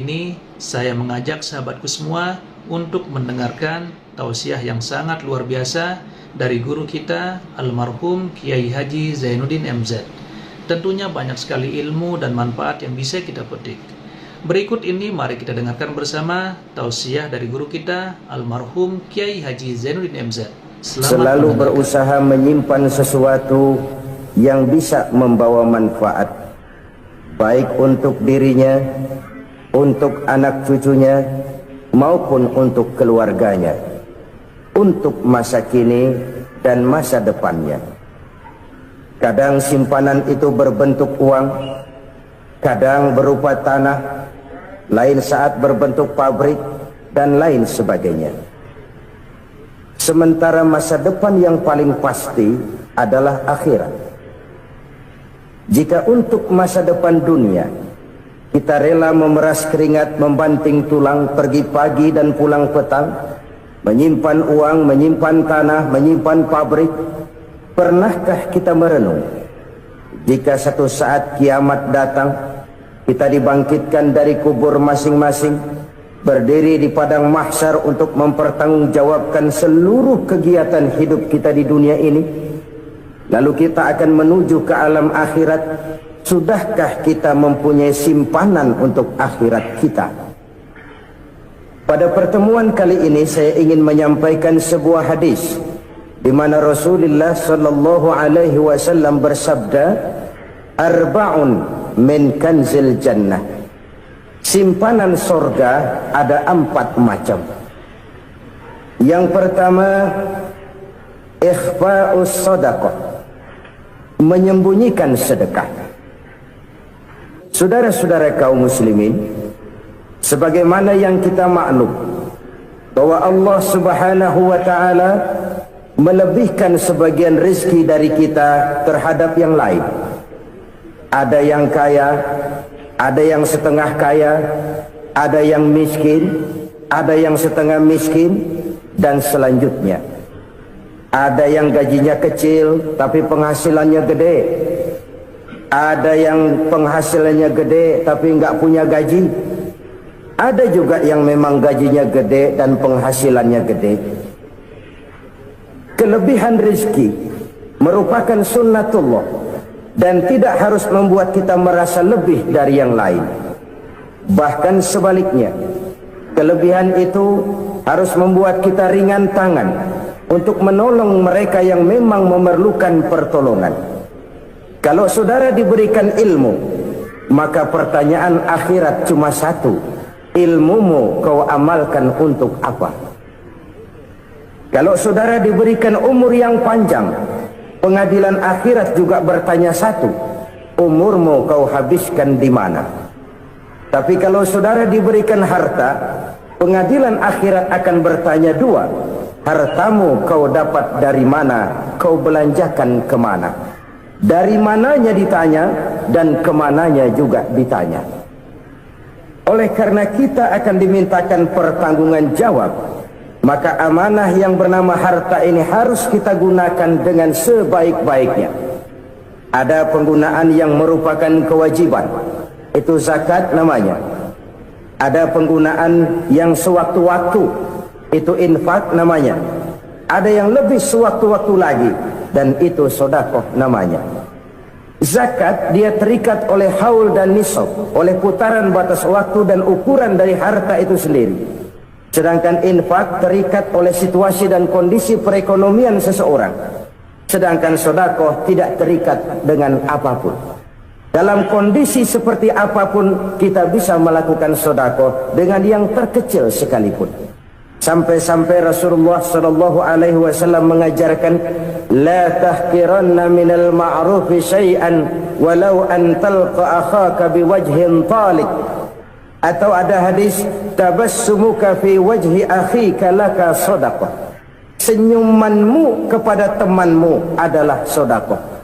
Ini saya mengajak sahabatku semua untuk mendengarkan tausiah yang sangat luar biasa dari guru kita almarhum Kiai Haji Zainuddin MZ. Tentunya banyak sekali ilmu dan manfaat yang bisa kita petik. Berikut ini mari kita dengarkan bersama tausiah dari guru kita almarhum Kiai Haji Zainuddin MZ. Selalu berusaha menyimpan sesuatu yang bisa membawa manfaat, baik untuk dirinya, untuk anak cucunya, maupun untuk keluarganya, untuk masa kini dan masa depannya. Kadang simpanan itu berbentuk uang, kadang berupa tanah, lain saat berbentuk pabrik, dan lain sebagainya. Sementara masa depan yang paling pasti adalah akhirat. Jika untuk masa depan dunia kita rela memeras keringat, membanting tulang, pergi pagi dan pulang petang, menyimpan uang, menyimpan tanah, menyimpan pabrik, pernahkah kita merenung jika satu saat kiamat datang, kita dibangkitkan dari kubur masing-masing, berdiri di padang mahsyar untuk mempertanggungjawabkan seluruh kegiatan hidup kita di dunia ini, lalu kita akan menuju ke alam akhirat. Sudahkah kita mempunyai simpanan untuk akhirat kita? Pada pertemuan kali ini saya ingin menyampaikan sebuah hadis di mana Rasulullah sallallahu alaihi wasallam bersabda, "Arba'un min kanzil jannah." Simpanan sorga ada 4 macam. Yang pertama, ikhfa'us sadaqah, menyembunyikan sedekah. Saudara-saudara kaum muslimin, sebagaimana yang kita maklum bahwa Allah Subhanahu wa taala melebihkan sebagian rezeki dari kita terhadap yang lain. Ada yang kaya, ada yang setengah kaya, ada yang miskin, ada yang setengah miskin, dan selanjutnya. Ada yang gajinya kecil tapi penghasilannya gede. Ada yang penghasilannya gede tapi nggak punya gaji. Ada juga yang memang gajinya gede dan penghasilannya gede. Kelebihan rezeki merupakan sunnatullah dan tidak harus membuat kita merasa lebih dari yang lain. Bahkan sebaliknya, kelebihan itu harus membuat kita ringan tangan untuk menolong mereka yang memang memerlukan pertolongan. Kalau saudara diberikan ilmu, maka pertanyaan akhirat cuma satu: ilmumu kau amalkan untuk apa? Kalau saudara diberikan umur yang panjang, pengadilan akhirat juga bertanya satu: umurmu kau habiskan di mana? Tapi kalau saudara diberikan harta, pengadilan akhirat akan bertanya dua: hartamu kau dapat dari mana? Kau belanjakan kemana? Dari mananya ditanya dan kemananya juga ditanya. Oleh karena kita akan dimintakan pertanggungan jawab, maka amanah yang bernama harta ini harus kita gunakan dengan sebaik-baiknya. Ada penggunaan yang merupakan kewajiban, itu zakat namanya. Ada penggunaan yang sewaktu-waktu, itu infak namanya. Ada yang lebih sewaktu-waktu lagi, dan itu sedekah namanya. Zakat dia terikat oleh haul dan nisab, oleh putaran batas waktu dan ukuran dari harta itu sendiri. Sedangkan infak terikat oleh situasi dan kondisi perekonomian seseorang. Sedangkan sedekah tidak terikat dengan apapun. Dalam kondisi seperti apapun kita bisa melakukan sedekah dengan yang terkecil sekalipun. Sampai-sampai Rasulullah sallallahu alaihi wasallam mengajarkan, la tahqiranna minal ma'rufi syai'an walau an talqa akhaka biwajhin talik. Atau ada hadis, tabassumuka fi wajhi akhika laka shadaqah. Senyumanmu kepada temanmu adalah sedekah.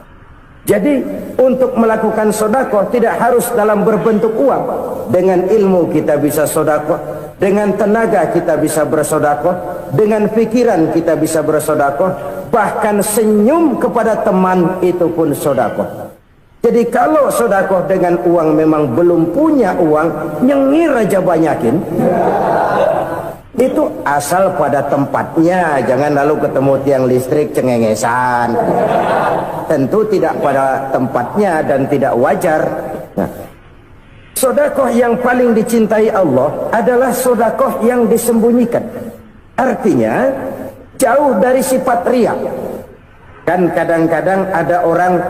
Jadi untuk melakukan sedekah tidak harus dalam berbentuk uang. Dengan ilmu kita bisa sedekah, dengan tenaga kita bisa bersedekah, dengan pikiran kita bisa bersedekah, bahkan senyum kepada teman itu pun sedekah. Jadi kalau sodakoh dengan uang memang belum punya uang, nyengir aja banyakin. Itu asal pada tempatnya, jangan lalu ketemu tiang listrik cengengesan. Tentu tidak pada tempatnya dan tidak wajar. Nah, sodakoh yang paling dicintai Allah adalah sodakoh yang disembunyikan. Artinya jauh dari sifat riya. Kan kadang-kadang ada orang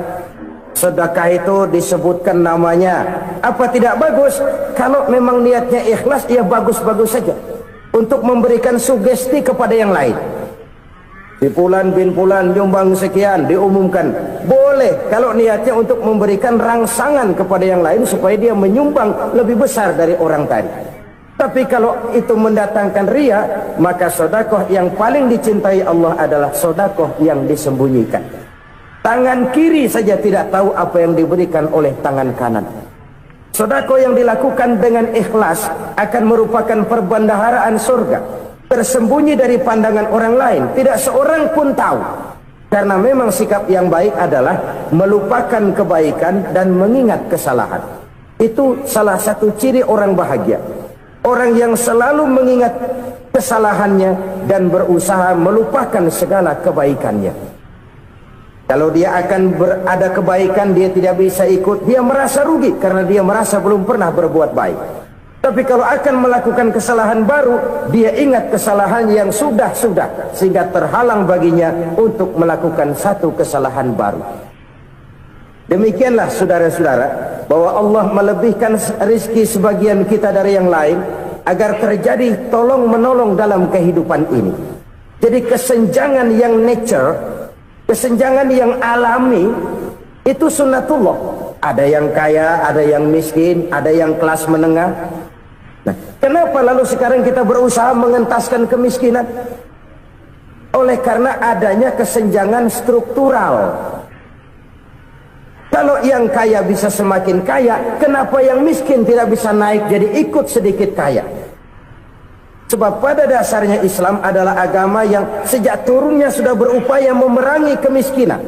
sedekah itu disebutkan namanya, apa tidak bagus? Kalau memang niatnya ikhlas, ya bagus-bagus saja. Untuk memberikan sugesti kepada yang lain. Si Fulan bin Fulan nyumbang sekian, diumumkan. Boleh kalau niatnya untuk memberikan rangsangan kepada yang lain supaya dia menyumbang lebih besar dari orang tadi. Tapi kalau itu mendatangkan riya, maka sodakoh yang paling dicintai Allah adalah sodakoh yang disembunyikan. Tangan kiri saja tidak tahu apa yang diberikan oleh tangan kanan. Sedekah yang dilakukan dengan ikhlas akan merupakan perbendaharaan surga, tersembunyi dari pandangan orang lain, tidak seorang pun tahu. Karena memang sikap yang baik adalah melupakan kebaikan dan mengingat kesalahan. Itu salah satu ciri orang bahagia. Orang yang selalu mengingat kesalahannya dan berusaha melupakan segala kebaikannya. Kalau dia akan ada kebaikan, dia tidak bisa ikut, dia merasa rugi karena dia merasa belum pernah berbuat baik. Tapi kalau akan melakukan kesalahan baru, dia ingat kesalahan yang sudah-sudah, sehingga terhalang baginya untuk melakukan satu kesalahan baru. Demikianlah saudara-saudara, bahwa Allah melebihkan rizki sebagian kita dari yang lain, agar terjadi tolong-menolong dalam kehidupan ini. Jadi kesenjangan yang nature, kesenjangan yang alami, itu sunnatullah. Ada yang kaya, ada yang miskin, ada yang kelas menengah. Nah, kenapa lalu sekarang kita berusaha mengentaskan kemiskinan? Oleh karena adanya kesenjangan struktural. Kalau yang kaya bisa semakin kaya, kenapa yang miskin tidak bisa naik jadi ikut sedikit kaya? Sebab pada dasarnya Islam adalah agama yang sejak turunnya sudah berupaya memerangi kemiskinan.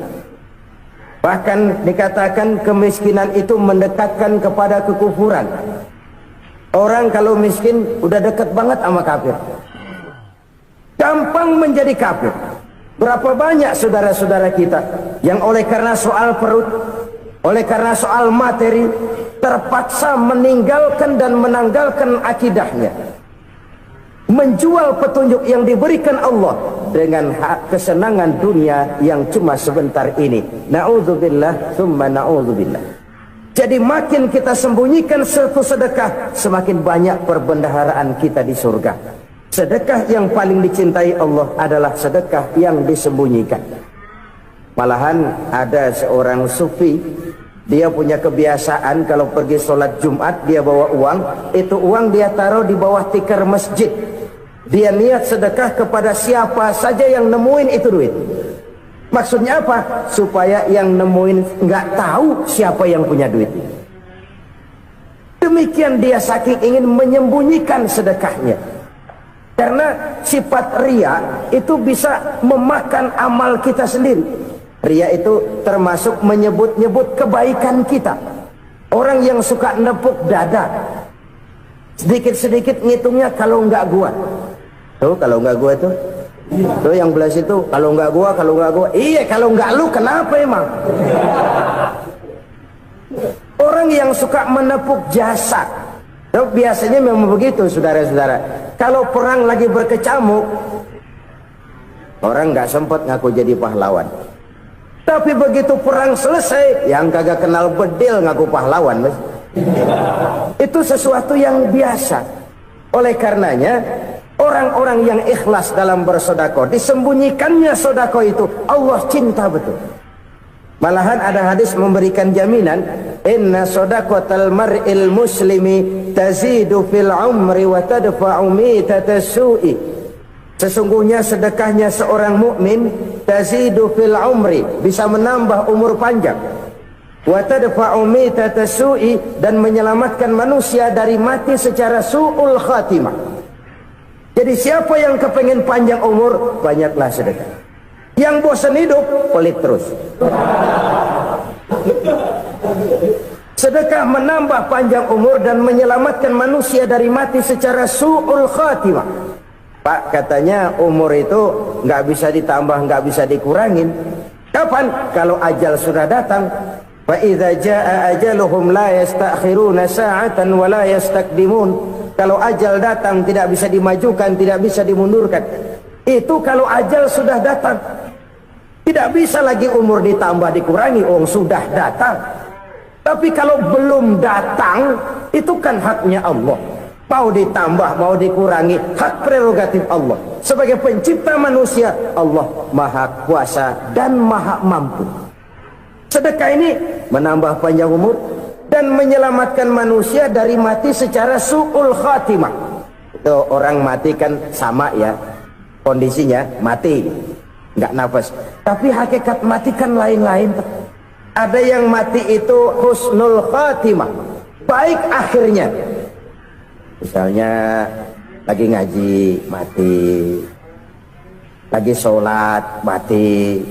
Bahkan dikatakan kemiskinan itu mendekatkan kepada kekufuran. Orang kalau miskin udah dekat banget sama kafir. Gampang menjadi kafir. Berapa banyak saudara-saudara kita yang oleh karena soal perut, oleh karena soal materi, terpaksa meninggalkan dan menanggalkan akidahnya, menjual petunjuk yang diberikan Allah dengan kesenangan dunia yang cuma sebentar ini. Na'udzubillah thumma na'udzubillah. Jadi makin kita sembunyikan satu sedekah, semakin banyak perbendaharaan kita di surga. Sedekah yang paling dicintai Allah adalah sedekah yang disembunyikan. Malahan ada seorang sufi, dia punya kebiasaan kalau pergi sholat Jumat dia bawa uang, itu uang dia taruh di bawah tikar masjid. Dia niat sedekah kepada siapa saja yang nemuin itu duit. Maksudnya apa? Supaya yang nemuin nggak tahu siapa yang punya duit. Demikian dia saking ingin menyembunyikan sedekahnya. Karena sifat riya itu bisa memakan amal kita sendiri. Riya itu termasuk menyebut-nyebut kebaikan kita. Orang yang suka nepuk dada, sedikit-sedikit ngitungnya kalau nggak gua. Tuh kalau nggak gua tuh. Tuh yang belas itu kalau nggak gua, kalau nggak gua. Iya kalau nggak lu kenapa emang? Orang yang suka menepuk jasa, tuh biasanya memang begitu saudara-saudara. Kalau perang lagi berkecamuk, orang nggak sempat ngaku jadi pahlawan. Tapi begitu perang selesai, yang kagak kenal bedil ngaku pahlawan, mas. Itu sesuatu yang biasa. Oleh karenanya, orang-orang yang ikhlas dalam bersedekah, disembunyikannya sedekah itu, Allah cinta betul. Malahan ada hadis memberikan jaminan, inna sadaqatal mar'il muslimi tazidu fil umri wa tadfa'u mitatas su'i. Sesungguhnya sedekahnya seorang mukmin tazidu fil umri, bisa menambah umur panjang, wa tadfa'u mitatas su'i, dan menyelamatkan manusia dari mati secara su'ul khatimah. Jadi siapa yang kepengen panjang umur, banyaklah sedekah. Yang bosan hidup, pelit terus. Sedekah menambah panjang umur dan menyelamatkan manusia dari mati secara su'ul khatimah. Pak, katanya umur itu nggak bisa ditambah, nggak bisa dikurangin. Kapan? Kalau ajal sudah datang. Fa idza jaa ajaluhum la yastakhiruna sa'atan wa la yastaqdimun. Kalau ajal datang tidak bisa dimajukan, tidak bisa dimundurkan. Itu kalau ajal sudah datang. Tidak bisa lagi umur ditambah dikurangi, sudah datang. Tapi kalau belum datang, itu kan haknya Allah. Mau ditambah, mau dikurangi, hak prerogatif Allah. Sebagai pencipta manusia, Allah maha kuasa dan maha mampu. Sedekah ini menambah panjang umur dan menyelamatkan manusia dari mati secara su'ul khatimah. Itu orang mati kan sama ya, kondisinya mati, nggak nafas. Tapi hakikat mati kan lain-lain. Ada yang mati itu husnul khatimah, baik akhirnya. Misalnya lagi ngaji mati, lagi sholat mati,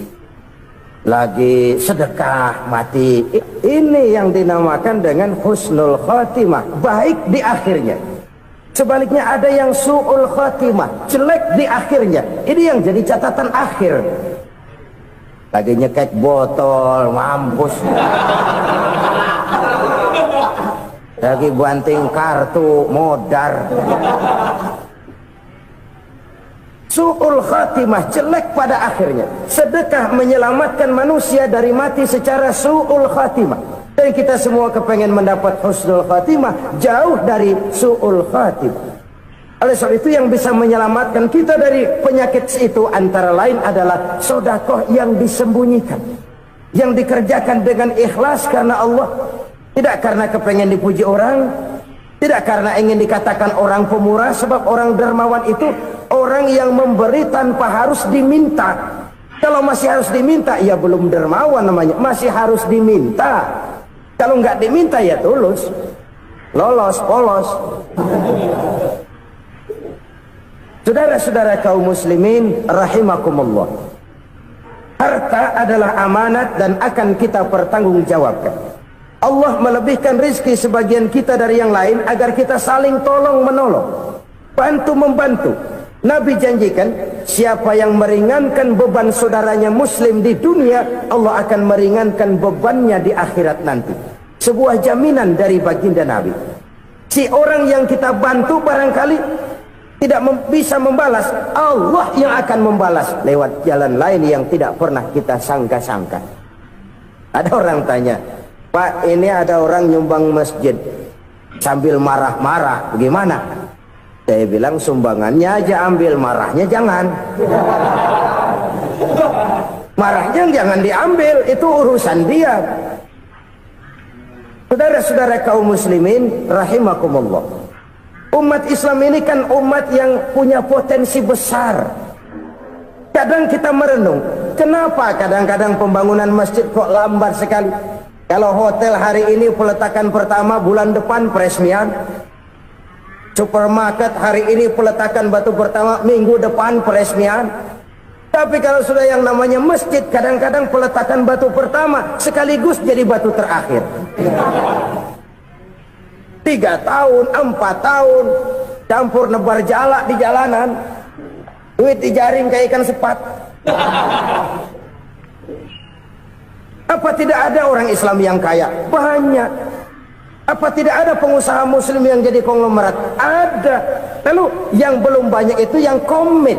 lagi sedekah mati. Ini yang dinamakan dengan husnul khatimah, baik di akhirnya. Sebaliknya ada yang su'ul khatimah, jelek di akhirnya. Ini yang jadi catatan akhir. Lagi nyekek botol, mampus. Lagi banting kartu, modar. Su'ul khatimah, jelek pada akhirnya. Sedekah menyelamatkan manusia dari mati secara su'ul khatimah. Dan kita semua kepengen mendapat husnul khatimah, jauh dari su'ul khatimah. Oleh sebab itu yang bisa menyelamatkan kita dari penyakit itu antara lain adalah sedekah yang disembunyikan, yang dikerjakan dengan ikhlas karena Allah, tidak karena kepengen dipuji orang, tidak karena ingin dikatakan orang pemurah. Sebab orang dermawan itu orang yang memberi tanpa harus diminta. Kalau masih harus diminta, ya belum dermawan namanya, masih harus diminta. Kalau nggak diminta ya tulus, lolos, polos. Saudara-saudara kaum muslimin rahimakumullah, harta adalah amanat dan akan kita pertanggungjawabkan. Allah melebihkan rizki sebagian kita dari yang lain agar kita saling tolong menolong, bantu membantu. Nabi janjikan siapa yang meringankan beban saudaranya muslim di dunia, Allah akan meringankan bebannya di akhirat nanti. Sebuah jaminan dari baginda Nabi. Si orang yang kita bantu barangkali tidak bisa membalas, Allah yang akan membalas lewat jalan lain yang tidak pernah kita sangka-sangka. Ada orang tanya, Pak, ini ada orang nyumbang masjid sambil marah-marah, bagaimana? Saya bilang sumbangannya aja ambil, marahnya jangan. Marahnya jangan diambil, itu urusan dia. Saudara-saudara kaum muslimin rahimakumullah, umat Islam ini kan umat yang punya potensi besar. Kadang kita merenung, kenapa kadang-kadang pembangunan masjid kok lambat sekali? Kalau hotel hari ini peletakan pertama, bulan depan peresmian. Supermarket hari ini peletakan batu pertama, minggu depan peresmian. Tapi kalau sudah yang namanya masjid, kadang-kadang peletakan batu pertama sekaligus jadi batu terakhir. 3 tahun, 4 tahun, campur nebar jalak di jalanan, duit dijaring kayak ikan sepat. Apa tidak ada orang Islam yang kaya? Banyak. Apa tidak ada pengusaha muslim yang jadi konglomerat? Ada. Lalu yang belum banyak itu yang komit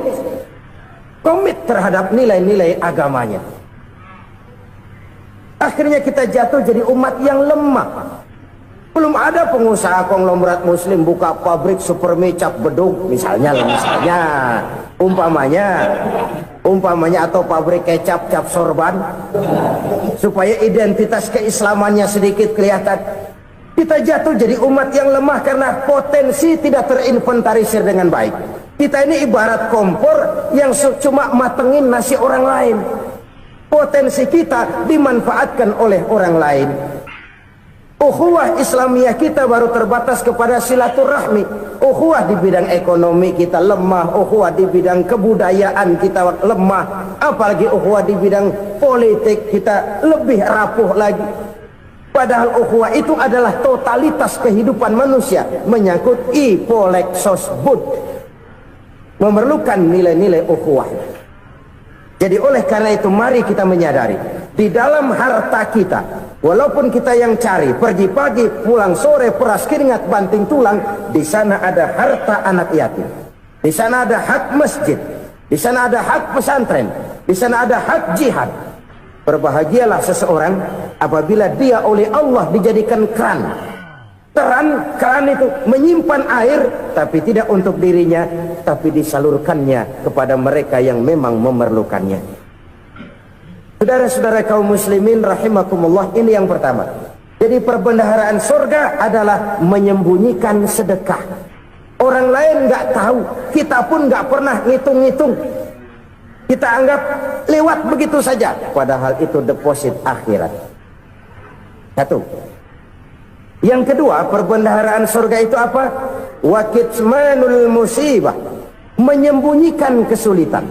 terhadap nilai-nilai agamanya. Akhirnya kita jatuh jadi umat yang lemah. Belum ada pengusaha konglomerat muslim buka pabrik supermi cap bedug misalnya umpamanya, atau pabrik kecap cap sorban, supaya identitas keislamannya sedikit kelihatan. Kita jatuh jadi umat yang lemah karena potensi tidak terinventarisir dengan baik. Kita ini ibarat kompor yang cuma matengin nasi orang lain. Potensi kita dimanfaatkan oleh orang lain. Ukhuwah Islamiyah kita baru terbatas kepada silaturahmi. Ukhuwah di bidang ekonomi kita lemah, ukhuwah di bidang kebudayaan kita lemah, apalagi ukhuwah di bidang politik kita lebih rapuh lagi. Padahal ukhuwah itu adalah totalitas kehidupan manusia, menyangkut ipolexosbud, memerlukan nilai-nilai ukhuwah. Jadi oleh karena itu mari kita menyadari, di dalam harta kita, walaupun kita yang cari, pergi pagi, pulang sore, peras keringat, banting tulang, di sana ada harta anak yatim, di sana ada hak masjid, di sana ada hak pesantren, di sana ada hak jihad. Berbahagialah seseorang apabila dia oleh Allah dijadikan keran. Keran itu menyimpan air, tapi tidak untuk dirinya, tapi disalurkannya kepada mereka yang memang memerlukannya. Saudara-saudara kaum muslimin rahimakumullah, ini yang pertama. Jadi perbendaharaan surga adalah menyembunyikan sedekah. Orang lain nggak tahu, kita pun nggak pernah ngitung-ngitung. Kita anggap lewat begitu saja, padahal itu deposit akhirat. Satu. Yang kedua, perbendaharaan surga itu apa? Wa kitmanul musibah, menyembunyikan kesulitan.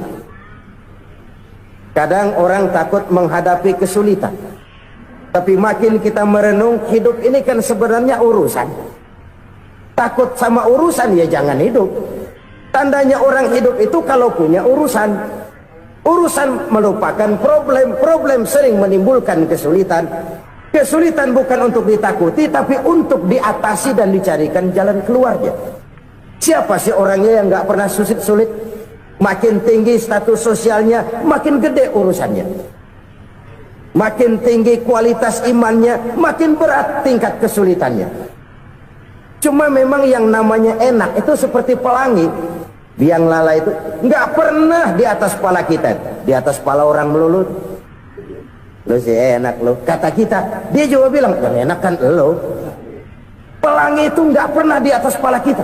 Kadang orang takut menghadapi kesulitan, tapi makin kita merenung, hidup ini kan sebenarnya urusan. Takut sama urusan, ya jangan hidup. Tandanya orang hidup itu kalau punya urusan. Urusan melupakan problem, problem sering menimbulkan kesulitan. Kesulitan bukan untuk ditakuti, tapi untuk diatasi dan dicarikan jalan keluarnya. Siapa sih orangnya yang nggak pernah sulit-sulit? Makin tinggi status sosialnya, makin gede urusannya. Makin tinggi kualitas imannya, makin berat tingkat kesulitannya. Cuma memang yang namanya enak itu seperti pelangi. Biang lala itu nggak pernah di atas kepala kita, di atas kepala orang melulu. Lu sih enak lu, kata kita. Dia juga bilang yang enak kan lu. Pelangi itu nggak pernah di atas kepala kita.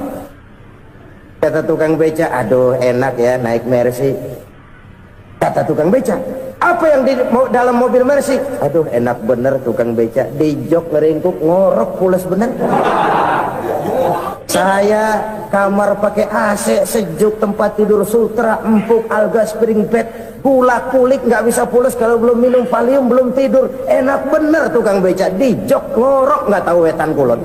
Kata tukang beca, aduh enak ya naik Mercy. Kata tukang beca, apa yang di dalam mobil Mercy? Aduh enak bener tukang beca, di jok ngeringkuk ngorok pules bener. Saya kamar pakai AC sejuk, tempat tidur sutra, empuk, alga, spring bed, gula kulik, nggak bisa pulas kalau belum minum Valium, belum tidur. Enak bener tukang beca, di jok ngorok nggak tahu wetan kulon.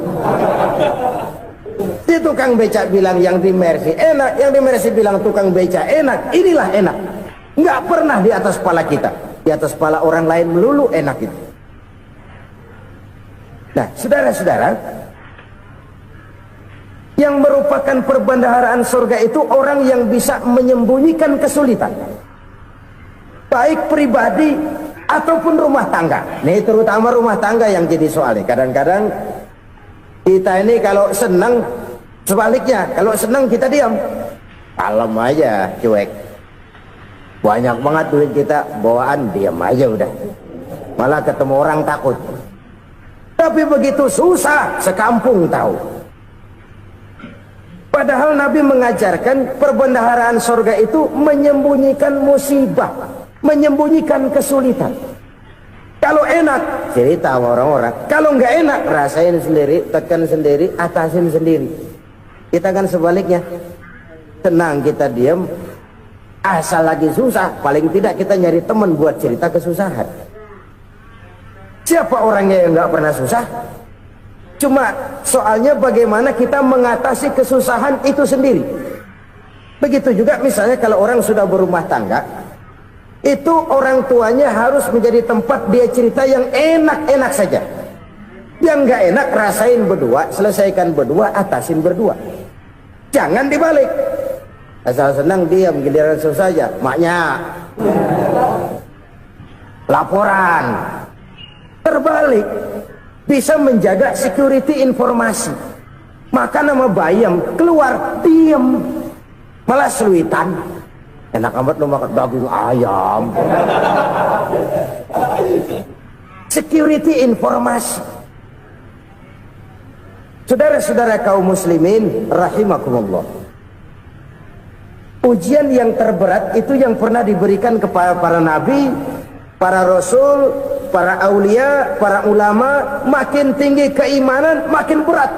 Si tukang beca bilang yang di Mercy enak, yang di Mercy bilang tukang beca enak. Inilah enak, nggak pernah di atas kepala kita, di atas kepala orang lain melulu enak itu. Nah, saudara-saudara, yang merupakan perbendaharaan surga itu orang yang bisa menyembunyikan kesulitan, baik pribadi ataupun rumah tangga. Nih terutama rumah tangga yang jadi soalnya. Kadang-kadang kita ini kalau senang, sebaliknya kalau senang kita diam, kalem aja, cuek. Banyak banget duit kita bawaan, diam aja udah. Malah ketemu orang takut. Tapi begitu susah, sekampung tahu. Padahal Nabi mengajarkan perbendaharaan surga itu menyembunyikan musibah, menyembunyikan kesulitan. Kalau enak, cerita sama orang-orang. Kalau nggak enak, rasain sendiri, tekan sendiri, atasin sendiri. Kita kan sebaliknya. Tenang kita diam, asal lagi susah, paling tidak kita nyari teman buat cerita kesusahan. Siapa orangnya yang nggak pernah susah? Cuma soalnya bagaimana kita mengatasi kesusahan itu sendiri. Begitu juga misalnya kalau orang sudah berumah tangga, itu orang tuanya harus menjadi tempat dia cerita yang enak-enak saja. Yang nggak enak rasain berdua, selesaikan berdua, atasin berdua. Jangan dibalik. Asal senang diam, giliran susah saja. Maknya laporan. Terbalik. Bisa menjaga security informasi. Maka nama bayam keluar diam, malah seluitan. Enak amat lu makan daging ayam. Security informasi. Saudara-saudara kaum muslimin rahimakumullah, ujian yang terberat itu yang pernah diberikan kepada para nabi, para rasul, para aulia, para ulama. Makin tinggi keimanan, makin berat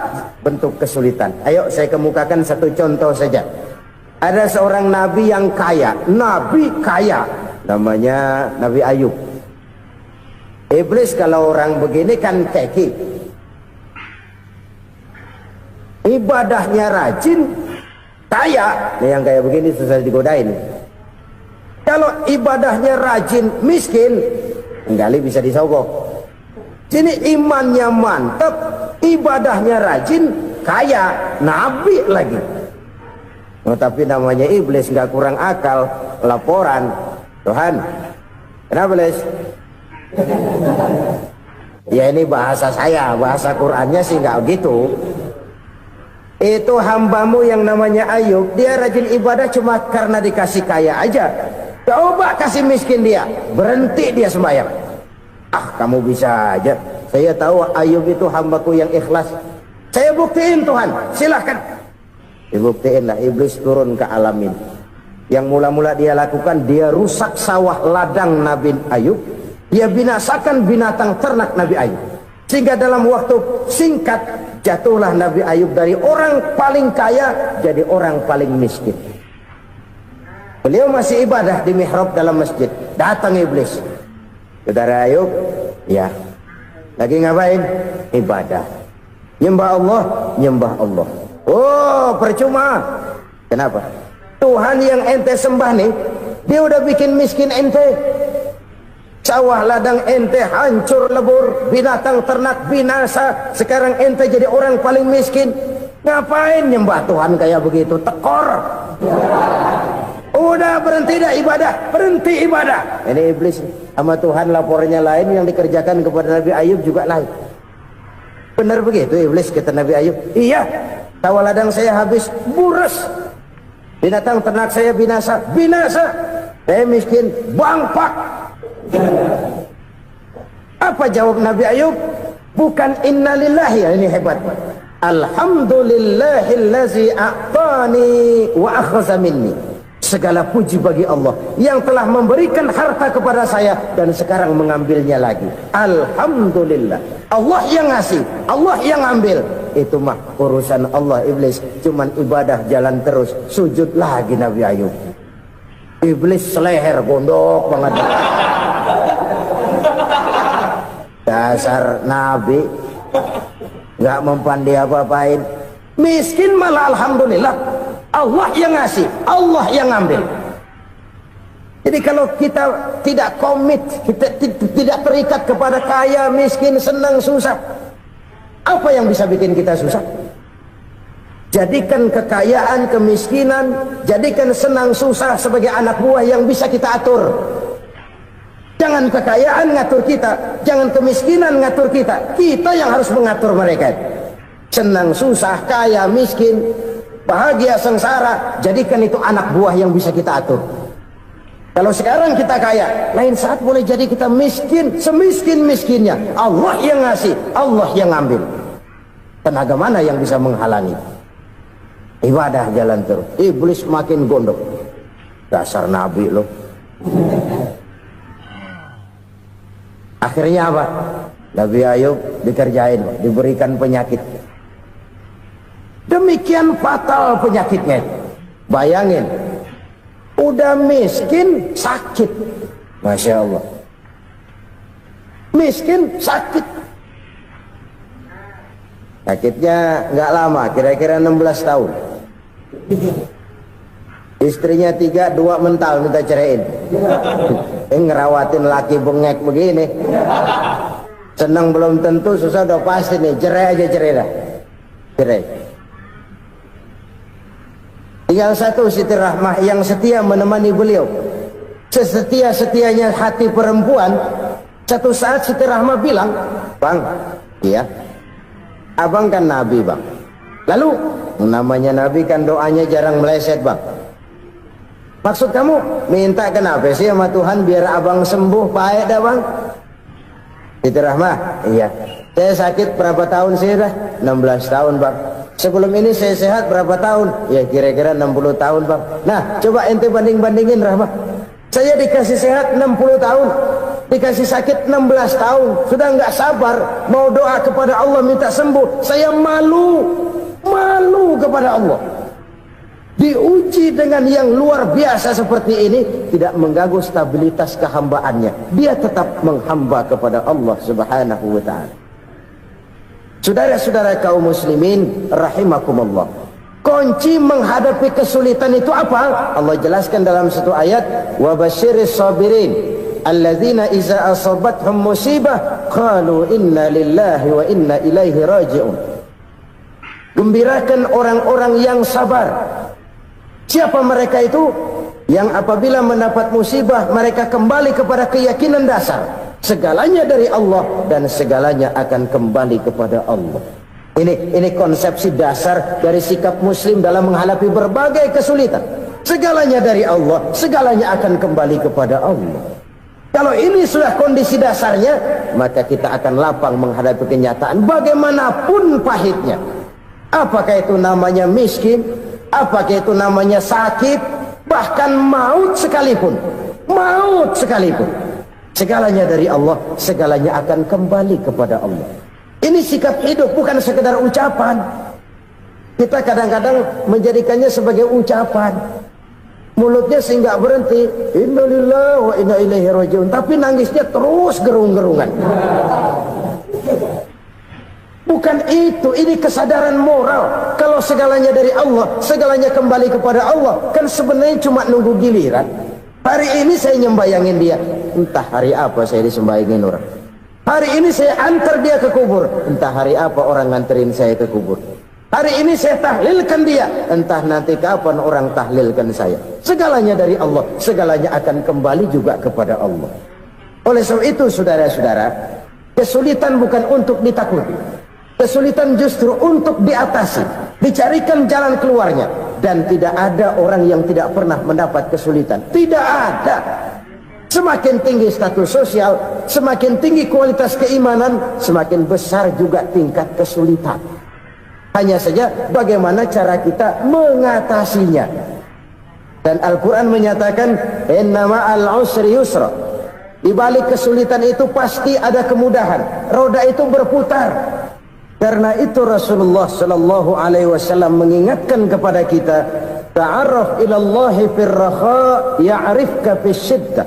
bentuk kesulitan. Ayo saya kemukakan satu contoh saja. Ada seorang nabi yang kaya, nabi kaya, namanya Nabi Ayub. Iblis kalau orang begini kan keki, ibadahnya rajin, kaya. Nih yang kayak begini susah digodain. Kalau ibadahnya rajin, miskin, kali bisa disogok. Sini imannya mantap, ibadahnya rajin, kaya, nabi lagi. Oh, tapi namanya iblis nggak kurang akal. Laporan, Tuhan, kenapa Les? Ya ini bahasa saya, bahasa Qurannya sih nggak gitu. Itu hambamu yang namanya Ayub, dia rajin ibadah cuma karena dikasih kaya aja. Coba kasih miskin dia, berhenti dia sembahyang. Ah, kamu bisa aja. Saya tahu Ayub itu hambaku yang ikhlas. Saya buktiin Tuhan, silahkan. Dibuktiin lah, iblis turun ke alam ini. Yang mula-mula dia lakukan, dia rusak sawah ladang Nabi Ayub. Dia binasakan binatang ternak Nabi Ayub. Sehingga dalam waktu singkat, jatuhlah Nabi Ayub dari orang paling kaya jadi orang paling miskin. Beliau masih ibadah di mihrab dalam masjid. Datang iblis. Saudara Ayub, ya, lagi ngapain? Ibadah. Nyembah Allah, nyembah Allah. Oh, percuma. Kenapa? Tuhan yang ente sembah nih, dia udah bikin miskin ente. Sawah ladang ente hancur lebur, binatang ternak binasa. Sekarang ente jadi orang paling miskin. Ngapain nyembah Tuhan kayak begitu? Tekor. Udah berhenti dah ibadah, berhenti ibadah. Ini iblis sama Tuhan lapornya lain, yang dikerjakan kepada Nabi Ayub juga lain. Benar begitu iblis kata Nabi Ayub? Iya, sawah ladang saya habis, buras. Binatang ternak saya binasa, binasa. Saya miskin, bangpak. Apa jawab Nabi Ayub? Bukan innalillahi, ini hebat. Alhamdulillahillazi a'tani wa akhadha minni. Segala puji bagi Allah yang telah memberikan harta kepada saya dan sekarang mengambilnya lagi. Alhamdulillah. Allah yang ngasih, Allah yang ambil. Itu mah urusan Allah. Iblis cuman ibadah jalan terus, sujud lagi Nabi Ayub. Iblis seleher gondok banget. Dasar Nabi nggak mempan dia apa-apain. Miskin malah alhamdulillah. Allah yang ngasih, Allah yang ngambil. Jadi kalau kita tidak komit, kita tidak terikat kepada kaya, miskin, senang, susah, apa yang bisa bikin kita susah? Jadikan kekayaan, kemiskinan, jadikan senang susah sebagai anak buah yang bisa kita atur. Jangan kekayaan ngatur kita, jangan kemiskinan ngatur kita. Kita yang harus mengatur mereka. Senang susah, kaya, miskin, bahagia, sengsara, jadikan itu anak buah yang bisa kita atur. Kalau sekarang kita kaya, lain saat boleh jadi kita miskin, semiskin-miskinnya. Allah yang ngasih, Allah yang ngambil. Tenaga mana yang bisa menghalangi? Ibadah jalan terus. Iblis makin gondok. Dasar Nabi loh. Akhirnya apa? Nabi Ayub dikerjain, diberikan penyakit. Demikian fatal penyakitnya. Bayangin, udah miskin sakit. Masya Allah. Miskin sakit. Sakitnya nggak lama, kira-kira 16 tahun. Istrinya 3, 2 mental minta ceraiin. Ngerawatin laki bengek begini. Senang belum tentu, susah udah pasti nih. Cerai aja, cerai dah. Cerai. Tinggal satu Siti Rahmah yang setia menemani beliau. Sesetia-setianya hati perempuan. Satu saat Siti Rahmah bilang, "Bang, iya, abang kan Nabi bang. Lalu namanya Nabi kan doanya jarang meleset bang. Maksud kamu minta kenapa sih sama Tuhan biar abang sembuh baik dah bang?" Siti Rahmah, iya. Saya sakit berapa tahun sih dah? 16 tahun bang. Sebelum ini saya sehat berapa tahun? Ya kira-kira 60 tahun bang. Nah coba ente banding-bandingin Rahmah. Saya dikasih sehat 60 tahun, dikasih sakit 16 tahun. Sudah nggak sabar mau doa kepada Allah minta sembuh. Saya malu kepada Allah. diuji dengan yang luar biasa seperti ini, tidak mengganggu stabilitas kehambaannya. Dia tetap menghamba kepada Allah Subhanahu wa ta'ala. Saudara-saudara kaum muslimin rahimakumullah, kunci menghadapi kesulitan itu apa? Allah jelaskan dalam satu ayat, wa basyiris sabirin alladzina iza asabathum musibah qalu inna lillahi wa inna ilaihi raji'un. Gembirakan orang-orang yang sabar. Siapa mereka itu? Yang apabila mendapat musibah mereka kembali kepada keyakinan dasar, segalanya dari Allah dan segalanya akan kembali kepada Allah. Ini konsepsi dasar dari sikap muslim dalam menghadapi berbagai kesulitan. Segalanya dari Allah, segalanya akan kembali kepada Allah. Kalau ini sudah kondisi dasarnya, maka kita akan lapang menghadapi kenyataan bagaimanapun pahitnya. Apakah itu namanya miskin, apakah itu namanya sakit, bahkan maut sekalipun. Maut sekalipun, segalanya dari Allah, segalanya akan kembali kepada Allah. Ini sikap hidup, bukan sekedar ucapan. Kita kadang-kadang menjadikannya sebagai ucapan. Mulutnya sehingga berhenti, innalillahi wa inna ilaihi raji'un, tapi nangisnya terus gerung-gerungan. Bukan itu, ini kesadaran moral. Kalau segalanya dari Allah, segalanya kembali kepada Allah, kan sebenarnya cuma nunggu giliran. Hari ini saya nyembayangin dia, entah hari apa saya disembayangin orang. Hari ini saya antar dia ke kubur, entah hari apa orang nganterin saya ke kubur. Hari ini saya tahlilkan dia, entah nanti kapan orang tahlilkan saya. Segalanya dari Allah, segalanya akan kembali juga kepada Allah. Oleh sebab itu saudara-saudara, kesulitan bukan untuk ditakuti. Kesulitan justru untuk diatasi, dicarikan jalan keluarnya. Dan tidak ada orang yang tidak pernah mendapat kesulitan. Tidak ada. Semakin tinggi status sosial, semakin tinggi kualitas keimanan, semakin besar juga tingkat kesulitan. Hanya saja bagaimana cara kita mengatasinya. Dan Al-Quran menyatakan, inna ma'al usri yusra. Di balik kesulitan itu pasti ada kemudahan. Roda itu berputar. Karena itu Rasulullah sallallahu alaihi wasallam mengingatkan kepada kita, ta'arraf ilallahi fir raha ya'rifka fis syiddah.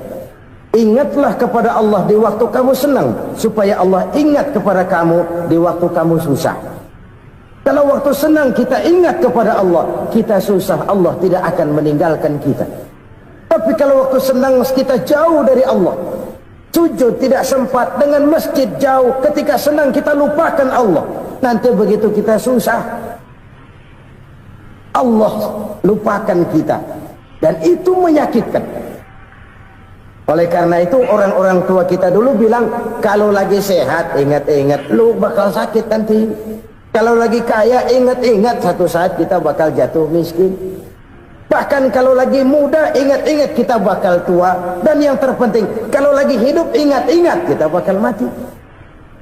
Ingatlah kepada Allah di waktu kamu senang, supaya Allah ingat kepada kamu di waktu kamu susah. Kalau waktu senang kita ingat kepada Allah, kita susah, Allah tidak akan meninggalkan kita. Tapi kalau waktu senang kita jauh dari Allah, sujud tidak sempat, dengan masjid jauh, ketika senang kita lupakan Allah. Nanti begitu kita susah, Allah lupakan kita. Dan itu menyakitkan. Oleh karena itu orang-orang tua kita dulu bilang, kalau lagi sehat ingat-ingat lu bakal sakit nanti. Kalau lagi kaya ingat-ingat satu saat kita bakal jatuh miskin. Bahkan kalau lagi muda ingat-ingat kita bakal tua. Dan yang terpenting, kalau lagi hidup ingat-ingat kita bakal mati.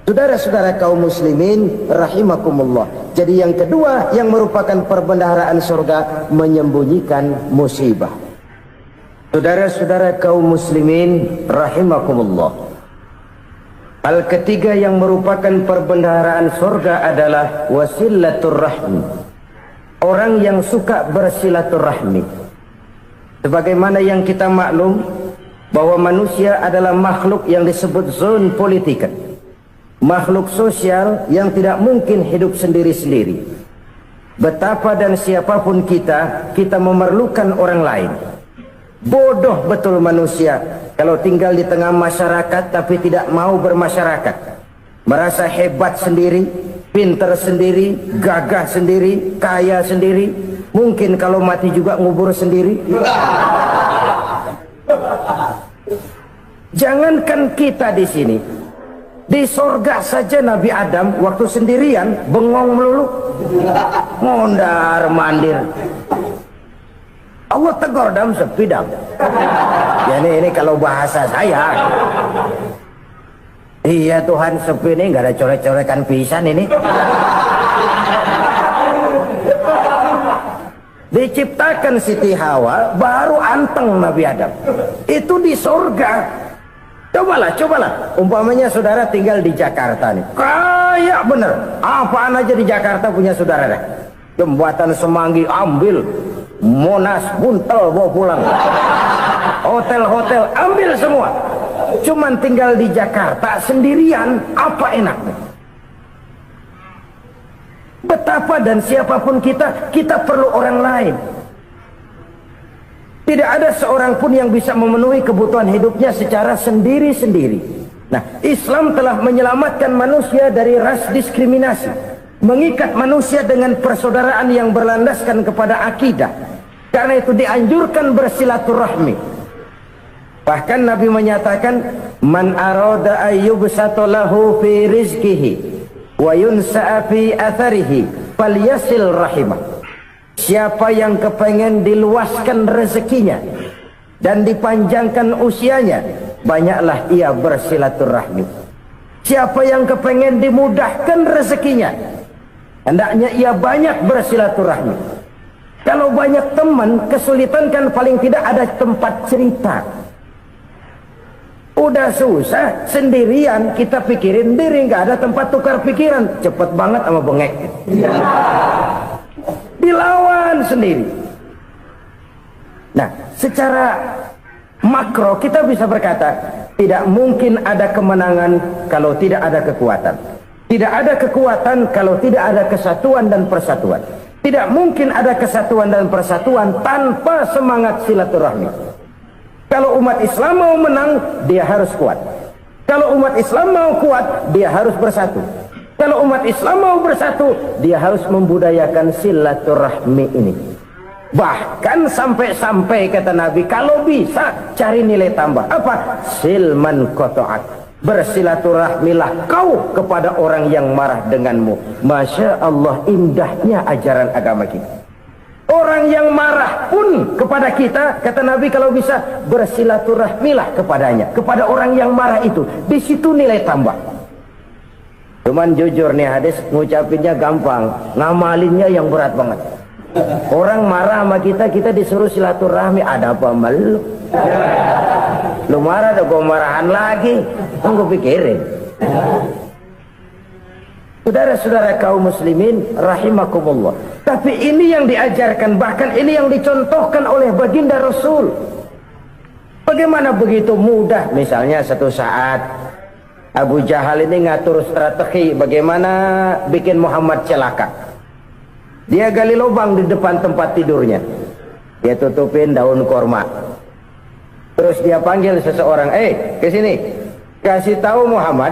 Saudara-saudara kaum muslimin rahimakumullah. Jadi yang kedua yang merupakan perbendaharaan surga, menyembunyikan musibah. Saudara-saudara kaum muslimin rahimakumullah. Hal ketiga yang merupakan perbendaharaan surga adalah wasilatur rahmi. Orang yang suka bersilaturahmi. Sebagaimana yang kita maklum bahwa manusia adalah makhluk yang disebut zon politika. Makhluk sosial yang tidak mungkin hidup sendiri-sendiri. Betapa dan siapapun kita memerlukan orang lain. Bodoh betul manusia kalau tinggal di tengah masyarakat tapi tidak mau bermasyarakat. Merasa hebat sendiri, pinter sendiri, gagah sendiri, kaya sendiri. Mungkin kalau mati juga ngubur sendiri. Jangankan kita di sini, di sorga saja Nabi Adam waktu sendirian bengong melulu, mondar mandir. Allah tegur dam sepi dam. Ya ini kalau bahasa saya. Iya Tuhan, sepi nih, nggak ada coret-corekan pisan ini. Diciptakan Siti Hawa baru anteng Nabi Adam. Itu di sorga. Cobalah. Umpamanya saudara tinggal di Jakarta nih. Kaya bener. Apaan aja di Jakarta punya saudara dah. Jembatan Semanggi ambil. Monas, Buntel bawa pulang, hotel-hotel ambil semua. Cuman tinggal di Jakarta sendirian, apa enaknya? Betapa dan siapapun kita perlu orang lain. Tidak ada seorang pun yang bisa memenuhi kebutuhan hidupnya secara sendiri-sendiri. Nah, Islam telah menyelamatkan manusia dari ras diskriminasi, mengikat manusia dengan persaudaraan yang berlandaskan kepada akidah. Karena itu dianjurkan bersilaturahmi. Bahkan Nabi menyatakan, man arada ayyubsata lahu fi rizqihi wa yunsa'a fi atharihi falyasil rahimah. Siapa yang kepengen diluaskan rezekinya dan dipanjangkan usianya, banyaklah ia bersilaturahmi. Siapa yang kepengen dimudahkan rezekinya, hendaknya ia banyak bersilaturahmi. Kalau banyak teman, kesulitan kan paling tidak ada tempat cerita. Udah susah sendirian, kita pikirin diri, nggak ada tempat tukar pikiran. Cepet banget sama bengek. Dilawan sendiri. Nah, secara makro kita bisa berkata, tidak mungkin ada kemenangan kalau tidak ada kekuatan. Tidak ada kekuatan kalau tidak ada kesatuan dan persatuan. Tidak mungkin ada kesatuan dan persatuan tanpa semangat silaturahmi. Kalau umat Islam mau menang, dia harus kuat. Kalau umat Islam mau kuat, dia harus bersatu. Kalau umat Islam mau bersatu, dia harus membudayakan silaturahmi ini. Bahkan sampai-sampai kata Nabi, kalau bisa cari nilai tambah. Apa? Silman qata'ak. Bersilaturahmilah kau kepada orang yang marah denganmu. Masya Allah, indahnya ajaran agama kita. Orang yang marah pun kepada kita, kata Nabi, kalau bisa bersilaturahmilah kepadanya, kepada orang yang marah itu. Di situ nilai tambah. Cuman jujur nih hadis, ngucapinnya gampang, ngamalinnya yang berat banget. Orang marah sama kita, kita disuruh silaturahmi, ada apa malu? Lu marah, ada gua marahan lagi, tunggu pikirin. Saudara-saudara kaum muslimin rahimakumullah. Tapi ini yang diajarkan, bahkan ini yang dicontohkan oleh baginda Rasul. Bagaimana begitu mudah, misalnya satu saat Abu Jahal ini ngatur strategi bagaimana bikin Muhammad celaka. Dia gali lubang di depan tempat tidurnya, dia tutupin daun korma. Terus dia panggil seseorang, ke sini, kasih tahu Muhammad,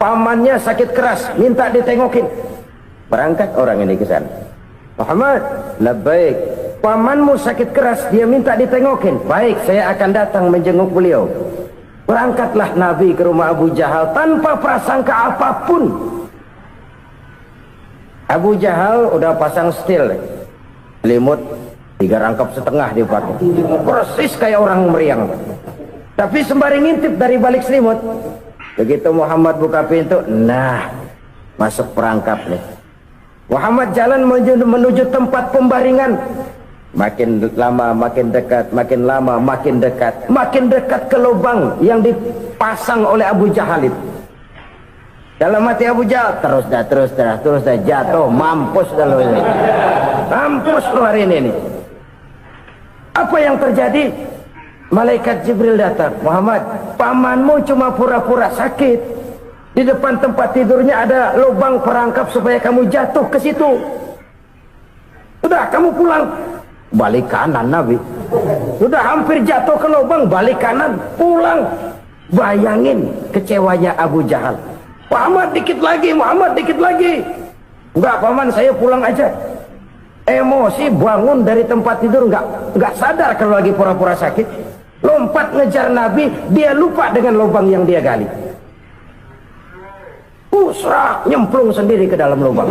pamannya sakit keras, minta ditengokin. Berangkat orang ini ke sana. Muhammad, labbaik, pamanmu sakit keras, dia minta ditengokin. Baik, saya akan datang menjenguk beliau. Berangkatlah Nabi ke rumah Abu Jahal tanpa prasangka apapun. Abu Jahal udah pasang setil, selimut 3 rangkap setengah dipakai, persis kayak orang meriang. Tapi sembari ngintip dari balik selimut, begitu Muhammad buka pintu, nah masuk perangkap nih. Muhammad jalan menuju tempat pembaringan. Makin lama makin dekat, makin lama makin dekat, makin dekat ke lubang yang dipasang oleh Abu Jahal itu. Dalam hati Abu Jahal, terus dah jatuh, mampus dah lo ini, mampus lo hari ini nih. Apa yang terjadi? Malaikat Jibril datang, Muhammad, pamanmu cuma pura-pura sakit. Di depan tempat tidurnya ada lubang perangkap supaya kamu jatuh ke situ. Udah, kamu pulang. Balik kanan Nabi. Sudah hampir jatuh ke lubang, balik kanan, pulang. Bayangin kecewanya Abu Jahal. Muhammad dikit lagi, Muhammad dikit lagi. Enggak paman, saya pulang aja. Emosi bangun dari tempat tidur, enggak sadar kalau lagi pura-pura sakit. Lompat ngejar Nabi, dia lupa dengan lubang yang dia gali. Pusrak, nyemplung sendiri ke dalam lubang.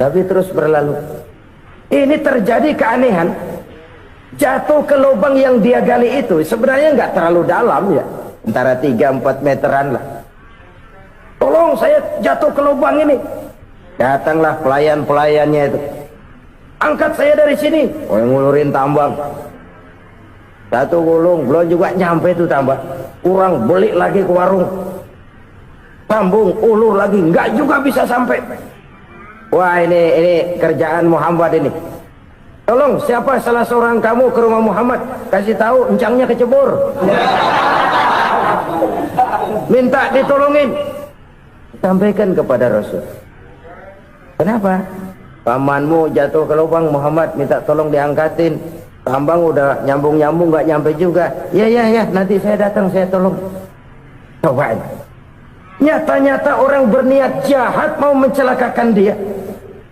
Nabi terus berlalu. Ini terjadi keanehan. Jatuh ke lubang yang dia gali itu sebenarnya nggak terlalu dalam ya, antara 3-4 meteran lah. Tolong, saya jatuh ke lubang ini. Datanglah pelayan-pelayannya itu. Angkat saya dari sini. Oh, yang ngulurin tambang. Satu gulung, belum juga nyampe itu tambang. Kurang, beli lagi ke warung. Sambung, ulur lagi, nggak juga bisa sampai. Wah, ini kerjaan Muhammad ini. Tolong, siapa salah seorang kamu ke rumah Muhammad, kasih tahu encangnya kecebur. Minta ditolongin. Sampaikan kepada Rasul. Kenapa? Pamanmu jatuh ke lubang, Muhammad minta tolong diangkatin. Tambang udah nyambung-nyambung nggak nyampe juga. Ya, nanti saya datang, saya tolong. Cobain. Nyata-nyata orang berniat jahat mau mencelakakan dia.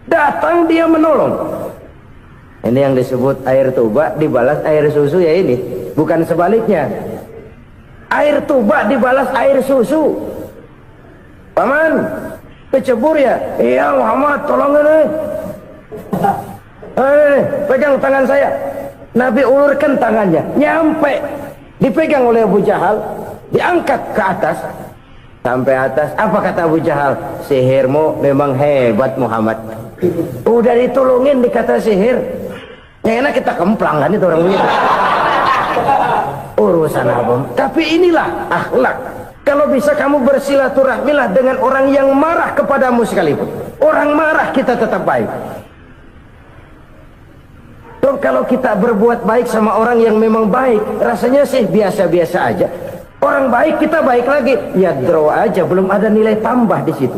Datang dia menolong. Ini yang disebut air tuba dibalas air susu ya ini. Bukan sebaliknya. Air tuba dibalas air susu. Paman, kecebur ya? Iya Muhammad, tolong ini. Pegang tangan saya. Nabi ulurkan tangannya, nyampe. Dipegang oleh Abu Jahal, diangkat ke atas. Sampai atas, apa kata Abu Jahal? Sihirmu memang hebat Muhammad. Udah ditolongin dikata sihir. Yang enak kita kemplang kan itu orang begitu. Urusan apa? Tapi inilah akhlak. Kalau bisa kamu bersilaturahmilah dengan orang yang marah kepadamu sekalipun. Orang marah kita tetap baik. So, kalau kita berbuat baik sama orang yang memang baik, rasanya sih biasa-biasa aja. Orang baik kita baik lagi, ya draw aja, belum ada nilai tambah di situ.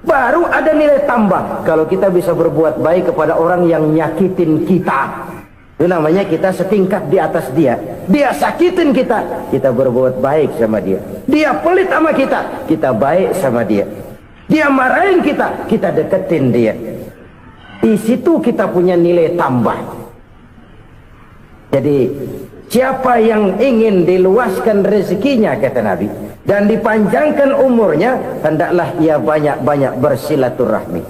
Baru ada nilai tambah kalau kita bisa berbuat baik kepada orang yang nyakitin kita. Itu namanya kita setingkat di atas dia. Dia sakitin kita, kita berbuat baik sama dia. Dia pelit sama kita, kita baik sama dia. Dia marahin kita, kita deketin dia. Di situ kita punya nilai tambah. Jadi siapa yang ingin diluaskan rezekinya kata Nabi dan dipanjangkan umurnya, hendaklah ia banyak-banyak bersilaturahmi.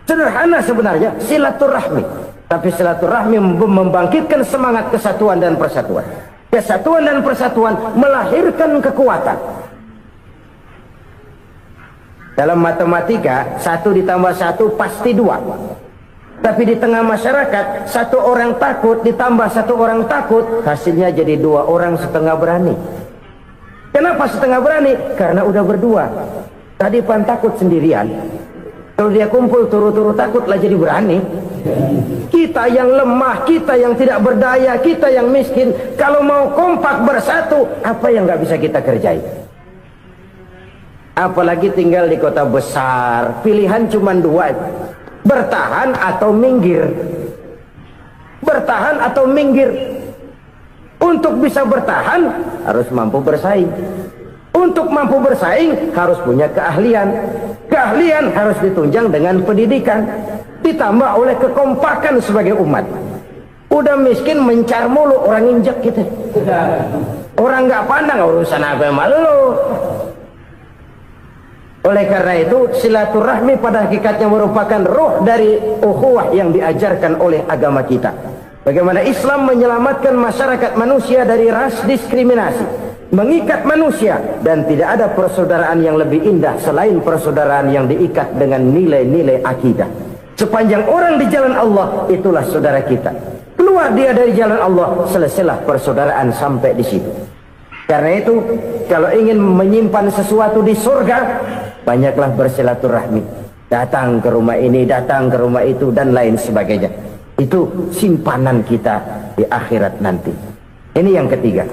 Sederhana sebenarnya silaturahmi, tapi silaturahmi membangkitkan semangat kesatuan dan persatuan. Kesatuan dan persatuan melahirkan kekuatan. Dalam matematika 1 ditambah 1 pasti 2. Tapi di tengah masyarakat, 1 orang takut ditambah 1 orang takut, hasilnya jadi 2 orang setengah berani. Kenapa setengah berani? Karena udah berdua. Tadi pan takut sendirian. Kalau dia kumpul turu-turu takutlah jadi berani. Kita yang lemah, kita yang tidak berdaya, kita yang miskin, kalau mau kompak bersatu, apa yang nggak bisa kita kerjain? Apalagi tinggal di kota besar, pilihan cuma 2. Bertahan atau minggir. Bertahan atau minggir. Untuk bisa bertahan harus mampu bersaing. Untuk mampu bersaing harus punya keahlian. Keahlian harus ditunjang dengan pendidikan, ditambah oleh kekompakan sebagai umat. Udah miskin mencar mulu, orang injek gitu. Orang nggak pandang urusan apa malu. Oleh karena itu silaturahmi pada hakikatnya merupakan roh dari ukhuwah yang diajarkan oleh agama kita. Bagaimana Islam menyelamatkan masyarakat manusia dari ras diskriminasi, mengikat manusia, dan tidak ada persaudaraan yang lebih indah selain persaudaraan yang diikat dengan nilai-nilai akidah. Sepanjang orang di jalan Allah, itulah saudara kita. Keluar dia dari jalan Allah, selesailah persaudaraan sampai di situ. Karena itu, kalau ingin menyimpan sesuatu di surga, banyaklah bersilaturahmi. Datang ke rumah ini, datang ke rumah itu, dan lain sebagainya. Itu simpanan kita di akhirat nanti. Ini yang ketiga.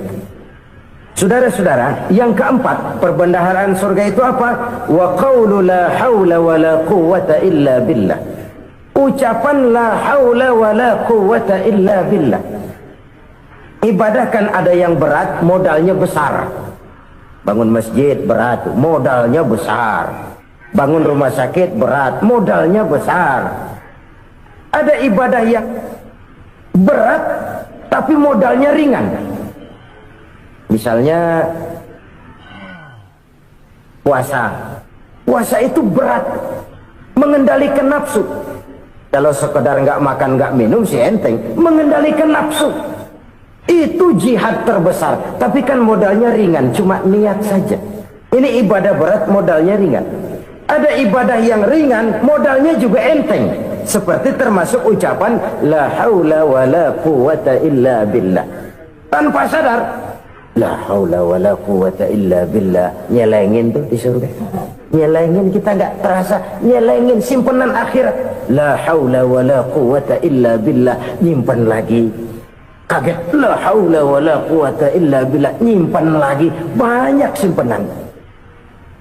Saudara-saudara, yang keempat, perbendaharaan surga itu apa? Wa qawlu la hawla wa la quwwata illa billah. Ucapan la hawla wa la quwwata illa billah. Ibadah kan ada yang berat, modalnya besar. Bangun masjid berat, modalnya besar. Bangun rumah sakit berat, modalnya besar. Ada ibadah yang berat tapi modalnya ringan. Misalnya puasa. Puasa itu berat, mengendalikan nafsu. Kalau sekedar nggak makan nggak minum sih enteng, mengendalikan nafsu. Itu jihad terbesar, tapi kan modalnya ringan, cuma niat saja. Ini ibadah berat, modalnya ringan. Ada ibadah yang ringan, modalnya juga enteng. Seperti termasuk ucapan la haula wa la quwwata illa billah. Tanpa sadar, la haula wa la quwwata illa billah, nyelengin tuh di surga. Nyelengin kita nggak terasa, nyelengin simpenan akhirat. La haula wala quwata illa billah, nyimpan lagi. Kaget, la haula wala quwata illa billah, nyimpan lagi. Banyak simpenan.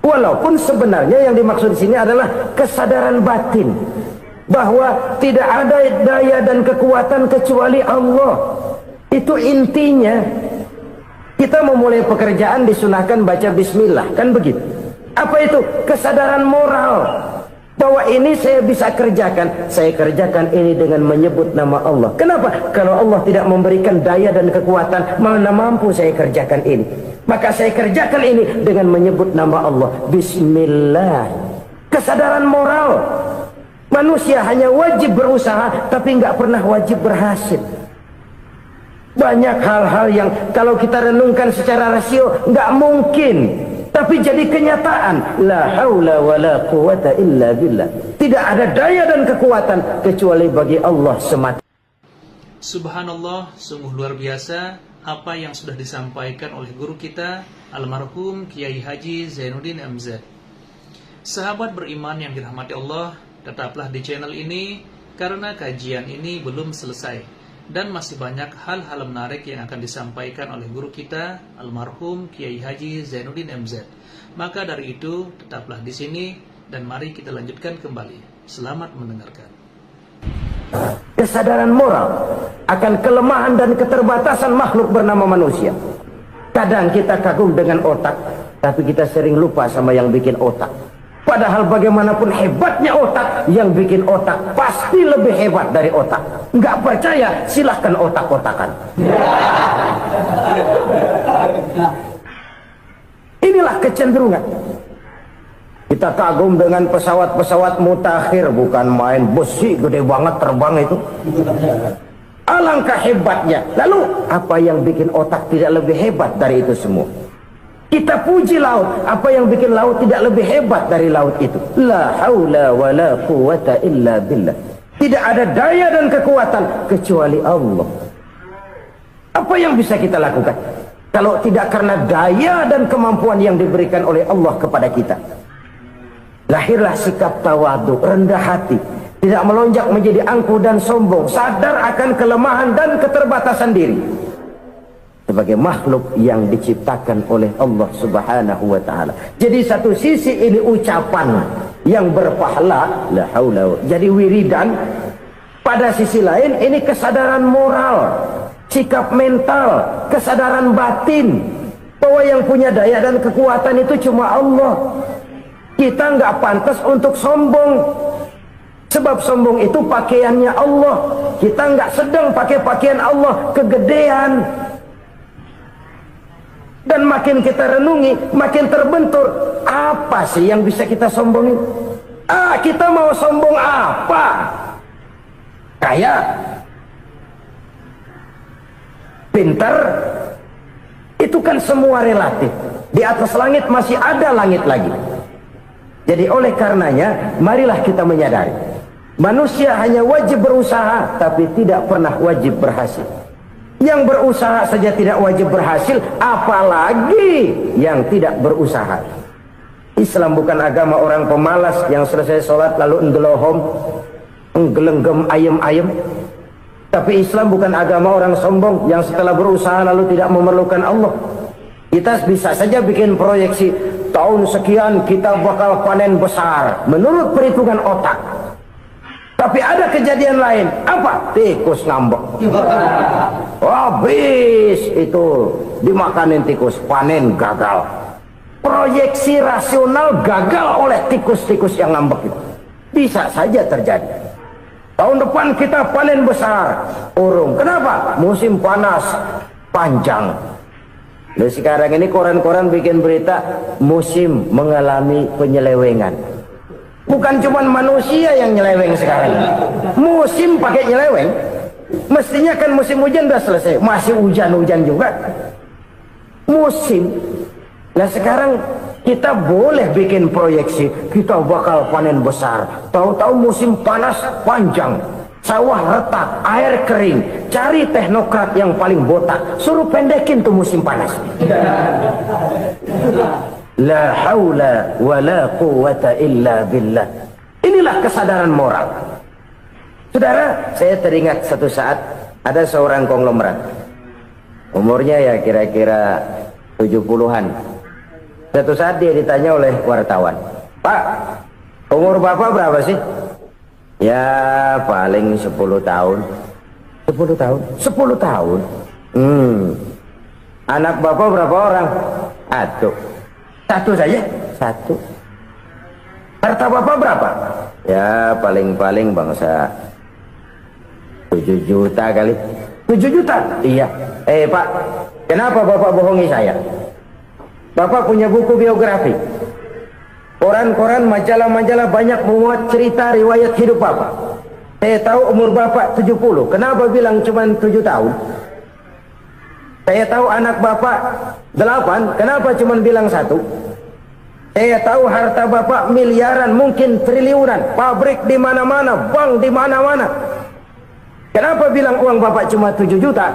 Walaupun sebenarnya yang dimaksud di sini adalah kesadaran batin bahwa tidak ada daya dan kekuatan kecuali Allah. Itu intinya. Kita memulai pekerjaan disunahkan baca bismillah, kan begitu? Apa itu? Kesadaran moral bahwa ini saya bisa kerjakan. Saya kerjakan ini dengan menyebut nama Allah. Kenapa? Kalau Allah tidak memberikan daya dan kekuatan, mana mampu saya kerjakan ini. Maka saya kerjakan ini dengan menyebut nama Allah. Bismillah. Kesadaran moral. Manusia hanya wajib berusaha, tapi nggak pernah wajib berhasil. Banyak hal-hal yang kalau kita renungkan secara rasio nggak mungkin, tapi jadi kenyataan. La haula wala quwata illa billah. Tidak ada daya dan kekuatan kecuali bagi Allah semata. Subhanallah, sungguh luar biasa apa yang sudah disampaikan oleh guru kita almarhum Kiai Haji Zainuddin MZ. Sahabat beriman yang dirahmati Allah, tetaplah di channel ini karena kajian ini belum selesai dan masih banyak hal-hal menarik yang akan disampaikan oleh guru kita almarhum Kiai Haji Zainuddin MZ. Maka dari itu tetaplah di sini dan mari kita lanjutkan kembali. Selamat mendengarkan. Kesadaran moral akan kelemahan dan keterbatasan makhluk bernama manusia. Kadang kita kagum dengan otak, tapi kita sering lupa sama yang bikin otak. Padahal bagaimanapun hebatnya otak, yang bikin otak pasti lebih hebat dari otak. Nggak percaya? Silahkan otak-otakan. Inilah kecenderungan. Kita kagum dengan pesawat-pesawat mutakhir, bukan main, besi gede banget terbang itu. Alangkah hebatnya. Lalu apa yang bikin otak tidak lebih hebat dari itu semua? Kita puji laut, apa yang bikin laut tidak lebih hebat dari laut itu? La haula wala quwata illa billah. Tidak ada daya dan kekuatan kecuali Allah. Apa yang bisa kita lakukan kalau tidak karena daya dan kemampuan yang diberikan oleh Allah kepada kita? Lahirlah sikap tawadhu, rendah hati, tidak melonjak menjadi angkuh dan sombong, sadar akan kelemahan dan keterbatasan diri sebagai makhluk yang diciptakan oleh Allah Subhanahu wa taala. Jadi satu sisi ini ucapan yang berpahala, la haula, jadi wiridan. Pada sisi lain ini kesadaran moral, sikap mental, kesadaran batin bahwa yang punya daya dan kekuatan itu cuma Allah. Kita nggak pantas untuk sombong, sebab sombong itu pakaiannya Allah. Kita nggak sedang pakai pakaian Allah, kegedean. Dan makin kita renungi, makin terbentur. Apa sih yang bisa kita sombongin? Kita mau sombong apa? Kaya? Pintar? Itu kan semua relatif. Di atas langit masih ada langit lagi. Jadi oleh karenanya, marilah kita menyadari. Manusia hanya wajib berusaha, tapi tidak pernah wajib berhasil. Yang berusaha saja tidak wajib berhasil, apalagi yang tidak berusaha. Islam bukan agama orang pemalas yang selesai sholat lalu endelohom, nggelenggem ayem-ayem. Tapi Islam bukan agama orang sombong yang setelah berusaha lalu tidak memerlukan Allah. Kita bisa saja bikin proyeksi, tahun sekian kita bakal panen besar menurut perhitungan otak. Tapi ada kejadian lain. Apa? Tikus ngambek. Habis itu dimakanin tikus, panen gagal. Proyeksi rasional gagal oleh tikus-tikus yang ngambek itu. Bisa saja terjadi. Tahun depan kita panen besar, urung. Kenapa? Musim panas panjang. Nah, sekarang ini koran-koran bikin berita musim mengalami penyelewengan. Bukan cuma manusia yang nyeleweng sekarang. Musim pakai nyeleweng. Mestinya kan musim hujan udah selesai, masih hujan-hujan juga. Musim. Nah sekarang kita boleh bikin proyeksi, kita bakal panen besar. Tahu-tahu musim panas panjang, sawah retak, air kering. Cari teknokrat yang paling botak, suruh pendekin tuh musim panas. La haula wa la quwwata illa billah. Inilah kesadaran moral. Saudara, saya teringat satu saat ada seorang konglomerat. Umurnya ya kira-kira 70-an. Satu saat dia ditanya oleh wartawan, "Pak, umur Bapak berapa sih?" "Ya paling 10 tahun." 10 tahun? 10 tahun? Anak Bapak berapa orang? Satu. Satu saja? Satu. Harta Bapak berapa? Ya paling-paling bangsa 7 juta kali. 7 juta? Iya. Pak, kenapa Bapak bohongi saya? Bapak punya buku biografi. Koran-koran, majalah-majalah banyak memuat cerita riwayat hidup Bapak. Saya tahu umur Bapak 70. Kenapa bilang cuma 7 tahun? Saya tahu anak Bapak 8. Kenapa cuma bilang 1? Saya tahu harta Bapak miliaran, mungkin triliunan. Pabrik di mana-mana, bank di mana-mana. Kenapa bilang uang Bapak cuma 7 juta?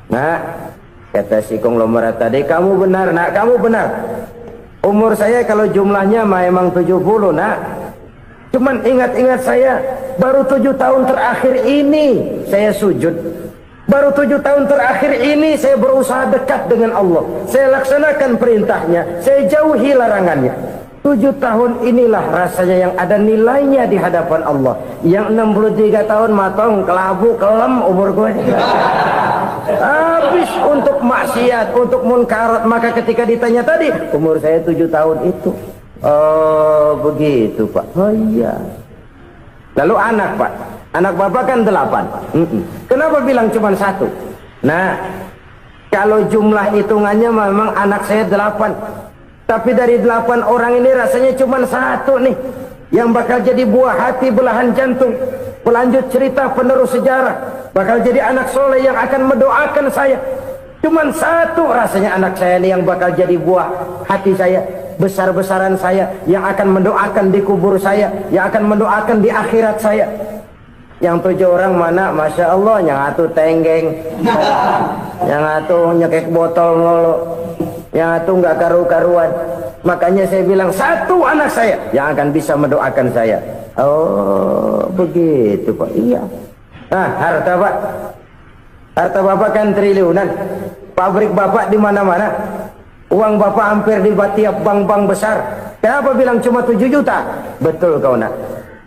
Nah, kata si konglomerat tadi, "Kamu benar, Nak, kamu benar. Umur saya kalau jumlahnya memang 70, Nak. Cuman ingat-ingat saya, baru 7 tahun terakhir ini saya sujud. Baru 7 tahun terakhir ini saya berusaha dekat dengan Allah. Saya laksanakan perintahnya, saya jauhi larangannya. 7 tahun inilah rasanya yang ada nilainya di hadapan Allah. Yang 63 tahun matong, kelabu, kelem umur gue. Habis untuk maksiat, untuk munkarat. Maka ketika ditanya tadi, umur saya 7 tahun itu. Oh begitu Pak. Oh iya. Lalu anak Pak, anak Bapak kan 8. Kenapa bilang cuma 1? Nah, kalau jumlah hitungannya memang anak saya 8. Tapi dari 8 orang ini rasanya cuma 1 nih yang bakal jadi buah hati, belahan jantung, pelanjut cerita, penerus sejarah, bakal jadi anak soleh yang akan mendoakan saya. Cuman 1 rasanya anak saya ini yang bakal jadi buah hati saya, besar-besaran saya, yang akan mendoakan di kubur saya, yang akan mendoakan di akhirat saya. Yang 7 orang mana? Masya Allah, yang 1 tenggeng, yang 1 nyekek botol mulu, yang 1 nggak karu-karuan. Makanya saya bilang 1 anak saya yang akan bisa mendoakan saya. Oh begitu Pak. Iya. Nah, harta Pak, harta Bapak kan triliunan. Pabrik Bapak di mana-mana. Uang Bapak hampir di tiap bank-bank besar. Kenapa bilang cuma 7 juta? Betul kau Nak.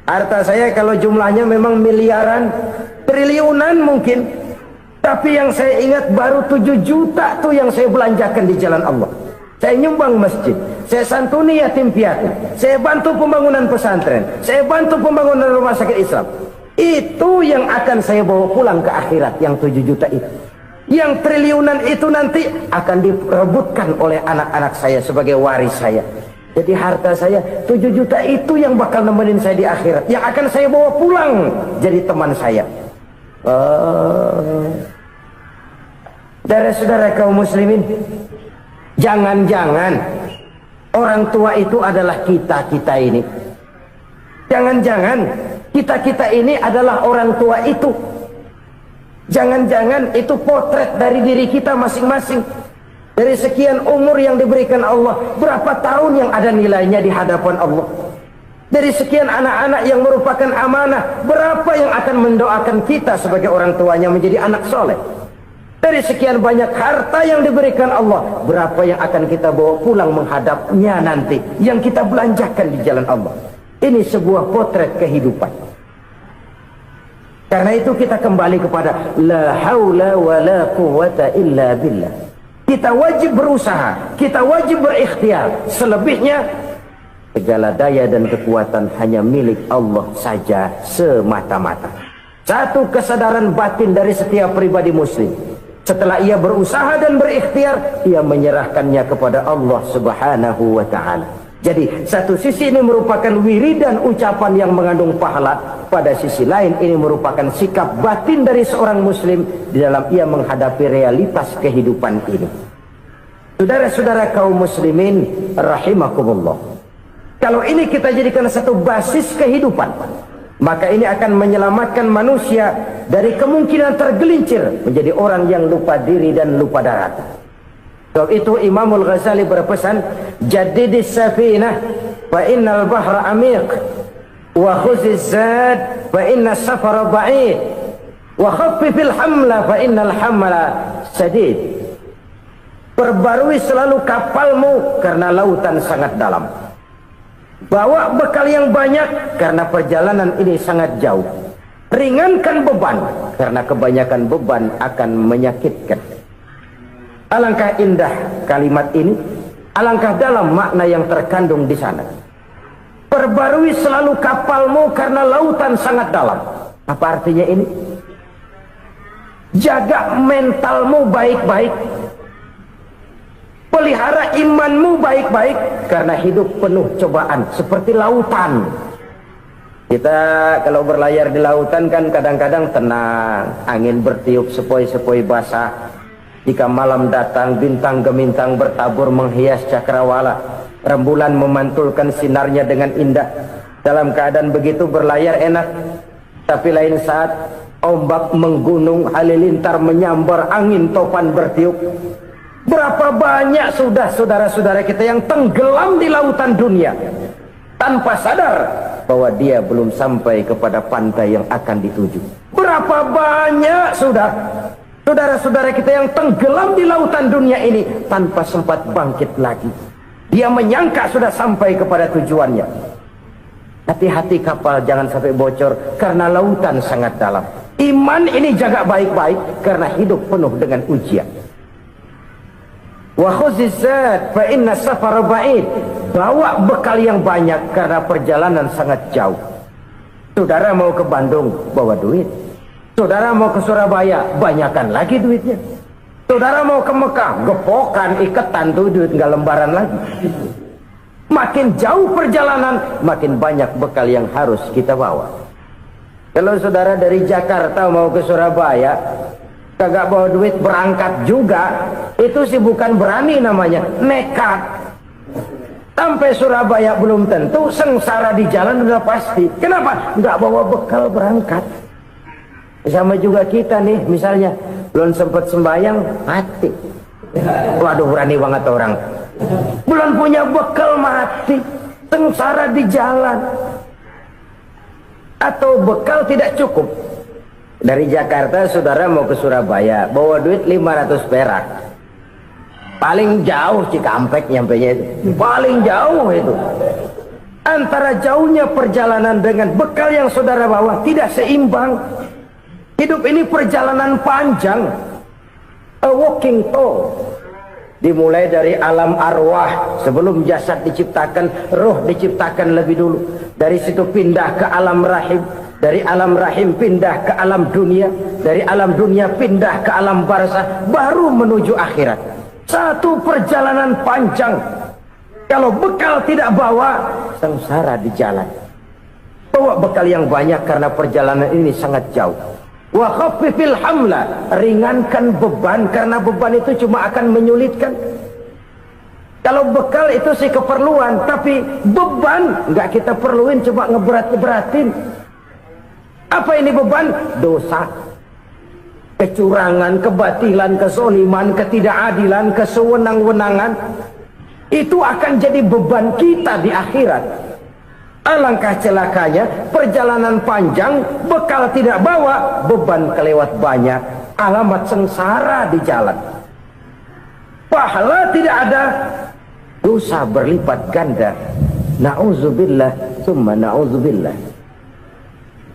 Harta saya kalau jumlahnya memang miliaran, triliunan mungkin. Tapi yang saya ingat baru 7 juta tuh yang saya belanjakan di jalan Allah. Saya nyumbang masjid, saya santuni yatim piatu, saya bantu pembangunan pesantren, saya bantu pembangunan rumah sakit Islam. Itu yang akan saya bawa pulang ke akhirat, yang 7 juta itu. Yang triliunan itu nanti akan diperebutkan oleh anak-anak saya sebagai waris saya. Jadi harta saya 7 juta itu yang bakal nemenin saya di akhirat, yang akan saya bawa pulang jadi teman saya. Saudara-saudara kaum muslimin, jangan-jangan orang tua itu adalah kita-kita ini. Jangan-jangan kita-kita ini adalah orang tua itu. Jangan-jangan itu potret dari diri kita masing-masing. Dari sekian umur yang diberikan Allah, berapa tahun yang ada nilainya di hadapan Allah? Dari sekian anak-anak yang merupakan amanah, berapa yang akan mendoakan kita sebagai orang tuanya menjadi anak soleh? Dari sekian banyak harta yang diberikan Allah, berapa yang akan kita bawa pulang menghadapnya nanti, yang kita belanjakan di jalan Allah? Ini sebuah potret kehidupan. Karena itu kita kembali kepada la haula wa la quwwata illa billah. Kita wajib berusaha, kita wajib berikhtiar. Selebihnya segala daya dan kekuatan hanya milik Allah saja semata-mata. Satu kesadaran batin dari setiap pribadi muslim. Setelah ia berusaha dan berikhtiar, ia menyerahkannya kepada Allah Subhanahu wa ta'ala. Jadi satu sisi ini merupakan wiridan ucapan yang mengandung pahala, pada sisi lain ini merupakan sikap batin dari seorang muslim di dalam ia menghadapi realitas kehidupan ini. Saudara-saudara kaum muslimin rahimakumullah, kalau ini kita jadikan satu basis kehidupan, maka ini akan menyelamatkan manusia dari kemungkinan tergelincir menjadi orang yang lupa diri dan lupa darat. Sebab itu Imamul Ghazali berpesan, jaddidis safinah fa innal bahra amiq wa khuziz zad fa innas safara ba'id wa khaffifil hamla fa innal hamla sadid. Perbarui selalu kapalmu karena lautan sangat dalam. Bawa bekal yang banyak karena perjalanan ini sangat jauh. Ringankan beban karena kebanyakan beban akan menyakitkan. Alangkah indah kalimat ini, alangkah dalam makna yang terkandung di sana. Perbarui selalu kapalmu karena lautan sangat dalam. Apa artinya ini? Jaga mentalmu baik-baik. Pelihara imanmu baik-baik karena hidup penuh cobaan seperti lautan. Kita kalau berlayar di lautan kan kadang-kadang tenang, angin bertiup sepoi-sepoi basah. Jika malam datang, bintang gemintang bertabur menghias cakrawala. Rembulan memantulkan sinarnya dengan indah. Dalam keadaan begitu berlayar enak. Tapi lain saat ombak menggunung, halilintar menyambar, angin topan bertiup. Berapa banyak sudah saudara-saudara kita yang tenggelam di lautan dunia tanpa sadar bahwa dia belum sampai kepada pantai yang akan dituju. Berapa banyak sudah saudara-saudara kita yang tenggelam di lautan dunia ini tanpa sempat bangkit lagi. Dia menyangka sudah sampai kepada tujuannya. Hati-hati kapal jangan sampai bocor karena lautan sangat dalam. Iman ini jaga baik-baik karena hidup penuh dengan ujian. Wa khuzizat fa inna safara ba'id. Bawa bekal yang banyak karena perjalanan sangat jauh. Saudara mau ke Bandung, bawa duit. Saudara mau ke Surabaya, banyakan lagi duitnya. Saudara mau ke Mekah, gepokan, iketan tuh duit nggak lembaran lagi. Makin jauh perjalanan, makin banyak bekal yang harus kita bawa. Kalau saudara dari Jakarta mau ke Surabaya, kagak bawa duit berangkat juga, itu sih bukan berani namanya, nekat. Sampai Surabaya belum tentu, sengsara di jalan udah pasti. Kenapa? Nggak bawa bekal berangkat. Sama juga kita nih, misalnya belum sempat sembahyang, mati. Waduh, berani banget orang. Belum punya bekal, mati. Sengsara di jalan. Atau bekal tidak cukup. Dari Jakarta saudara mau ke Surabaya, bawa duit 500 perak. Paling jauh Cikampek nyampenya itu. Paling jauh itu. Antara jauhnya perjalanan dengan bekal yang saudara bawa tidak seimbang. Hidup ini perjalanan panjang. A walking tour. Dimulai dari alam arwah. Sebelum jasad diciptakan, roh diciptakan lebih dulu. Dari situ pindah ke alam rahim. Dari alam rahim pindah ke alam dunia. Dari alam dunia pindah ke alam barzah. Baru menuju akhirat. Satu perjalanan panjang. Kalau bekal tidak bawa, sengsara di jalan. Bawa bekal yang banyak karena perjalanan ini sangat jauh. Wa khaffifil hamla, ringankan beban karena beban itu cuma akan menyulitkan. Kalau bekal itu sih keperluan, tapi beban nggak kita perluin, cuma ngeberat-beratin. Apa ini beban? Dosa, kecurangan, kebatilan, kesoliman, ketidakadilan, kesewenang-wenangan. Itu akan jadi beban kita di akhirat. Alangkah celakanya, perjalanan panjang, bekal tidak bawa, beban kelewat banyak, alamat sengsara di jalan. Pahala tidak ada, dosa berlipat ganda. Na'udzubillah, summa na'udzubillah.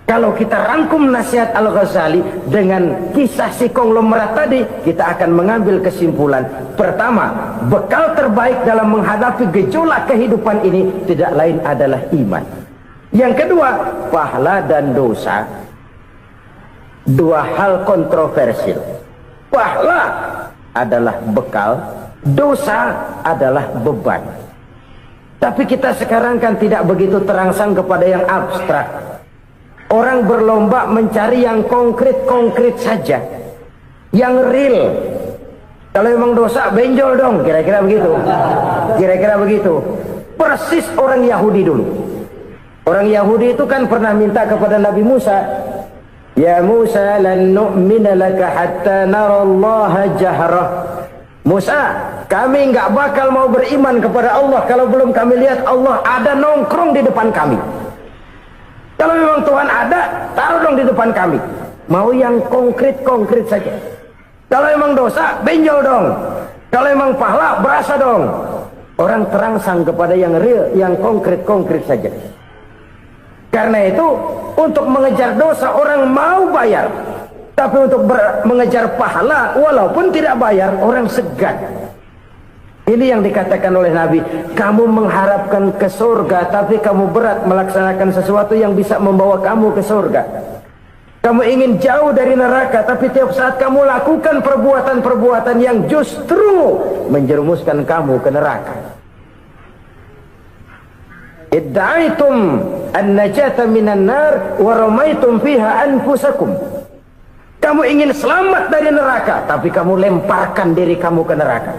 Kalau kita rangkum nasihat Al-Ghazali dengan kisah si konglomerat tadi, kita akan mengambil kesimpulan. Pertama, bekal terbaik dalam menghadapi gejolak kehidupan ini tidak lain adalah iman. Yang kedua, pahala dan dosa. Dua hal kontroversial. Pahala adalah bekal, dosa adalah beban. Tapi kita sekarang kan tidak begitu terangsang kepada yang abstrak. Orang berlomba mencari yang konkret-konkret saja, yang real. Kalau memang dosa, benjol dong, kira-kira begitu. Kira-kira begitu. Persis orang Yahudi dulu. Orang Yahudi itu kan pernah minta kepada Nabi Musa, Ya Musa, lan nu'mina laka hatta narallaha jahrah. Musa, Kami nggak bakal mau beriman kepada Allah kalau belum kami lihat Allah ada nongkrong di depan kami. Kalau memang Tuhan ada, taruh dong di depan kami. Mau yang konkret-konkret saja. Kalau memang dosa, benjol dong. Kalau memang pahala, berasa dong. Orang terangsang kepada yang real, yang konkret-konkret saja. Karena itu, untuk mengejar dosa orang mau bayar. Tapi untuk mengejar pahala, walaupun tidak bayar, orang segan. Ini yang dikatakan oleh Nabi, kamu mengharapkan ke surga, tapi kamu berat melaksanakan sesuatu yang bisa membawa kamu ke surga. Kamu ingin jauh dari neraka, tapi tiap saat kamu lakukan perbuatan-perbuatan yang justru menjerumuskan kamu ke neraka. Idda'aitum an-najata minan nar wa ramaitum fiha anfusakum. Kamu ingin selamat dari neraka, tapi kamu lemparkan diri kamu ke neraka.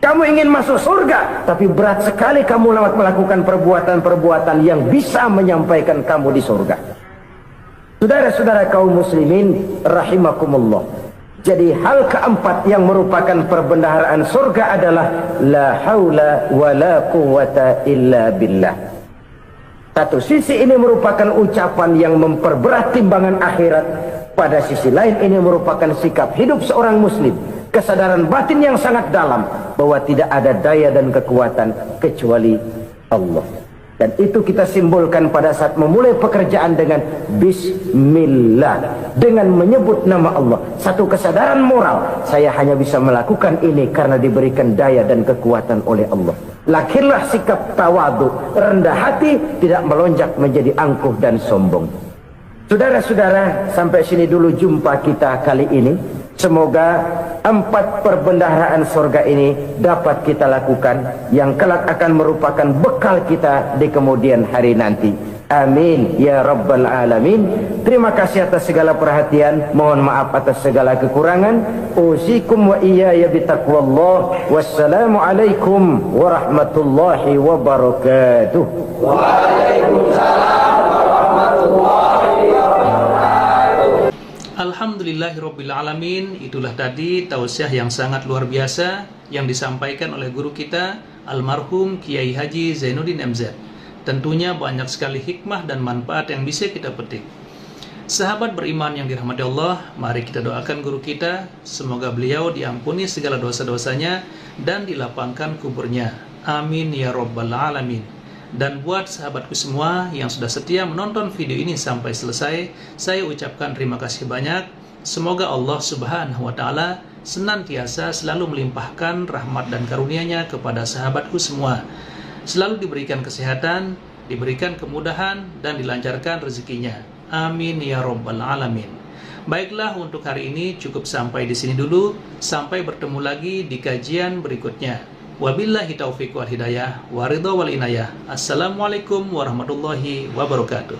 Kamu ingin masuk surga, tapi berat sekali kamu melakukan perbuatan-perbuatan yang bisa menyampaikan kamu di surga. Saudara-saudara kaum muslimin rahimakumullah. Jadi hal keempat yang merupakan perbendaharaan surga adalah la haula wa la quwwata illa billah. Satu sisi ini merupakan ucapan yang memperberat timbangan akhirat. Pada sisi lain ini merupakan sikap hidup seorang muslim. Kesadaran batin yang sangat dalam bahwa tidak ada daya dan kekuatan kecuali Allah. Dan itu kita simbolkan pada saat memulai pekerjaan dengan Bismillah, dengan menyebut nama Allah. Satu kesadaran moral, saya hanya bisa melakukan ini karena diberikan daya dan kekuatan oleh Allah. Lahirlah sikap tawadu, rendah hati, tidak melonjak menjadi angkuh dan sombong. Saudara-saudara, sampai sini dulu jumpa kita kali ini. Semoga 4 perbendaharaan surga ini dapat kita lakukan, yang kelak akan merupakan bekal kita di kemudian hari nanti. Amin ya rabbal alamin. Terima kasih atas segala perhatian, mohon maaf atas segala kekurangan. Usikum wa iyaya bitaqwallah. Wassalamu alaikum warahmatullahi wabarakatuh. Waalaikumsalam warahmatullahi wabarakatuh. Alhamdulillahirrabbilalamin. Itulah tadi tausiah yang sangat luar biasa yang disampaikan oleh guru kita almarhum Kiai Haji Zainuddin MZ. Tentunya banyak sekali hikmah dan manfaat yang bisa kita petik. Sahabat beriman yang dirahmati Allah, mari kita doakan guru kita, semoga beliau diampuni segala dosa-dosanya dan dilapangkan kuburnya. Amin ya rabbal alamin. Dan buat sahabatku semua yang sudah setia menonton video ini sampai selesai, saya ucapkan terima kasih banyak. Semoga Allah Subhanahu wa Ta'ala senantiasa selalu melimpahkan rahmat dan karunia-Nya kepada sahabatku semua. Selalu diberikan kesehatan, diberikan kemudahan, dan dilancarkan rezekinya. Amin ya rabbal alamin. Baiklah, untuk hari ini cukup sampai di sini dulu. Sampai bertemu lagi di kajian berikutnya. Wabillahi taufiq wal hidayah, waridha wal inayah. Assalamualaikum warahmatullahi wabarakatuh.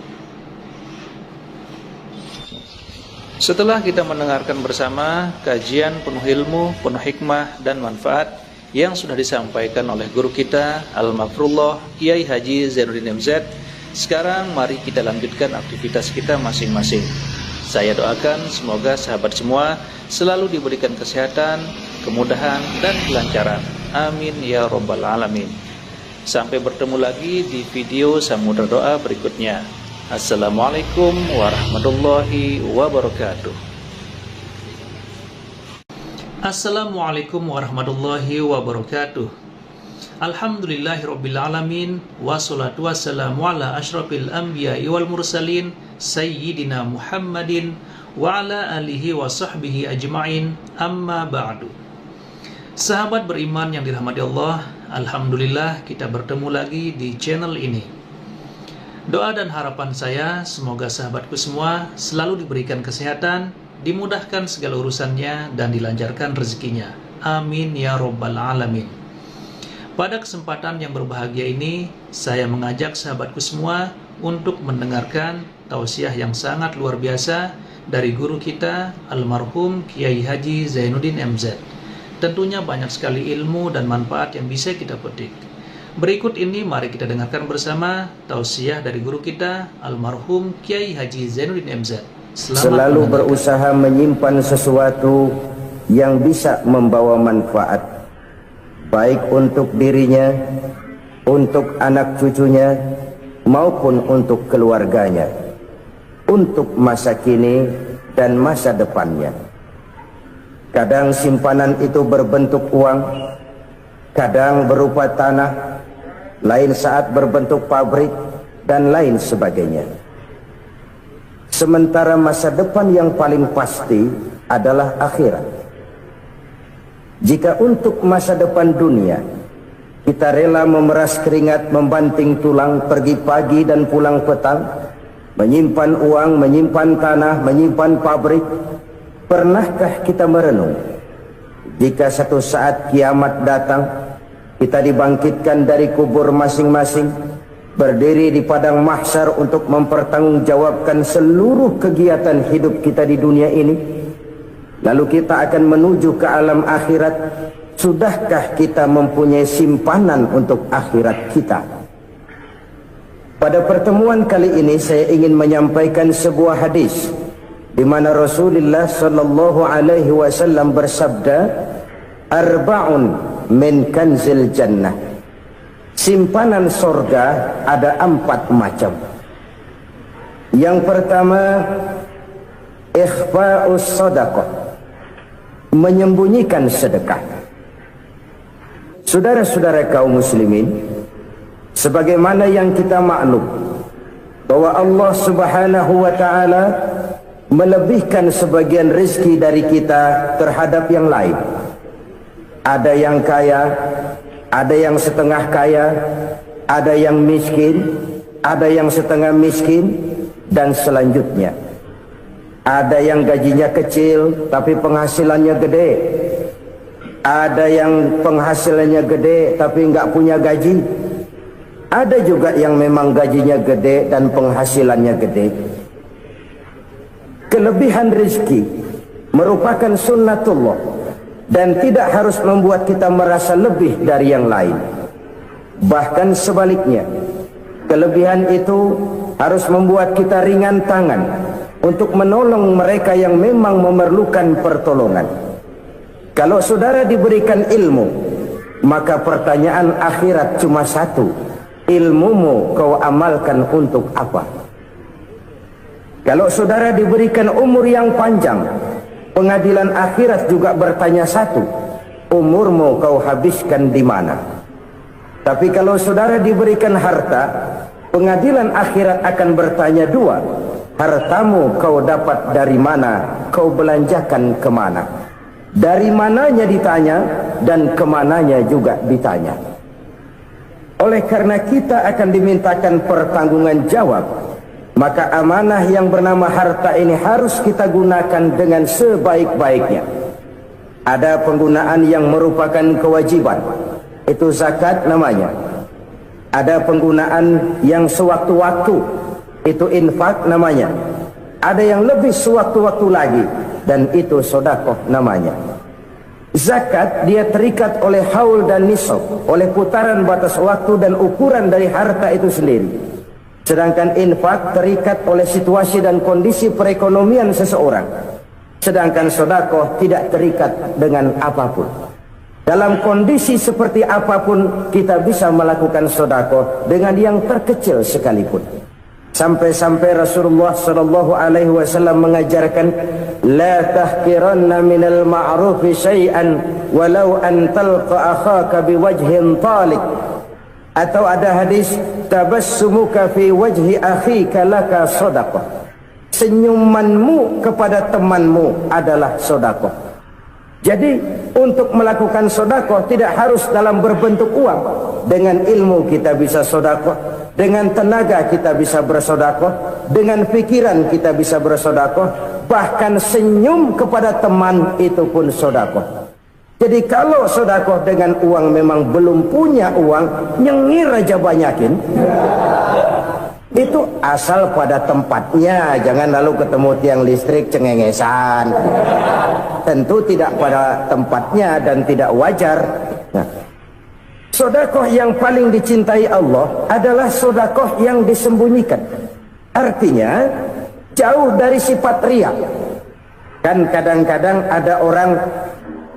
Setelah kita mendengarkan bersama kajian penuh ilmu, penuh hikmah dan manfaat yang sudah disampaikan oleh guru kita Al-Mafrullah Kiai Haji Zainuddin MZ, sekarang mari kita lanjutkan aktivitas kita masing-masing. Saya doakan semoga sahabat semua selalu diberikan kesehatan, kemudahan dan kelancaran. Amin ya rabbal alamin. Sampai bertemu lagi di video Samudra Doa berikutnya. Assalamualaikum warahmatullahi wabarakatuh. Assalamualaikum warahmatullahi wabarakatuh. Alhamdulillahirrabbilalamin. Wassalatu wassalamu ala ashrafil anbiya'i wal mursalin Sayyidina Muhammadin wa ala alihi wa sahbihi ajma'in. Amma ba'du. Sahabat beriman yang dirahmati Allah, alhamdulillah kita bertemu lagi di channel ini. Doa dan harapan saya semoga sahabatku semua selalu diberikan kesehatan, dimudahkan segala urusannya, dan dilancarkan rezekinya. Amin ya rabbal alamin. Pada kesempatan yang berbahagia ini, saya mengajak sahabatku semua untuk mendengarkan tausiah yang sangat luar biasa dari guru kita almarhum Kiai Haji Zainuddin MZ. Tentunya banyak sekali ilmu dan manfaat yang bisa kita petik. Berikut ini mari kita dengarkan bersama tausiah dari guru kita almarhum Kiai Haji Zainuddin MZ. Selalu berusaha menyimpan sesuatu yang bisa membawa manfaat. baik untuk dirinya, untuk anak cucunya, maupun untuk keluarganya, untuk masa kini dan masa depannya. Kadang simpanan itu berbentuk uang, kadang berupa tanah, lain saat berbentuk pabrik, dan lain sebagainya. Sementara masa depan yang paling pasti adalah akhirat. Jika untuk masa depan dunia kita rela memeras keringat, membanting tulang, pergi pagi dan pulang petang, menyimpan uang, menyimpan tanah, menyimpan pabrik, pernahkah kita merenung jika satu saat kiamat datang, kita dibangkitkan dari kubur masing-masing, berdiri di padang mahsyar untuk mempertanggungjawabkan seluruh kegiatan hidup kita di dunia ini, lalu kita akan menuju ke alam akhirat. Sudahkah kita mempunyai simpanan untuk akhirat kita? Pada pertemuan kali ini saya ingin menyampaikan sebuah hadis di mana Rasulullah sallallahu alaihi wasallam bersabda, "Arba'un min kanzil jannah." Simpanan sorga ada 4 macam. Yang pertama, ikhfa'us sadaqah, menyembunyikan sedekah. Saudara-saudara kaum muslimin, sebagaimana yang kita maklum bahwa Allah Subhanahu wa taala melebihkan sebagian rezeki dari kita terhadap yang lain. Ada yang kaya, ada yang setengah kaya, ada yang miskin, ada yang setengah miskin, dan selanjutnya. Ada yang gajinya kecil tapi penghasilannya gede. Ada yang penghasilannya gede tapi nggak punya gaji. Ada juga yang memang gajinya gede dan penghasilannya gede. Kelebihan rezeki merupakan sunnatullah dan tidak harus membuat kita merasa lebih dari yang lain. Bahkan sebaliknya, kelebihan itu harus membuat kita ringan tangan untuk menolong mereka yang memang memerlukan pertolongan. Kalau saudara diberikan ilmu, maka pertanyaan akhirat cuma satu: ilmumu kau amalkan untuk apa? Kalau saudara diberikan umur yang panjang, pengadilan akhirat juga bertanya satu: umurmu kau habiskan di mana? Tapi kalau saudara diberikan harta, pengadilan akhirat akan bertanya dua: hartamu kau dapat dari mana? Kau belanjakan kemana? Dari mananya ditanya dan kemananya juga ditanya. Oleh karena kita akan dimintakan pertanggungan jawab, maka amanah yang bernama harta ini harus kita gunakan dengan sebaik-baiknya. Ada penggunaan yang merupakan kewajiban, itu zakat namanya. Ada penggunaan yang sewaktu-waktu, itu infak namanya. Ada yang lebih sewaktu-waktu lagi, dan itu sedekah namanya. Zakat dia terikat oleh haul dan nisab, oleh putaran batas waktu dan ukuran dari harta itu sendiri. Sedangkan infak terikat oleh situasi dan kondisi perekonomian seseorang. Sedangkan sedekah tidak terikat dengan apapun. Dalam kondisi seperti apapun kita bisa melakukan sedekah dengan yang terkecil sekalipun. Sampai-sampai Rasulullah sallallahu alaihi wasallam mengajarkan, la tahqiranna minal ma'rufi syai'an walau an talqa akhaka biwajhin talik. Atau ada hadis, tabassumuka fi wajhi akhika laka shadaqah. Senyumanmu kepada temanmu adalah sedekah. Jadi untuk melakukan sedekah tidak harus dalam berbentuk uang. Dengan ilmu kita bisa sedekah, dengan tenaga kita bisa bersedekah, dengan pikiran kita bisa bersedekah, bahkan senyum kepada teman itu pun sedekah. Jadi kalau sedekah dengan uang memang belum punya uang, nyengir aja banyakin. Itu asal pada tempatnya, jangan lalu ketemu tiang listrik cengengesan. Tentu tidak pada tempatnya dan tidak wajar. Nah, sedekah yang paling dicintai Allah adalah sedekah yang disembunyikan. Artinya jauh dari sifat riya. Kan kadang-kadang ada orang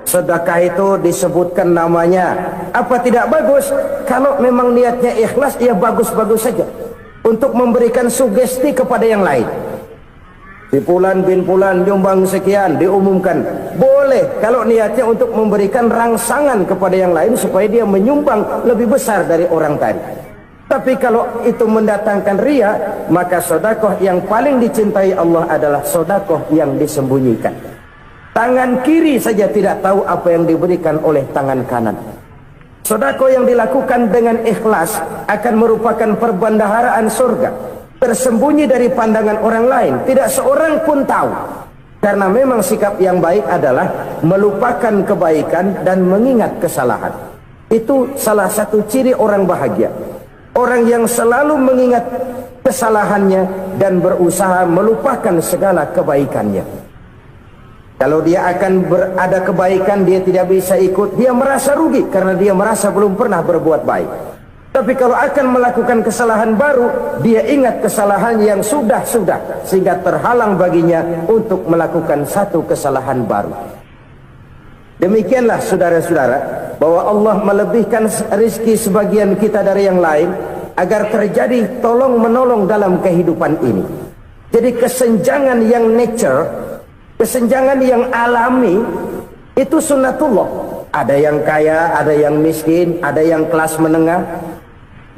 sedekah itu disebutkan namanya. Apa tidak bagus? Kalau memang niatnya ikhlas, ya bagus-bagus saja. Untuk memberikan sugesti kepada yang lain. Si Fulan bin Fulan nyumbang sekian, diumumkan. Boleh kalau niatnya untuk memberikan rangsangan kepada yang lain supaya dia menyumbang lebih besar dari orang tadi. Tapi kalau itu mendatangkan riya, maka sedekah yang paling dicintai Allah adalah sedekah yang disembunyikan. Tangan kiri saja tidak tahu apa yang diberikan oleh tangan kanan. Sedekah yang dilakukan dengan ikhlas akan merupakan perbendaharaan surga, tersembunyi dari pandangan orang lain, tidak seorang pun tahu. Karena memang sikap yang baik adalah melupakan kebaikan dan mengingat kesalahan. Itu salah satu ciri orang bahagia. Orang yang selalu mengingat kesalahannya dan berusaha melupakan segala kebaikannya. Kalau dia akan ada kebaikan, dia tidak bisa ikut, dia merasa rugi karena dia merasa belum pernah berbuat baik. Tapi kalau akan melakukan kesalahan baru, dia ingat kesalahan yang sudah-sudah, sehingga terhalang baginya untuk melakukan satu kesalahan baru. Demikianlah saudara-saudara, bahwa Allah melebihkan rizki sebagian kita dari yang lain, agar terjadi tolong-menolong dalam kehidupan ini. Jadi kesenjangan yang nature, kesenjangan yang alami, itu sunnatullah. Ada yang kaya, ada yang miskin, ada yang kelas menengah.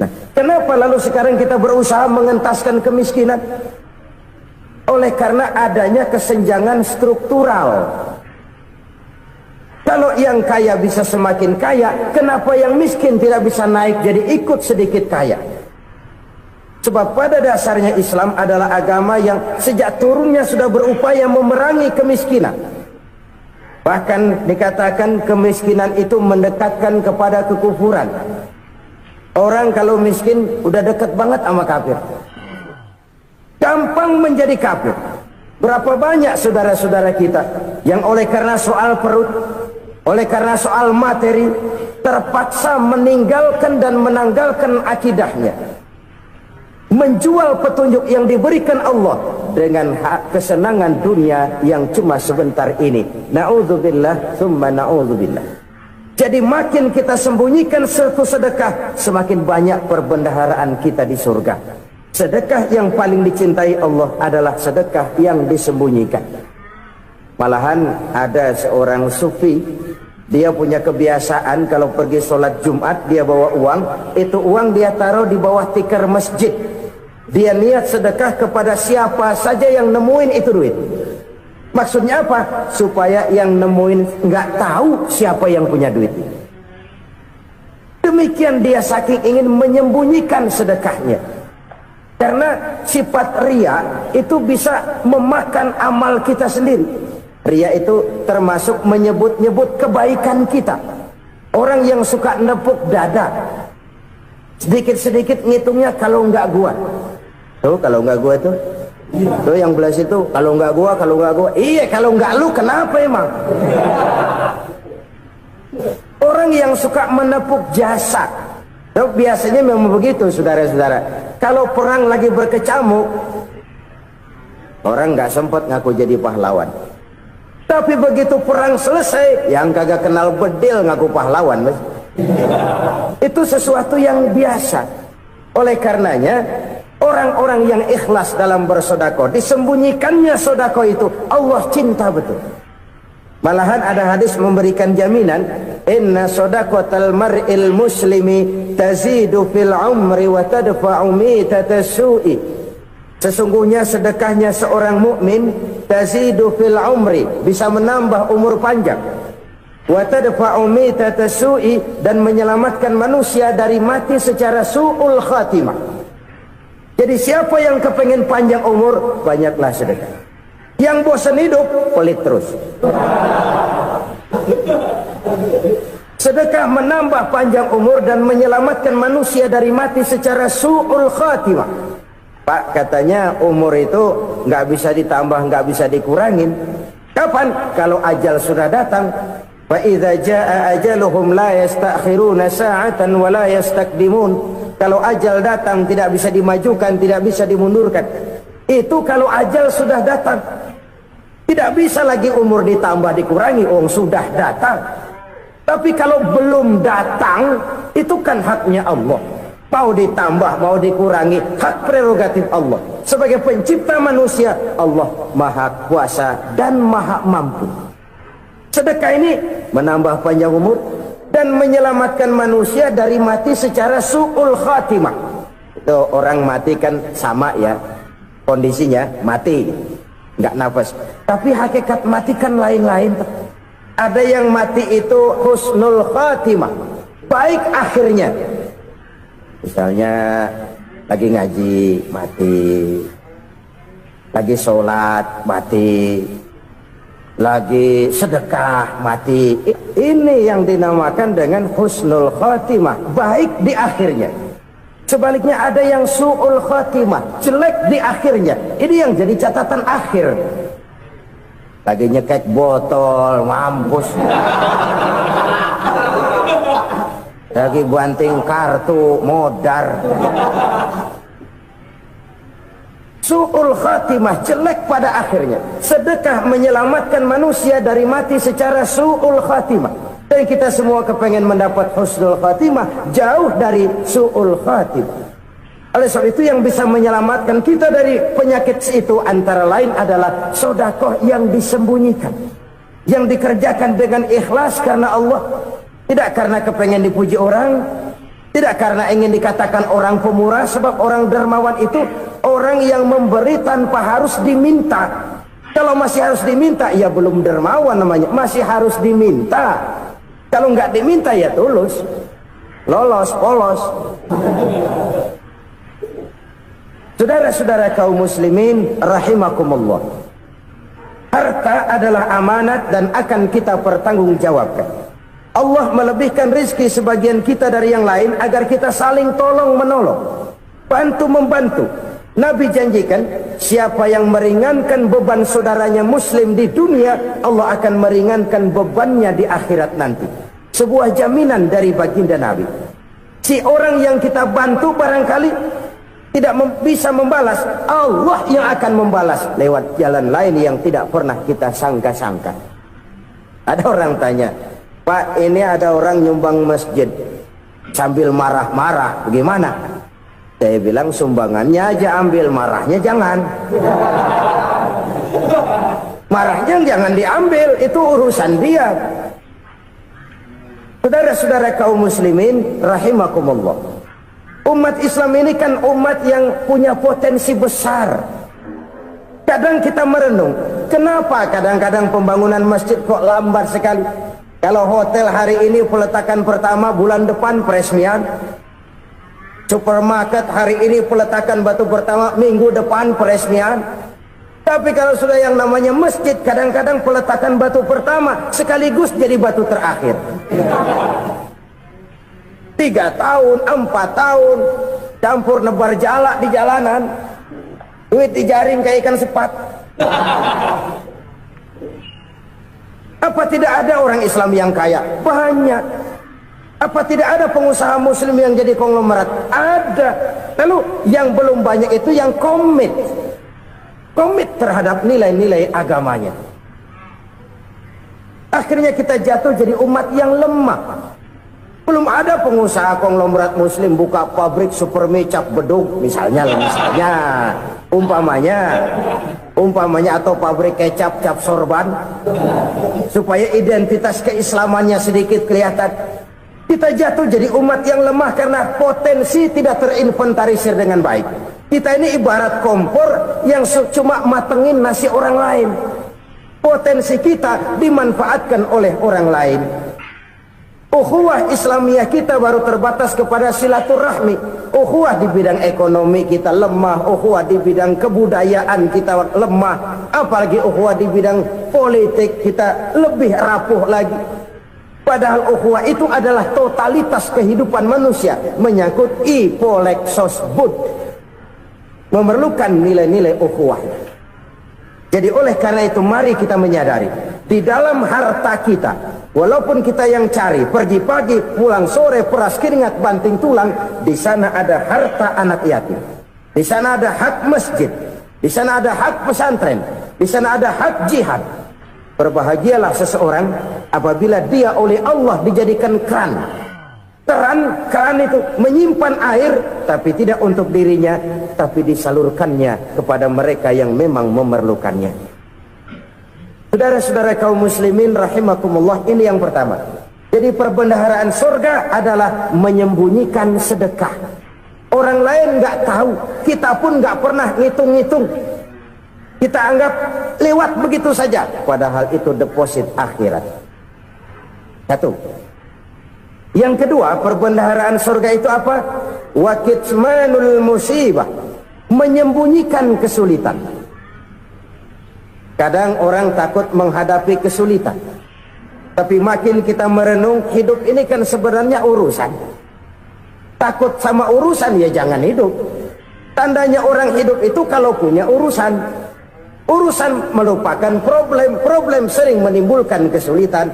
Nah, kenapa lalu sekarang kita berusaha mengentaskan kemiskinan? Oleh karena adanya kesenjangan struktural. Kalau yang kaya bisa semakin kaya, kenapa yang miskin tidak bisa naik jadi ikut sedikit kaya? Sebab pada dasarnya Islam adalah agama yang sejak turunnya sudah berupaya memerangi kemiskinan. Bahkan dikatakan kemiskinan itu mendekatkan kepada kekufuran. Orang kalau miskin udah dekat banget sama kafir, gampang menjadi kafir. Berapa banyak saudara-saudara kita yang oleh karena soal perut, oleh karena soal materi, terpaksa meninggalkan dan menanggalkan akidahnya, menjual petunjuk yang diberikan Allah dengan kesenangan dunia yang cuma sebentar ini. Na'udzubillah thumma na'udzubillah. Jadi makin kita sembunyikan satu sedekah, semakin banyak perbendaharaan kita di surga. Sedekah yang paling dicintai Allah adalah sedekah yang disembunyikan. Malahan ada seorang sufi, dia punya kebiasaan kalau pergi sholat Jumat dia bawa uang, itu uang dia taruh di bawah tikar masjid. Dia niat sedekah kepada siapa saja yang nemuin itu duit. Maksudnya apa? Supaya yang nemuin nggak tahu siapa yang punya duit. Demikian dia saking ingin menyembunyikan sedekahnya. Karena sifat riya itu bisa memakan amal kita sendiri. Riya itu termasuk menyebut-nyebut kebaikan kita. Orang yang suka nepuk dada, sedikit-sedikit ngitungnya kalau nggak gua. Tuh kalau nggak gua tuh. Tuh yang belas itu kalau nggak gua, kalau nggak gua. Iya kalau nggak lu kenapa emang? Orang yang suka menepuk jasa, tuh biasanya memang begitu saudara-saudara. Kalau perang lagi berkecamuk, orang nggak sempat ngaku jadi pahlawan. Tapi begitu perang selesai, yang kagak kenal bedil ngaku pahlawan, mas. Itu sesuatu yang biasa. Oleh karenanya, orang-orang yang ikhlas dalam bersedekah, disembunyikannya sedekah itu, Allah cinta betul. Malahan ada hadis memberikan jaminan, inna sedaqatal mar'il muslimi tazidu fil umri wa tadfa'u mitatas su'i. Sesungguhnya sedekahnya seorang mukmin tazidu fil umri, bisa menambah umur panjang, wa tadfa'u mitatas su'i, dan menyelamatkan manusia dari mati secara su'ul khatimah. Jadi siapa yang kepengen panjang umur, banyaklah sedekah. Yang bosan hidup, pelit terus. Sedekah menambah panjang umur dan menyelamatkan manusia dari mati secara su'ul khatimah. Pak, katanya umur itu nggak bisa ditambah, nggak bisa dikurangin. Kapan? Kalau ajal sudah datang. Fa idza jaa ajaluhum la yastakhiruna sa'atan wa la yastakdimun. Kalau ajal datang tidak bisa dimajukan, tidak bisa dimundurkan. Itu kalau ajal sudah datang. Tidak bisa lagi umur ditambah dikurangi, sudah datang. Tapi kalau belum datang, itu kan haknya Allah. Mau ditambah, mau dikurangi, hak prerogatif Allah. Sebagai pencipta manusia, Allah maha kuasa dan maha mampu. Sedekah ini menambah panjang umur dan menyelamatkan manusia dari mati secara su'ul khatimah. Itu orang mati kan sama ya, kondisinya mati, nggak nafas. Tapi hakikat mati kan lain-lain. Ada yang mati itu husnul khatimah, baik akhirnya. Misalnya lagi ngaji mati, lagi sholat mati, lagi sedekah mati. Ini yang dinamakan dengan husnul khatimah, baik di akhirnya. Sebaliknya ada yang su'ul khatimah, jelek di akhirnya. Ini yang jadi catatan akhir. Lagi nyekek botol, mampus. Lagi banting kartu, modar. Su'ul khatimah, jelek pada akhirnya. Sedekah menyelamatkan manusia dari mati secara su'ul khatimah. Dan kita semua kepengen mendapat husnul khatimah, jauh dari su'ul khatimah. Oleh sebab itu yang bisa menyelamatkan kita dari penyakit itu antara lain adalah sedekah yang disembunyikan, yang dikerjakan dengan ikhlas karena Allah. Tidak karena kepengen dipuji orang, tidak karena ingin dikatakan orang pemurah. Sebab orang dermawan itu orang yang memberi tanpa harus diminta. Kalau masih harus diminta, ya belum dermawan namanya, masih harus diminta. Kalau nggak diminta ya tulus, lolos, polos. Saudara-saudara kaum muslimin rahimakumullah, harta adalah amanat dan akan kita pertanggungjawabkan. Allah melebihkan rizki sebagian kita dari yang lain agar kita saling tolong menolong, bantu membantu. Nabi janjikan, siapa yang meringankan beban saudaranya muslim di dunia, Allah akan meringankan bebannya di akhirat nanti. Sebuah jaminan dari baginda Nabi. Si orang yang kita bantu barangkali tidak bisa membalas, Allah yang akan membalas lewat jalan lain yang tidak pernah kita sangka-sangka. Ada orang tanya, Pak, ini ada orang nyumbang masjid sambil marah-marah, bagaimana? Saya bilang sumbangannya aja ambil, marahnya jangan. Marahnya jangan diambil, itu urusan dia. Saudara-saudara kaum muslimin rahimakumullah, umat Islam ini kan umat yang punya potensi besar. Kadang kita merenung, kenapa kadang-kadang pembangunan masjid kok lambat sekali? Kalau hotel hari ini peletakan pertama, bulan depan peresmian. Supermarket hari ini peletakan batu pertama, minggu depan peresmian. Tapi kalau sudah yang namanya masjid, kadang-kadang peletakan batu pertama sekaligus jadi batu terakhir. 3 tahun, 4 tahun, campur nebar jalak di jalanan, duit dijaring kayak ikan sepat. Apa tidak ada orang Islam yang kaya? Banyak. Apa tidak ada pengusaha muslim yang jadi konglomerat? Ada. Lalu yang belum banyak itu yang komit terhadap nilai-nilai agamanya. Akhirnya kita jatuh jadi umat yang lemah. Belum ada pengusaha konglomerat muslim buka pabrik supermi cap bedug misalnya umpamanya atau pabrik kecap cap sorban supaya identitas keislamannya sedikit kelihatan. Kita jatuh jadi umat yang lemah karena potensi tidak terinventarisir dengan baik. Kita ini ibarat kompor yang cuma matengin nasi orang lain. Potensi kita dimanfaatkan oleh orang lain. Ukhuwah Islamiyah kita baru terbatas kepada silaturahmi. Ukhuwah di bidang ekonomi kita lemah, ukhuwah di bidang kebudayaan kita lemah, apalagi ukhuwah di bidang politik kita lebih rapuh lagi. Padahal ukhuwah itu adalah totalitas kehidupan manusia, menyangkut ipolexosbud, memerlukan nilai-nilai ukhuwah. Jadi oleh karena itu mari kita menyadari, di dalam harta kita, walaupun kita yang cari, pergi pagi, pulang sore, peras keringat, banting tulang, di sana ada harta anak yatim, di sana ada hak masjid, di sana ada hak pesantren, Di sana ada hak jihad. Berbahagialah seseorang apabila dia oleh Allah dijadikan keran. Keran itu menyimpan air, tapi tidak untuk dirinya, tapi disalurkannya kepada mereka yang memang memerlukannya. Saudara-saudara kaum muslimin rahimakumullah, ini yang pertama. Jadi perbendaharaan surga adalah menyembunyikan sedekah. Orang lain nggak tahu, kita pun nggak pernah ngitung-ngitung. Kita anggap lewat begitu saja, padahal itu deposit akhirat. Satu. Yang kedua, perbendaharaan surga itu apa? Wa kitmanul musibah, menyembunyikan kesulitan. Kadang orang takut menghadapi kesulitan, tapi makin kita merenung, hidup ini kan sebenarnya urusan. Takut sama urusan, ya jangan hidup. Tandanya orang hidup itu kalau punya urusan. Urusan melupakan problem. Problem sering menimbulkan kesulitan.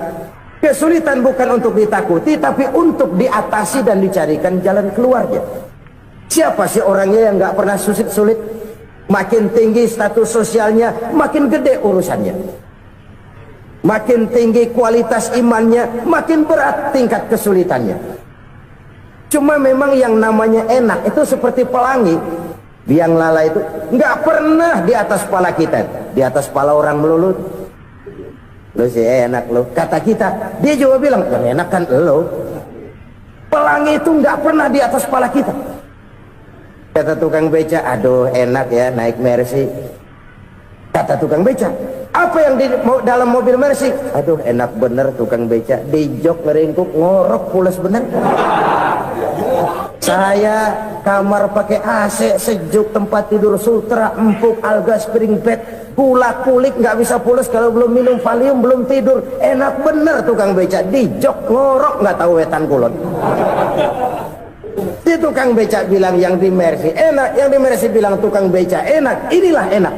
Kesulitan bukan untuk ditakuti, tapi untuk diatasi dan dicarikan jalan keluarnya. Siapa sih orangnya yang nggak pernah sulit-sulit? Makin tinggi status sosialnya, makin gede urusannya. Makin tinggi kualitas imannya, makin berat tingkat kesulitannya. Cuma memang yang namanya enak itu seperti pelangi. Biang lala itu nggak pernah di atas kepala kita, di atas kepala orang melulu. Lu sih enak lu, kata kita. Dia juga bilang yang enak kan lu. Pelangi itu nggak pernah di atas kepala kita. Kata tukang beca, aduh enak ya naik Mercy. Kata tukang beca, apa yang di dalam mobil Mercy? Aduh enak bener tukang beca, di jok ngeringkuk ngorok pulas bener. Saya kamar pakai AC sejuk, tempat tidur sutra empuk, alga spring bed, kulak kulik nggak bisa pulas kalau belum minum Valium, belum tidur. Enak bener tukang beca, di jok ngorok nggak tahu wetan kulon. Si tukang beca bilang yang di Mercy enak, yang di Mercy bilang tukang beca enak. Inilah enak,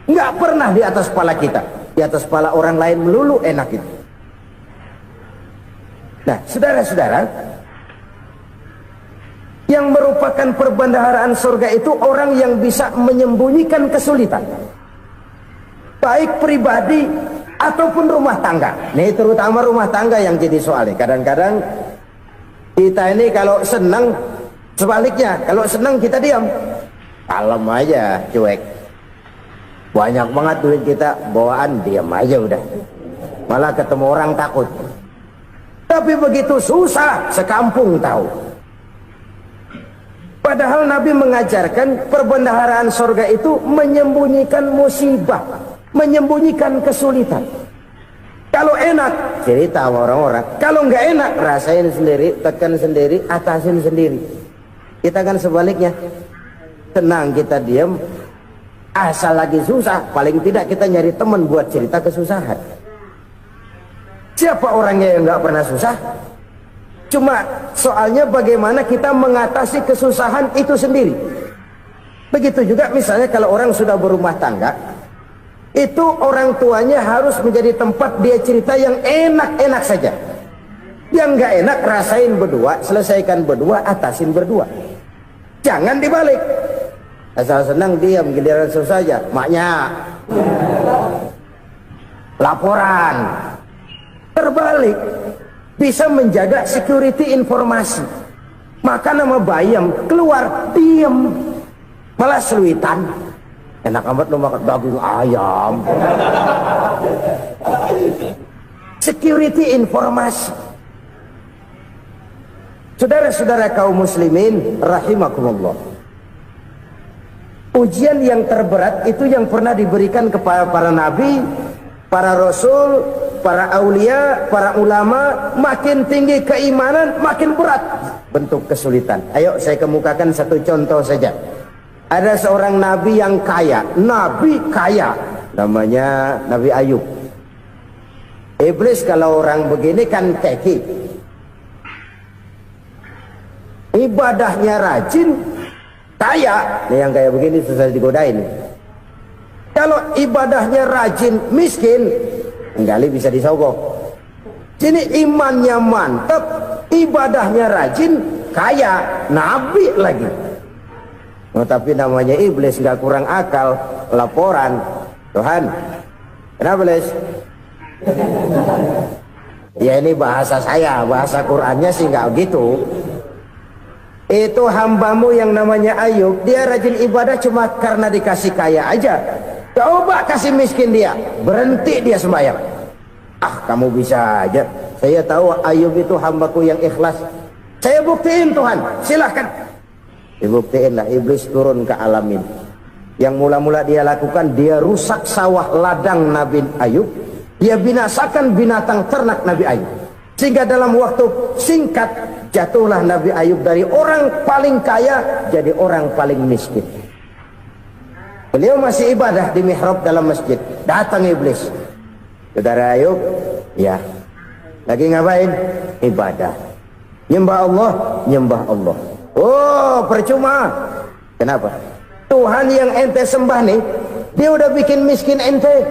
nggak pernah di atas kepala kita, di atas kepala orang lain melulu enak itu. Nah, saudara-saudara, yang merupakan perbendaharaan surga itu orang yang bisa menyembunyikan kesulitan, baik pribadi ataupun rumah tangga. Nih terutama rumah tangga yang jadi soalnya. Kadang-kadang kita ini kalau senang, sebaliknya kalau senang kita diam, kalem aja, cuek. Banyak banget duit kita bawaan, diam aja udah. Malah ketemu orang takut. Tapi begitu susah, sekampung tahu. Padahal Nabi mengajarkan perbendaharaan surga itu menyembunyikan musibah, menyembunyikan kesulitan. Kalau enak, cerita sama orang-orang. Kalau nggak enak, rasain sendiri, tekan sendiri, atasin sendiri. Kita kan sebaliknya. Tenang kita diam, asal lagi susah, paling tidak kita nyari teman buat cerita kesusahan. Siapa orangnya yang nggak pernah susah? Cuma soalnya bagaimana kita mengatasi kesusahan itu sendiri. Begitu juga misalnya kalau orang sudah berumah tangga, itu orang tuanya harus menjadi tempat dia cerita yang enak-enak saja. Yang nggak enak rasain berdua, selesaikan berdua, atasin berdua. Jangan dibalik. Asal senang diam, giliran susah saja. Maknya laporan. Terbalik, bisa menjaga security informasi. Maka nama bayam keluar diam, malah seluitan. Enak amat lu makan daging ayam. Security informasi. Saudara-saudara kaum muslimin rahimakumullah, ujian yang terberat itu yang pernah diberikan kepada para nabi, para rasul, para aulia, para ulama. Makin tinggi keimanan, makin berat bentuk kesulitan. Ayo saya kemukakan satu contoh saja. Ada seorang nabi yang kaya, nabi kaya, namanya Nabi Ayub. Iblis kalau orang begini kan keki, ibadahnya rajin, kaya. Nih yang kayak begini susah digodain. Kalau ibadahnya rajin, miskin, enggali bisa disogok. Sini imannya mantap, ibadahnya rajin, kaya, nabi lagi. Oh, tapi namanya iblis, nggak kurang akal. Laporan, Tuhan, kenapa Les? Ya ini bahasa saya, bahasa Qur'annya sih nggak gitu. Itu hambamu yang namanya Ayub, dia rajin ibadah cuma karena dikasih kaya aja. Coba kasih miskin dia, berhenti dia sembahyang. Ah, kamu bisa aja. Saya tahu Ayub itu hambaku yang ikhlas. Saya buktiin Tuhan, silahkan. Dibuktiin lah, iblis turun ke alam ini. Yang mula-mula dia lakukan, dia rusak sawah ladang Nabi Ayub. Dia binasakan binatang ternak Nabi Ayub. Sehingga dalam waktu singkat, jatuhlah Nabi Ayub dari orang paling kaya jadi orang paling miskin. Beliau masih ibadah di mihrab dalam masjid. Datang iblis. Saudara Ayub, ya, lagi ngapain? Ibadah. Nyembah Allah, nyembah Allah. Oh, percuma. Kenapa? Tuhan yang ente sembah nih, dia udah bikin miskin ente.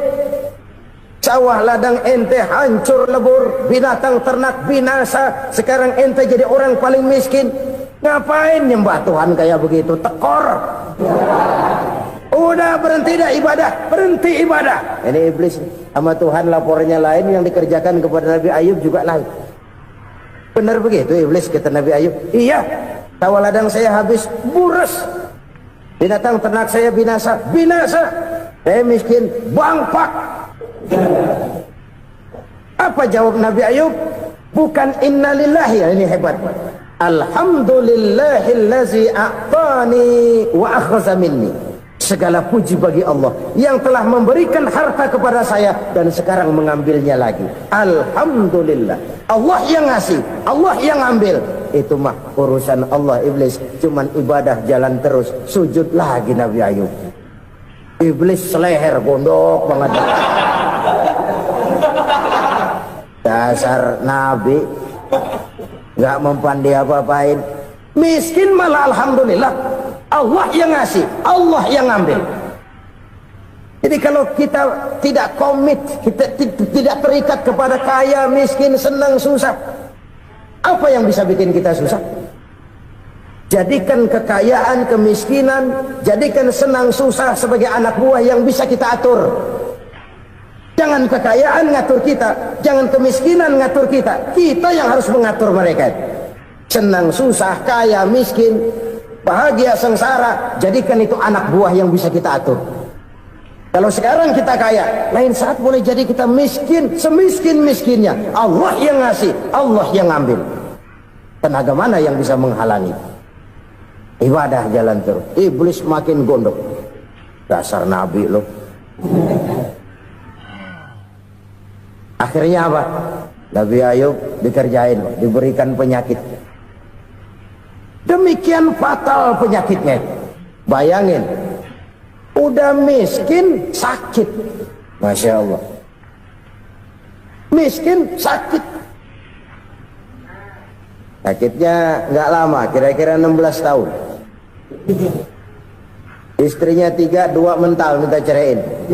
Sawah ladang ente hancur lebur, binatang ternak binasa. Sekarang ente jadi orang paling miskin. Ngapain nyembah Tuhan kayak begitu? Tekor. Udah berhenti dah ibadah, berhenti ibadah. Ini iblis sama Tuhan lapornya lain, yang dikerjakan kepada Nabi Ayub juga lain. Benar begitu iblis, kata Nabi Ayub. Iya, sawah ladang saya habis buras, binatang ternak saya binasa, binasa. Saya miskin, bangpak. Apa jawab Nabi Ayub? Bukan innalillahi, ini hebat. Alhamdulillahillazi a'tani wa akhza minni. Segala puji bagi Allah yang telah memberikan harta kepada saya dan sekarang mengambilnya lagi. Alhamdulillah. Allah yang ngasih, Allah yang ambil. Itu mah urusan Allah. Iblis cuman ibadah jalan terus, sujud lagi Nabi Ayub. Iblis seleher gondok banget. Dasar Nabi nggak mempan dia apa-apain. Miskin malah alhamdulillah. Allah yang ngasih, Allah yang ngambil. Jadi kalau kita tidak komit, kita tidak terikat kepada kaya, miskin, senang, susah, apa yang bisa bikin kita susah? Jadikan kekayaan, kemiskinan, jadikan senang, susah sebagai anak buah yang bisa kita atur. Jangan kekayaan ngatur kita, jangan kemiskinan ngatur kita. Kita yang harus mengatur mereka. Senang, susah, kaya, miskin, bahagia, sengsara, jadikan itu anak buah yang bisa kita atur. Kalau sekarang kita kaya, lain saat boleh jadi kita miskin, semiskin-miskinnya. Allah yang ngasih, Allah yang ngambil. Tenaga mana yang bisa menghalangi? Ibadah jalan terus. Iblis makin gondok. Dasar Nabi loh. Akhirnya apa? Nabi Ayub dikerjain, diberikan penyakit. Demikian fatal penyakitnya. Bayangin, udah miskin sakit. Masya Allah. Miskin sakit. Sakitnya nggak lama, kira-kira 16 tahun. Istrinya 3, 2 mental minta ceraiin.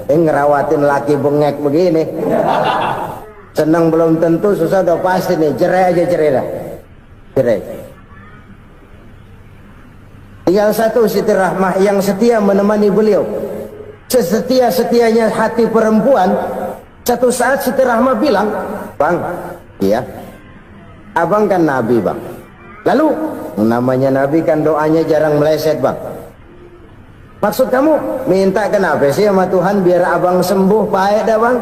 Ngerawatin laki bengek begini. Senang belum tentu, susah udah pasti nih. Cerai aja, cerai dah. Cerai. Tinggal satu Siti Rahmah yang setia menemani beliau. Sesetia-setianya hati perempuan. Satu saat Siti Rahmah bilang, "Bang, iya, abang kan Nabi bang. Lalu, namanya Nabi kan doanya jarang meleset bang. Maksud kamu minta kenapa sih sama Tuhan biar abang sembuh baik dah bang?"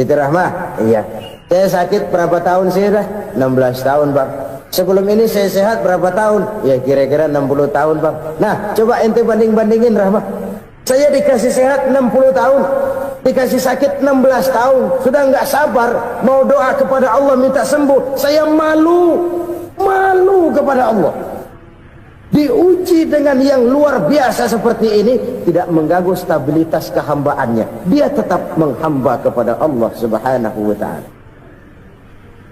Siti Rahmah, iya. Saya sakit berapa tahun sih dah? 16 tahun bang. Sebelum ini saya sehat berapa tahun? Ya kira-kira 60 tahun bang. Nah coba ente banding-bandingin Rahmah. Saya dikasih sehat 60 tahun, dikasih sakit 16 tahun. Sudah nggak sabar mau doa kepada Allah minta sembuh. Saya malu kepada Allah. Diuji dengan yang luar biasa seperti ini, tidak mengganggu stabilitas kehambaannya. Dia tetap menghamba kepada Allah Subhanahu wa ta'ala.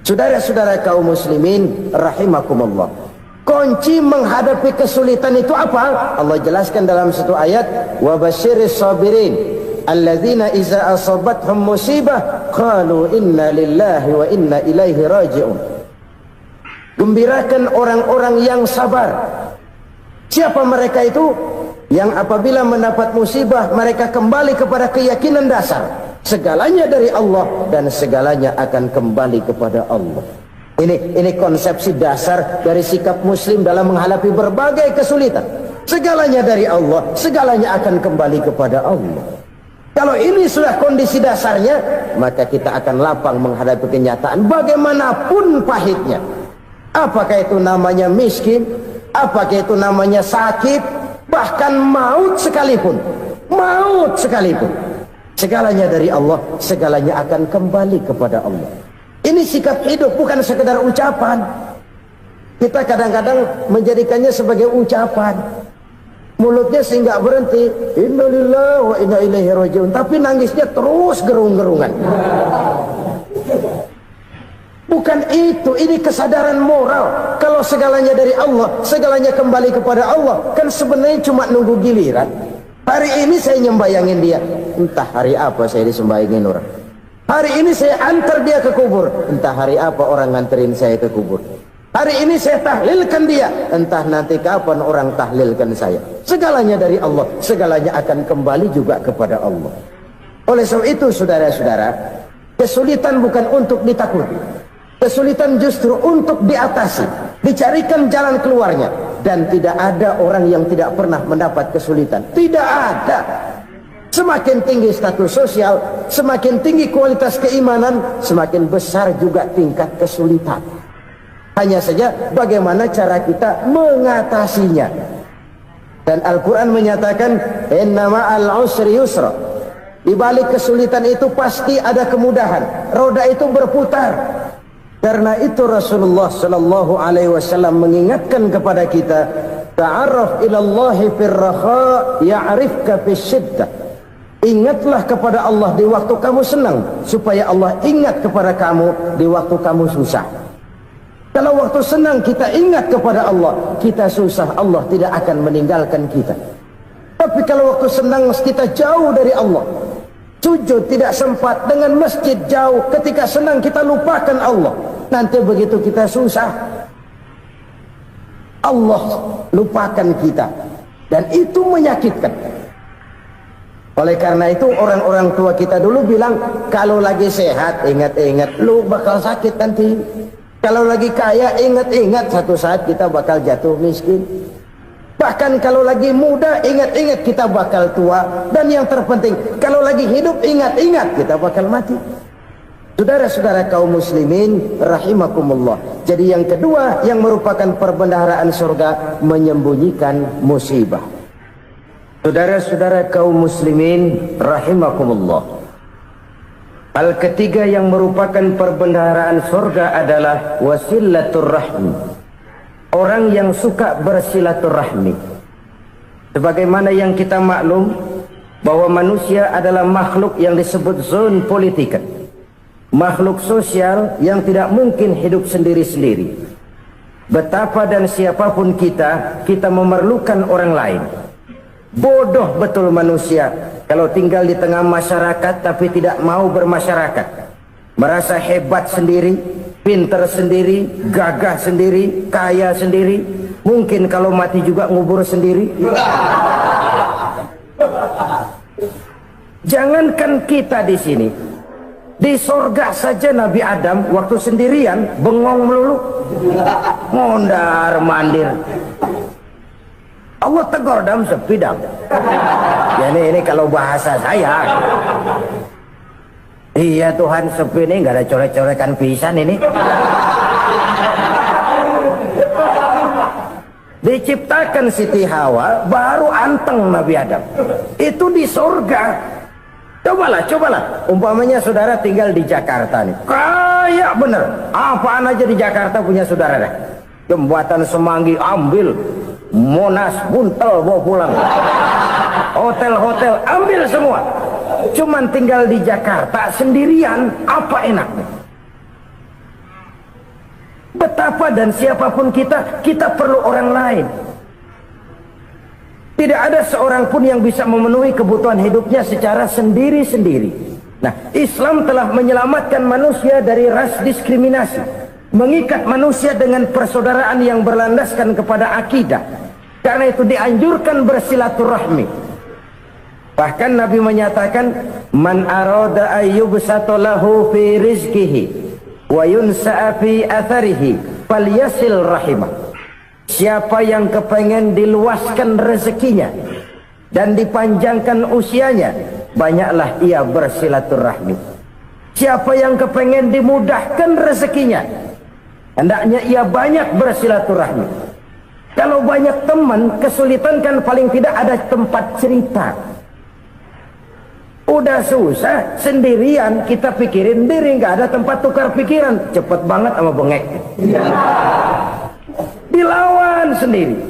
Saudara-saudara kaum muslimin rahimakumullah. Kunci menghadapi kesulitan itu apa? Allah jelaskan dalam satu ayat, wa basyiris sabirin alladzina iza asabathum musibah qalu inna lillahi wa inna ilaihi raji'un. Gembirakan orang-orang yang sabar. Siapa mereka itu? yang apabila mendapat musibah mereka kembali kepada keyakinan dasar segalanya dari Allah dan segalanya akan kembali kepada Allah. Ini konsepsi dasar dari sikap muslim dalam menghadapi berbagai kesulitan. Segalanya dari Allah, segalanya akan kembali kepada Allah. Kalau ini sudah kondisi dasarnya, maka kita akan lapang menghadapi kenyataan bagaimanapun pahitnya. Apakah itu namanya miskin, apakah itu namanya sakit, bahkan maut sekalipun. Maut sekalipun. Segalanya dari Allah, segalanya akan kembali kepada Allah. Ini sikap hidup, bukan sekedar ucapan. Kita kadang-kadang menjadikannya sebagai ucapan. Mulutnya sehingga berhenti, innalillahi wa inna ilaihi rajiun, tapi nangisnya terus gerung-gerungan. Bukan itu, ini kesadaran moral. Kalau segalanya dari Allah, segalanya kembali kepada Allah, kan sebenarnya cuma nunggu giliran. Hari ini saya nyembayangin dia, entah hari apa saya disembayangin orang. Hari ini saya antar dia ke kubur, entah hari apa orang nganterin saya ke kubur. Hari ini saya tahlilkan dia, entah nanti kapan orang tahlilkan saya. Segalanya dari Allah, segalanya akan kembali juga kepada Allah. Oleh sebab itu saudara-saudara, kesulitan bukan untuk ditakuti. Kesulitan justru untuk diatasi, dicarikan jalan keluarnya. Dan tidak ada orang yang tidak pernah mendapat kesulitan. Tidak ada. Semakin tinggi status sosial, semakin tinggi kualitas keimanan, semakin besar juga tingkat kesulitan. Hanya saja bagaimana cara kita mengatasinya. Dan Al-Quran menyatakan inna ma'al usri yusra. Di balik kesulitan itu pasti ada kemudahan. Roda itu berputar. Karena itu Rasulullah sallallahu alaihi wasallam mengingatkan kepada kita, ta'arraf ila Allahi fir raha ya'rifka fis syiddah. Ingatlah kepada Allah di waktu kamu senang, supaya Allah ingat kepada kamu di waktu kamu susah. Kalau waktu senang kita ingat kepada Allah, kita susah, Allah tidak akan meninggalkan kita. Tapi kalau waktu senang kita jauh dari Allah, sujud tidak sempat, dengan masjid jauh, ketika senang kita lupakan Allah. Nanti begitu kita susah, Allah lupakan kita. Dan itu menyakitkan. Oleh karena itu orang-orang tua kita dulu bilang, kalau lagi sehat ingat-ingat lu bakal sakit nanti. Kalau lagi kaya ingat-ingat satu saat kita bakal jatuh miskin. Bahkan kalau lagi muda ingat-ingat kita bakal tua. Dan yang terpenting, kalau lagi hidup ingat-ingat kita bakal mati. Saudara-saudara kaum muslimin rahimakumullah. Jadi yang kedua yang merupakan perbendaharaan surga, menyembunyikan musibah. Saudara-saudara kaum muslimin rahimakumullah. Hal ketiga yang merupakan perbendaharaan surga adalah wasilatur rahmi. Orang yang suka bersilaturahmi. Sebagaimana yang kita maklum bahwa manusia adalah makhluk yang disebut zon politika. Makhluk sosial yang tidak mungkin hidup sendiri-sendiri. Betapa dan siapapun kita memerlukan orang lain. Bodoh betul manusia kalau tinggal di tengah masyarakat tapi tidak mau bermasyarakat. Merasa hebat sendiri, pinter sendiri, gagah sendiri, kaya sendiri. Mungkin kalau mati juga ngubur sendiri. Jangankan kita di sini, di sorga saja Nabi Adam waktu sendirian bengong melulu, mondar mandir. Allah tegur dalam sepi dam. Ya ini kalau bahasa saya. Iya Tuhan, sepi ini nggak ada colek-colekan pisan ini. Diciptakan Siti Hawa baru anteng Nabi Adam. Itu di surga. Cobalah. Umpamanya saudara tinggal di Jakarta nih. Kayak bener. Apaan aja di Jakarta punya saudara dah. Jembatan Semanggi ambil. Monas buntel bawa pulang. Hotel-hotel ambil semua. Cuman tinggal di Jakarta sendirian, apa enaknya? Betapa dan siapapun kita perlu orang lain. Tidak ada seorang pun yang bisa memenuhi kebutuhan hidupnya secara sendiri-sendiri. Nah, Islam telah menyelamatkan manusia dari ras diskriminasi, mengikat manusia dengan persaudaraan yang berlandaskan kepada akidah. Karena itu dianjurkan bersilaturahmi. Bahkan Nabi menyatakan, man arada ayyubsata lahu fi rizqihi wa yunsa'a fi atharihi falyasil rahimah. Siapa yang kepengen diluaskan rezekinya dan dipanjangkan usianya, banyaklah ia bersilaturahmi. Siapa yang kepengen dimudahkan rezekinya, hendaknya ia banyak bersilaturahmi. Kalau banyak teman, kesulitan kan paling tidak ada tempat cerita. Udah susah sendirian, kita pikirin diri, nggak ada tempat tukar pikiran. Cepet banget sama bengek. Dilawan sendiri.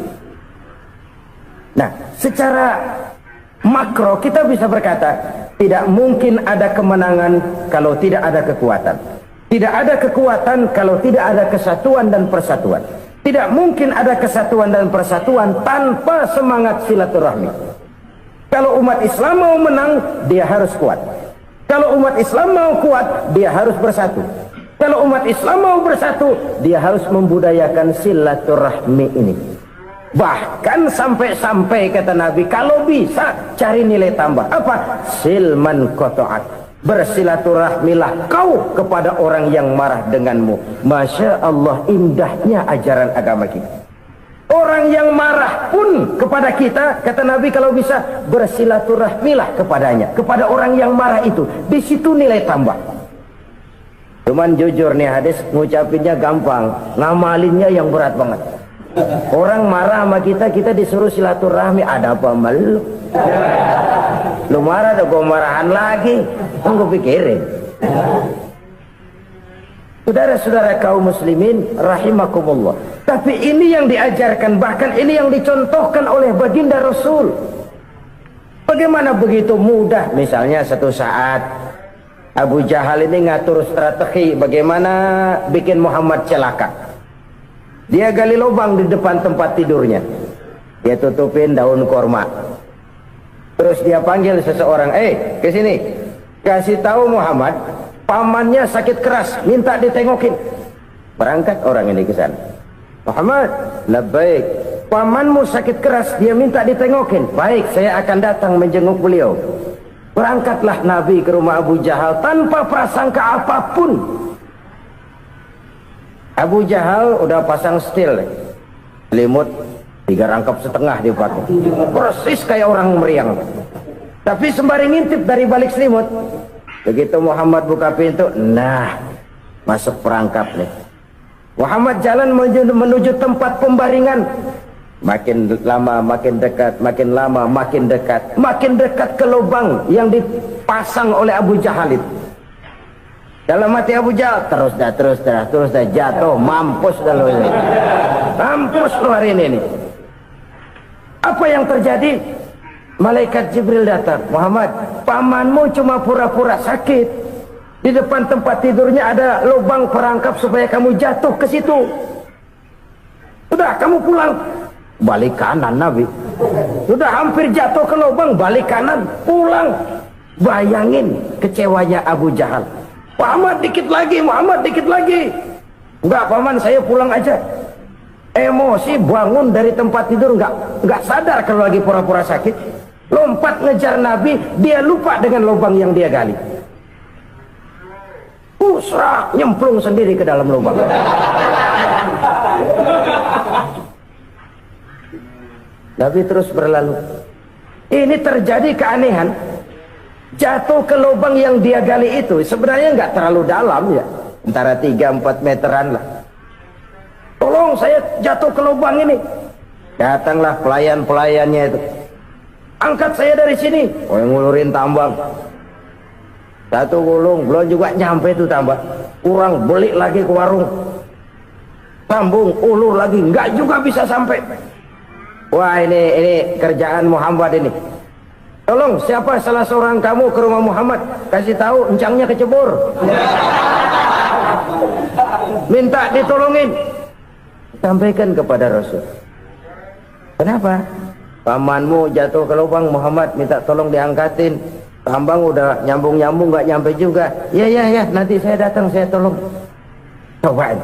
Nah, secara makro kita bisa berkata, tidak mungkin ada kemenangan kalau tidak ada kekuatan. Tidak ada kekuatan kalau tidak ada kesatuan dan persatuan. Tidak mungkin ada kesatuan dan persatuan tanpa semangat silaturahmi. Kalau umat Islam mau menang, dia harus kuat. Kalau umat Islam mau kuat, dia harus bersatu. Kalau umat Islam mau bersatu, dia harus membudayakan silaturahmi ini. Bahkan sampai-sampai kata Nabi, kalau bisa cari nilai tambah. Apa? Silman qata'at. Bersilaturahmilah kau kepada orang yang marah denganmu. Masya Allah, indahnya ajaran agama kita. Orang yang marah pun kepada kita, kata Nabi, kalau bisa bersilaturahmilah kepadanya, kepada orang yang marah itu. Di situ nilai tambah. Cuman jujur nih hadis, ngucapinnya gampang, ngamalinnya yang berat banget. Orang marah sama kita, kita disuruh silaturahmi. Ada apa malu? Lu marah, ada gua marahan lagi. Tunggu pikirin. Saudara-saudara kaum muslimin rahimakumullah. Tapi ini yang diajarkan, bahkan ini yang dicontohkan oleh baginda Rasul. Bagaimana begitu mudah? Misalnya satu saat Abu Jahal ini ngatur strategi bagaimana bikin Muhammad celaka. Dia gali lubang di depan tempat tidurnya. Dia tutupin daun korma. Terus dia panggil seseorang, ke sini. Kasih tahu Muhammad, pamannya sakit keras, minta ditengokin. Berangkat orang ini ke sana. Muhammad, labbaik. Pamanmu sakit keras, dia minta ditengokin. Baik, saya akan datang menjenguk beliau. Berangkatlah Nabi ke rumah Abu Jahal tanpa prasangka apapun. Abu Jahal udah pasang stil, selimut 3 rangkap setengah dipakai, persis kayak orang meriang. Tapi sembari ngintip dari balik selimut, begitu Muhammad buka pintu, nah masuk perangkap nih. Muhammad jalan menuju tempat pembaringan. Makin lama makin dekat, makin lama makin dekat, makin dekat ke lubang yang dipasang oleh Abu Jahal itu. Dalam hati Abu Jahal, terus dah jatuh, mampus dah lo ini. Mampus lo hari ini nih. Apa yang terjadi? Malaikat Jibril datang. Muhammad, pamanmu cuma pura-pura sakit. Di depan tempat tidurnya ada lubang perangkap supaya kamu jatuh ke situ. Udah, kamu pulang. Balik kanan Nabi. Sudah hampir jatuh ke lubang, balik kanan, pulang. Bayangin kecewanya Abu Jahal. Muhammad dikit lagi, Muhammad dikit lagi. Enggak paman, saya pulang aja. Emosi bangun dari tempat tidur, enggak sadar kalau lagi pura-pura sakit. Lompat ngejar Nabi, dia lupa dengan lubang yang dia gali. Serak, nyemplung sendiri ke dalam lubang. Nabi terus berlalu. Ini terjadi keanehan. Jatuh ke lubang yang dia gali itu sebenarnya nggak terlalu dalam ya, antara 3-4 meteran lah. Tolong saya jatuh ke lubang ini. Datanglah pelayan-pelayannya itu. Angkat saya dari sini. Oh, yang ngulurin tambang. Satu gulung, belum juga nyampe itu tambang. Kurang, beli lagi ke warung. Sambung, ulur lagi, nggak juga bisa sampai. Wah, ini kerjaan Muhammad ini. Tolong, siapa salah seorang kamu ke rumah Muhammad, kasih tahu encangnya kecebur. Minta ditolongin. Sampaikan kepada Rasul. Kenapa? Pamanmu jatuh ke lubang, Muhammad minta tolong diangkatin. Tambang udah nyambung-nyambung nggak nyampe juga. Ya, nanti saya datang, saya tolong. Coba.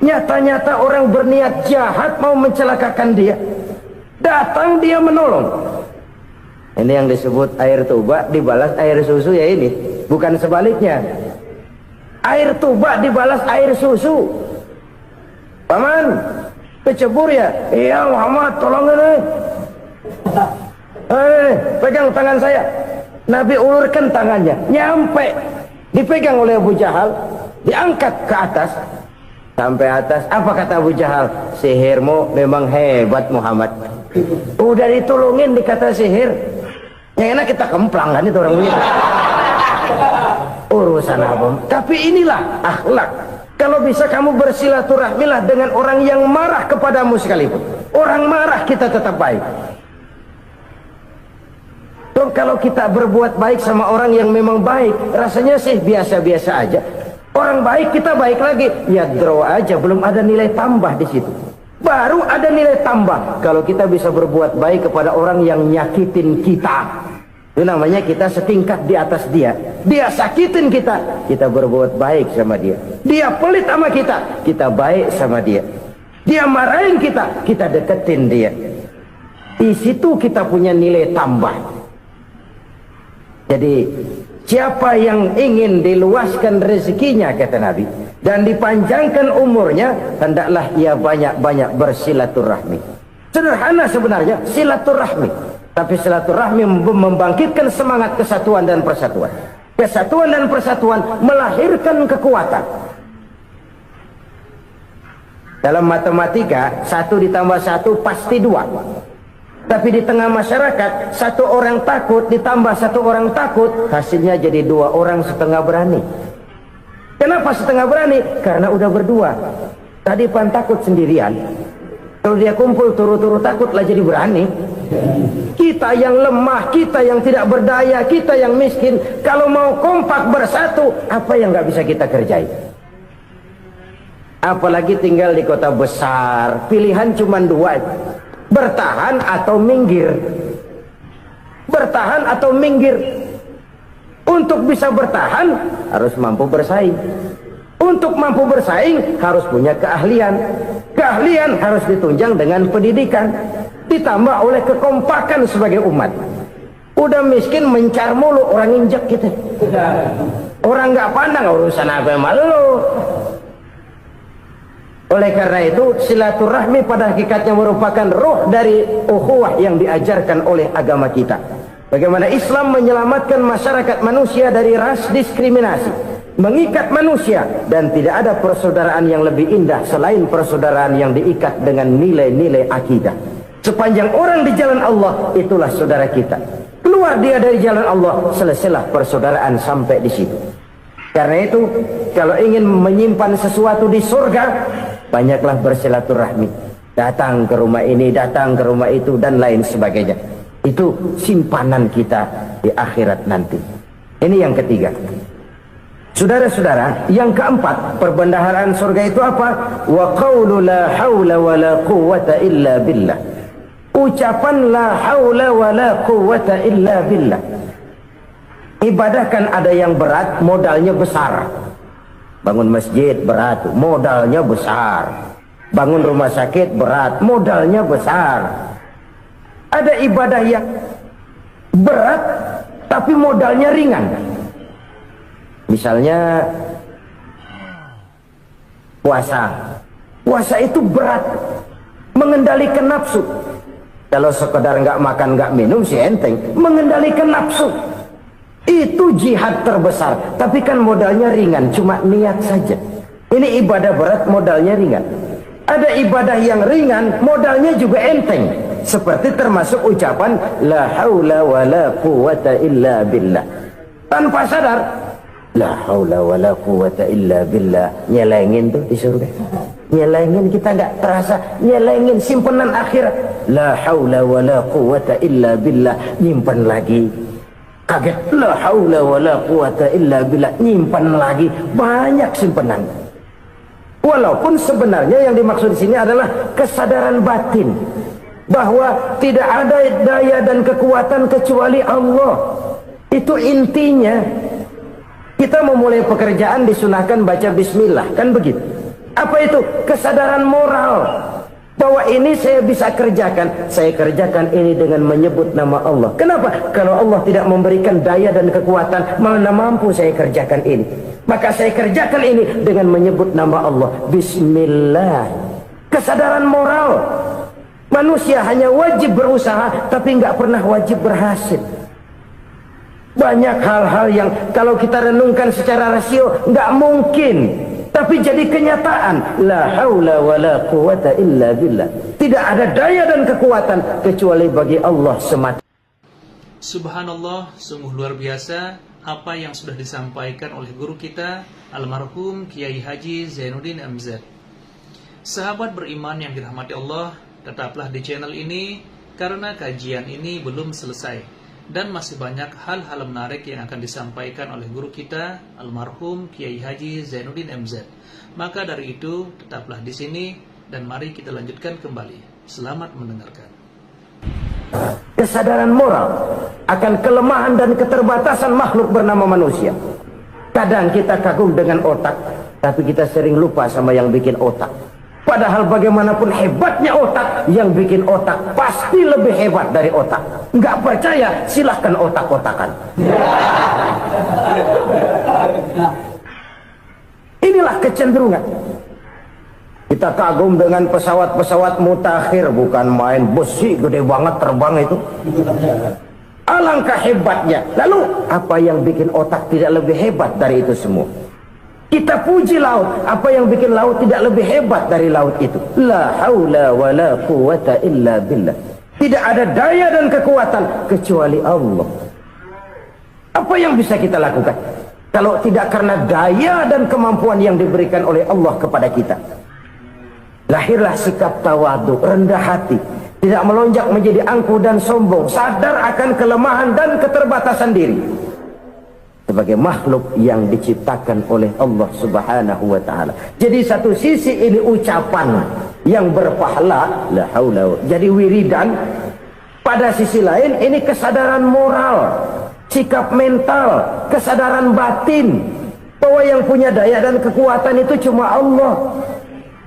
Nyata-nyata orang berniat jahat mau mencelakakan dia. Datang dia menolong. Ini yang disebut air tuba dibalas air susu ya ini. Bukan sebaliknya. Air tuba dibalas air susu. Paman, kecebur ya? Iya Muhammad, tolong ini. Pegang tangan saya. Nabi ulurkan tangannya, nyampe. Dipegang oleh Abu Jahal, diangkat ke atas. Sampai atas, apa kata Abu Jahal? Sihirmu memang hebat Muhammad. Udah ditolongin dikata sihir. Yang enak kita kemplang kan itu orang begitu. Urusan apa? Tapi inilah akhlak. Kalau bisa kamu bersilaturahmilah dengan orang yang marah kepadamu sekalipun. Orang marah kita tetap baik. Kalau kita berbuat baik sama orang yang memang baik, rasanya sih biasa-biasa aja. Orang baik kita baik lagi, ya draw aja, belum ada nilai tambah di situ. Baru ada nilai tambah kalau kita bisa berbuat baik kepada orang yang nyakitin kita. Itu namanya kita setingkat di atas dia. Dia sakitin kita, kita berbuat baik sama dia. Dia pelit sama kita, kita baik sama dia. Dia marahin kita, kita deketin dia. Di situ kita punya nilai tambah. Jadi siapa yang ingin diluaskan rezekinya kata Nabi dan dipanjangkan umurnya, hendaklah ia banyak-banyak bersilaturahmi. Sederhana sebenarnya silaturahmi, tapi silaturahmi membangkitkan semangat kesatuan dan persatuan. Kesatuan dan persatuan melahirkan kekuatan. Dalam matematika 1 ditambah 1 pasti 2. Tapi di tengah masyarakat, 1 orang takut ditambah 1 orang takut, hasilnya jadi 2 orang setengah berani. Kenapa setengah berani? Karena udah berdua. Tadi pan takut sendirian. Kalau dia kumpul turu-turu takutlah jadi berani. Kita yang lemah, kita yang tidak berdaya, kita yang miskin, kalau mau kompak bersatu, apa yang nggak bisa kita kerjain? Apalagi tinggal di kota besar, pilihan cuma 2. Bertahan atau minggir. Bertahan atau minggir. Untuk bisa bertahan harus mampu bersaing. Untuk mampu bersaing harus punya keahlian. Keahlian harus ditunjang dengan pendidikan, ditambah oleh kekompakan sebagai umat. Udah miskin mencar mulu, orang injek kita. Orang nggak pandang urusan apa malu. Oleh karena itu silaturahmi pada hakikatnya merupakan roh dari ukhuwah yang diajarkan oleh agama kita. Bagaimana Islam menyelamatkan masyarakat manusia dari ras diskriminasi, mengikat manusia, dan tidak ada persaudaraan yang lebih indah selain persaudaraan yang diikat dengan nilai-nilai akidah. Sepanjang orang di jalan Allah, itulah saudara kita. Keluar dia dari jalan Allah, selesailah persaudaraan sampai di situ. Karena itu, kalau ingin menyimpan sesuatu di surga, banyaklah bersilaturahmi. Datang ke rumah ini, datang ke rumah itu, dan lain sebagainya. Itu simpanan kita di akhirat nanti. Ini yang ketiga. Saudara-saudara, yang keempat, perbendaharaan surga itu apa? Wa qawlu la hawla wa la quwwata illa billah. Ucapan la hawla wa la quwwata illa billah. Ibadah kan ada yang berat, modalnya besar. Bangun masjid berat, modalnya besar. Bangun rumah sakit berat, modalnya besar. Ada ibadah yang berat tapi modalnya ringan. Misalnya puasa. Puasa itu berat, mengendalikan nafsu. Kalau sekedar nggak makan nggak minum sih enteng. Mengendalikan nafsu itu jihad terbesar, tapi kan modalnya ringan, cuma niat saja. Ini ibadah berat, modalnya ringan. Ada ibadah yang ringan, modalnya juga enteng, seperti termasuk ucapan la haula wa la quwwata illa billah. Tanpa sadar, la haula wa la quwwata illa billah, nyelengin tuh di surga. Nyelengin, kita nggak terasa, nyelengin simpenan akhirat. La haula wa la quwwata illa billah, nyimpan lagi. Kaget, la haula wa la quwwata illa billah, nyimpan lagi, banyak simpanan. Walaupun sebenarnya yang dimaksud di sini adalah kesadaran batin bahwa tidak ada daya dan kekuatan kecuali Allah. Itu intinya. Kita memulai pekerjaan disunahkan baca bismillah, kan begitu. Apa itu? Kesadaran moral. Bahwa ini saya bisa kerjakan, saya kerjakan ini dengan menyebut nama Allah. Kenapa? Kalau Allah tidak memberikan daya dan kekuatan, mana mampu saya kerjakan ini. Maka saya kerjakan ini dengan menyebut nama Allah. Bismillah. Kesadaran moral. Manusia hanya wajib berusaha, tapi nggak pernah wajib berhasil. Banyak hal-hal yang kalau kita renungkan secara rasio nggak mungkin, tapi jadi kenyataan. La haula wala quwata illa billah. Tidak ada daya dan kekuatan kecuali bagi Allah semata. Subhanallah, sungguh luar biasa apa yang sudah disampaikan oleh guru kita almarhum Kiai Haji Zainuddin MZ. Sahabat beriman yang dirahmati Allah, tetaplah di channel ini karena kajian ini belum selesai dan masih banyak hal-hal menarik yang akan disampaikan oleh guru kita almarhum Kiai Haji Zainuddin MZ. Maka dari itu tetaplah di sini dan mari kita lanjutkan kembali. Selamat mendengarkan. Kesadaran moral akan kelemahan dan keterbatasan makhluk bernama manusia. Kadang kita kagum dengan otak, tapi kita sering lupa sama yang bikin otak. Padahal bagaimanapun hebatnya otak, yang bikin otak pasti lebih hebat dari otak. Nggak percaya, silahkan otak-otakan. Inilah kecenderungan. Kita kagum dengan pesawat-pesawat mutakhir, bukan main, besi gede banget terbang itu. Alangkah hebatnya. Lalu apa yang bikin otak tidak lebih hebat dari itu semua? Kita puji laut, apa yang bikin laut tidak lebih hebat dari laut itu? La haula wala quwata illa billah. Tidak ada daya dan kekuatan kecuali Allah. Apa yang bisa kita lakukan kalau tidak karena daya dan kemampuan yang diberikan oleh Allah kepada kita? Lahirlah sikap tawadu, rendah hati, tidak melonjak menjadi angkuh dan sombong, sadar akan kelemahan dan keterbatasan diri sebagai makhluk yang diciptakan oleh Allah Subhanahu wa taala. Jadi satu sisi ini ucapan yang berpahala, la haula, jadi wiridan. Pada sisi lain ini kesadaran moral, sikap mental, kesadaran batin bahwa yang punya daya dan kekuatan itu cuma Allah.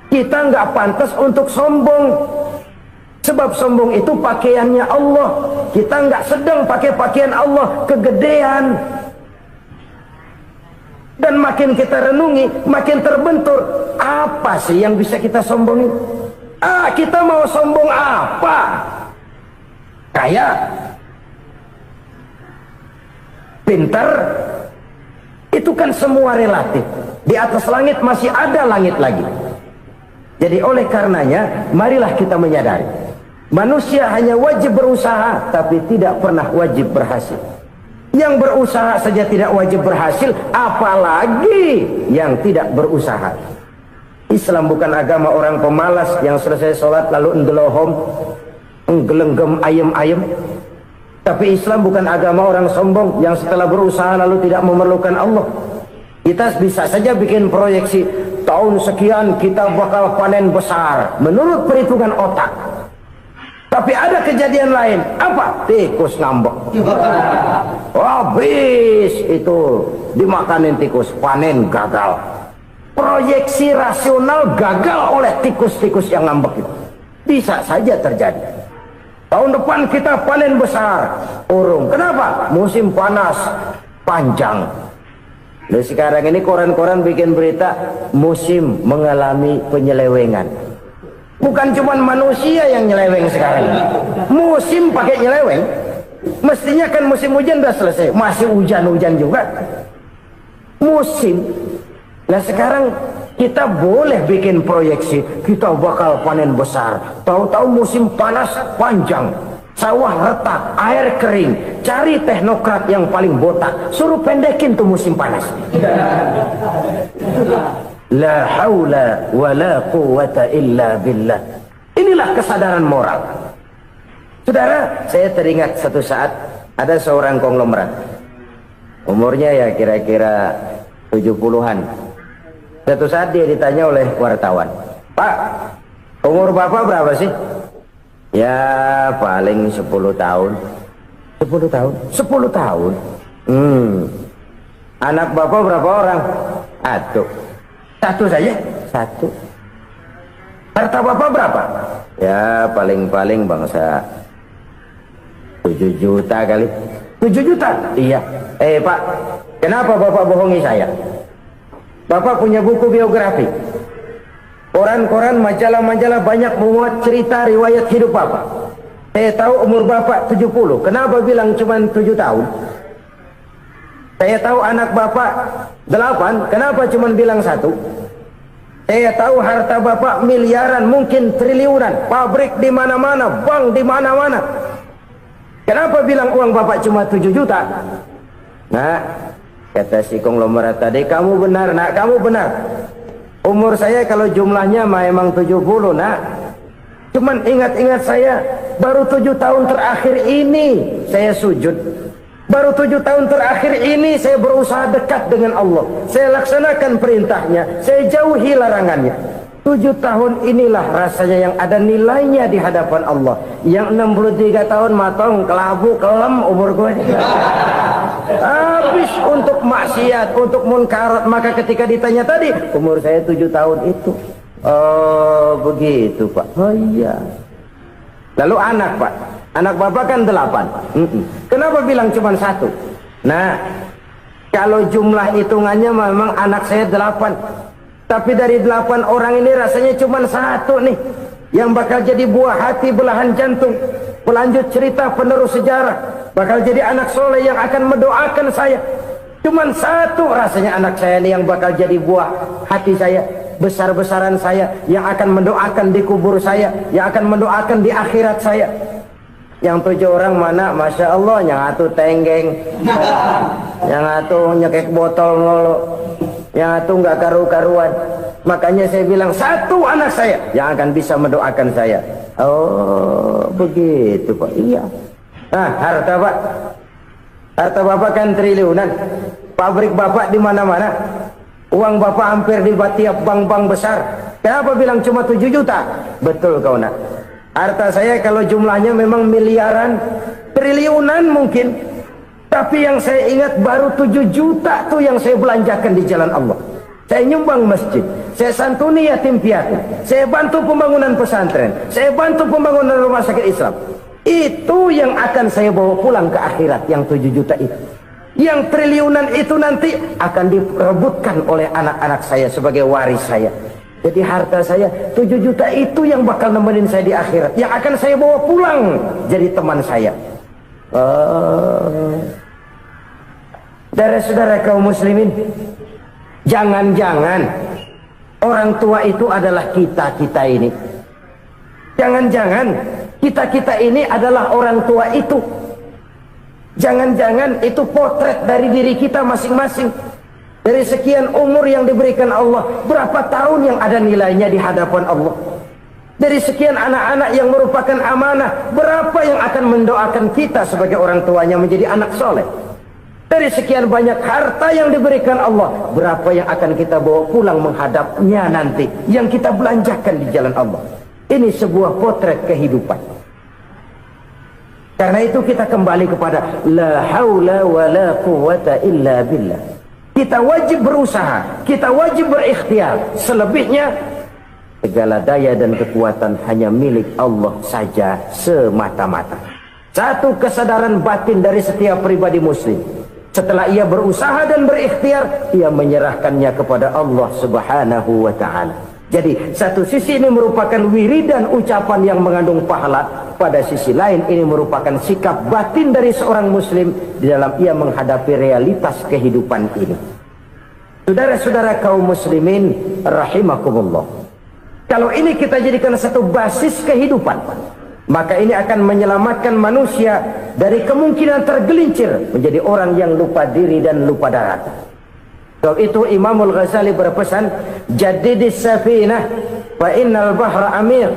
Kita nggak pantas untuk sombong, sebab sombong itu pakaiannya Allah. Kita nggak sedang pakai pakaian Allah, kegedean. Dan makin kita renungi, makin terbentur. Apa sih yang bisa kita sombongin? Kita mau sombong apa? Kaya? Pintar? Itu kan semua relatif. Di atas langit masih ada langit lagi. Jadi oleh karenanya, marilah kita menyadari. Manusia hanya wajib berusaha, tapi tidak pernah wajib berhasil. Yang berusaha saja tidak wajib berhasil, apalagi yang tidak berusaha. Islam bukan agama orang pemalas yang selesai sholat lalu endelohom, nggelenggem ayem-ayem. Tapi Islam bukan agama orang sombong yang setelah berusaha lalu tidak memerlukan Allah. Kita bisa saja bikin proyeksi, tahun sekian kita bakal panen besar menurut perhitungan otak. Tapi ada kejadian lain. Apa? Tikus ngambek. Habis itu dimakanin tikus, panen gagal. Proyeksi rasional gagal oleh tikus-tikus yang ngambek itu. Bisa saja terjadi. Tahun depan kita panen besar, urung. Kenapa? Musim panas panjang. Lalu sekarang ini koran-koran bikin berita musim mengalami penyelewengan. Bukan cuma manusia yang nyeleweng sekarang. Musim pakai nyeleweng. Mestinya kan musim hujan udah selesai, masih hujan-hujan juga. Musim. Nah sekarang kita boleh bikin proyeksi, kita bakal panen besar. Tahu-tahu musim panas panjang, sawah retak, air kering. Cari teknokrat yang paling botak, suruh pendekin tuh musim panas. La haula wala quwata illa billah. Inilah kesadaran moral. Saudara, saya teringat satu saat ada seorang konglomerat. Umurnya ya kira-kira 70-an. Satu saat dia ditanya oleh wartawan, "Pak, umur Bapak berapa sih?" "Ya paling 10 tahun." 10 tahun? 10 tahun? Anak Bapak berapa orang? Satu. Satu saja? Satu. Harta bapak berapa? Ya paling-paling bangsa 7 juta kali. 7 juta? Iya. Pak, kenapa bapak bohongi saya? Bapak punya buku biografi, koran-koran, majalah-majalah banyak memuat cerita riwayat hidup bapak. Saya tahu umur bapak 70. Kenapa bilang cuma 7 tahun? Saya tahu anak bapak 8. Kenapa cuma bilang 1? Saya tahu harta bapak miliaran, mungkin triliunan, pabrik di mana-mana, bank di mana-mana. Kenapa bilang uang bapak cuma 7 juta? Nah, kata si konglomerat tadi, kamu benar nak, kamu benar. Umur saya kalau jumlahnya memang 70 nak. Cuman ingat-ingat saya, baru 7 tahun terakhir ini saya sujud. Baru 7 tahun terakhir ini saya berusaha dekat dengan Allah. Saya laksanakan perintahnya, saya jauhi larangannya. 7 tahun inilah rasanya yang ada nilainya di hadapan Allah. Yang 63 tahun matong, kelabu, kelem umur gue. Habis untuk maksiat, untuk munkarat. Maka ketika ditanya tadi, umur saya 7 tahun itu. Oh begitu Pak. Oh iya. Lalu anak Pak, anak bapak kan 8. Kenapa bilang cuma 1? Nah, kalau jumlah hitungannya memang anak saya 8. Tapi dari 8 orang ini rasanya cuma 1 nih yang bakal jadi buah hati, belahan jantung, pelanjut cerita, penerus sejarah, bakal jadi anak soleh yang akan mendoakan saya. Cuma 1 rasanya anak saya ini yang bakal jadi buah hati saya, besar-besaran saya, yang akan mendoakan di kubur saya, yang akan mendoakan di akhirat saya. Yang 7 orang mana, masya Allah, yang 1 tenggeng, yang 1 nyekek botol mulu, yang 1 nggak karu-karuan. Makanya saya bilang 1 anak saya yang akan bisa mendoakan saya. Oh begitu Pak. Iya. Nah, harta Pak, harta bapak kan triliunan, pabrik bapak di mana-mana, uang bapak hampir di tiap bank-bank besar. Kenapa bilang cuma 7 juta? Betul kau nak. Harta saya kalau jumlahnya memang miliaran, triliunan mungkin. Tapi yang saya ingat baru 7 juta tuh yang saya belanjakan di jalan Allah. Saya nyumbang masjid, saya santuni yatim piatu, saya bantu pembangunan pesantren, saya bantu pembangunan rumah sakit Islam. Itu yang akan saya bawa pulang ke akhirat, yang 7 juta itu. Yang triliunan itu nanti akan diperebutkan oleh anak-anak saya sebagai waris saya. Jadi harta saya 7 juta itu yang bakal nemenin saya di akhirat, yang akan saya bawa pulang jadi teman saya. Saudara-saudara kaum muslimin, jangan-jangan orang tua itu adalah kita-kita ini. Jangan-jangan kita-kita ini adalah orang tua itu. Jangan-jangan itu potret dari diri kita masing-masing. Dari sekian umur yang diberikan Allah, berapa tahun yang ada nilainya di hadapan Allah? Dari sekian anak-anak yang merupakan amanah, berapa yang akan mendoakan kita sebagai orang tuanya menjadi anak soleh? Dari sekian banyak harta yang diberikan Allah, berapa yang akan kita bawa pulang menghadapnya nanti, yang kita belanjakan di jalan Allah? Ini sebuah potret kehidupan. Karena itu kita kembali kepada la haula wa la quwwata illa billah. Kita wajib berusaha, kita wajib berikhtiar. Selebihnya segala daya dan kekuatan hanya milik Allah saja semata-mata. Satu kesadaran batin dari setiap pribadi muslim. Setelah ia berusaha dan berikhtiar, ia menyerahkannya kepada Allah Subhanahu wa ta'ala. Jadi satu sisi ini merupakan wiridan ucapan yang mengandung pahala, pada sisi lain ini merupakan sikap batin dari seorang muslim di dalam ia menghadapi realitas kehidupan ini. Saudara-saudara kaum muslimin rahimakumullah, kalau ini kita jadikan satu basis kehidupan, maka ini akan menyelamatkan manusia dari kemungkinan tergelincir menjadi orang yang lupa diri dan lupa darat. Sebab itu Imamul Ghazali berpesan, jaddidis safinah fa innal bahra amiq,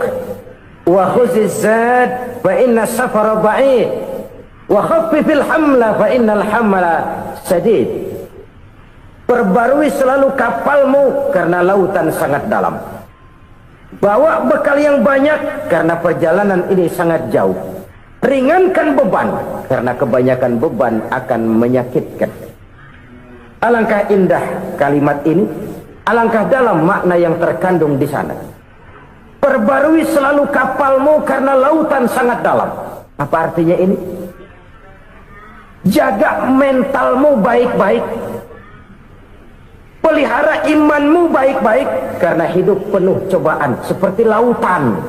wa khuziz zad fa inna safara ba'id, wa khaffifil hamla fa innal hamla sadid. Perbarui selalu kapalmu karena lautan sangat dalam. Bawa bekal yang banyak karena perjalanan ini sangat jauh. Ringankan beban karena kebanyakan beban akan menyakitkan. Alangkah indah kalimat ini, alangkah dalam makna yang terkandung di sana. Perbarui selalu kapalmu karena lautan sangat dalam. Apa artinya ini? Jaga mentalmu baik-baik. Pelihara imanmu baik-baik, karena hidup penuh cobaan seperti lautan.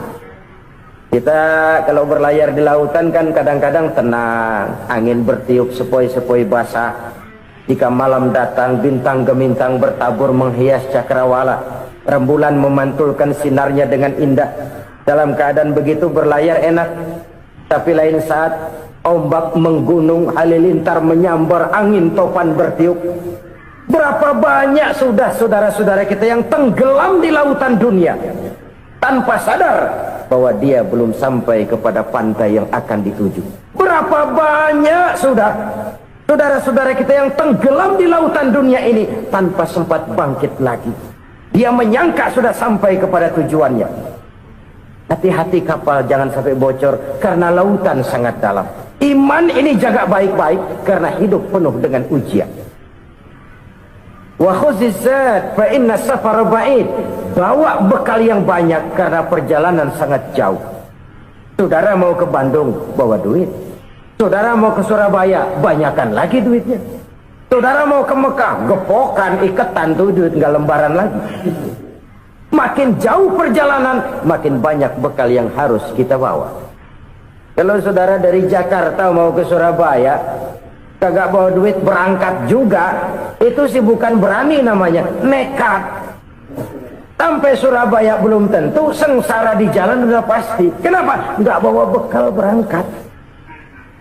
Kita kalau berlayar di lautan kan kadang-kadang tenang, angin bertiup sepoi-sepoi basah. Jika malam datang, bintang gemintang bertabur menghias cakrawala. Rembulan memantulkan sinarnya dengan indah. Dalam keadaan begitu berlayar enak. Tapi lain saat ombak menggunung, halilintar menyambar, angin topan bertiup. Berapa banyak sudah saudara-saudara kita yang tenggelam di lautan dunia tanpa sadar bahwa dia belum sampai kepada pantai yang akan dituju. Berapa banyak sudah saudara-saudara kita yang tenggelam di lautan dunia ini tanpa sempat bangkit lagi. Dia menyangka sudah sampai kepada tujuannya. Hati-hati kapal jangan sampai bocor karena lautan sangat dalam. Iman ini jaga baik-baik karena hidup penuh dengan ujian. Wa khuzizat fa inna safara ba'id. Bawa bekal yang banyak karena perjalanan sangat jauh. Saudara mau ke Bandung, bawa duit. Saudara mau ke Surabaya, banyakan lagi duitnya. Saudara mau ke Mekah, gepokan, iketan tuh duit nggak lembaran lagi. Makin jauh perjalanan, makin banyak bekal yang harus kita bawa. Kalau saudara dari Jakarta mau ke Surabaya, kagak bawa duit berangkat juga, itu sih bukan berani namanya, nekat. Sampai Surabaya belum tentu, sengsara di jalan udah pasti. Kenapa? Nggak bawa bekal berangkat.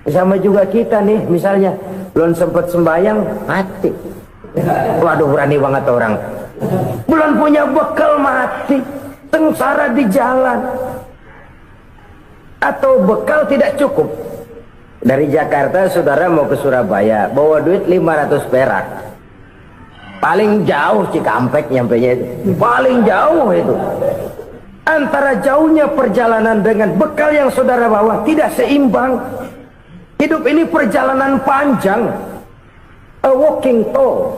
Sama juga kita nih, misalnya belum sempat sembahyang, mati. Waduh, berani banget orang. Belum punya bekal, mati. Sengsara di jalan. Atau bekal tidak cukup. Dari Jakarta saudara mau ke Surabaya, bawa duit 500 perak. Paling jauh Cikampek nyampenya itu. Paling jauh itu. Antara jauhnya perjalanan dengan bekal yang saudara bawa tidak seimbang. Hidup ini perjalanan panjang. A walking tour.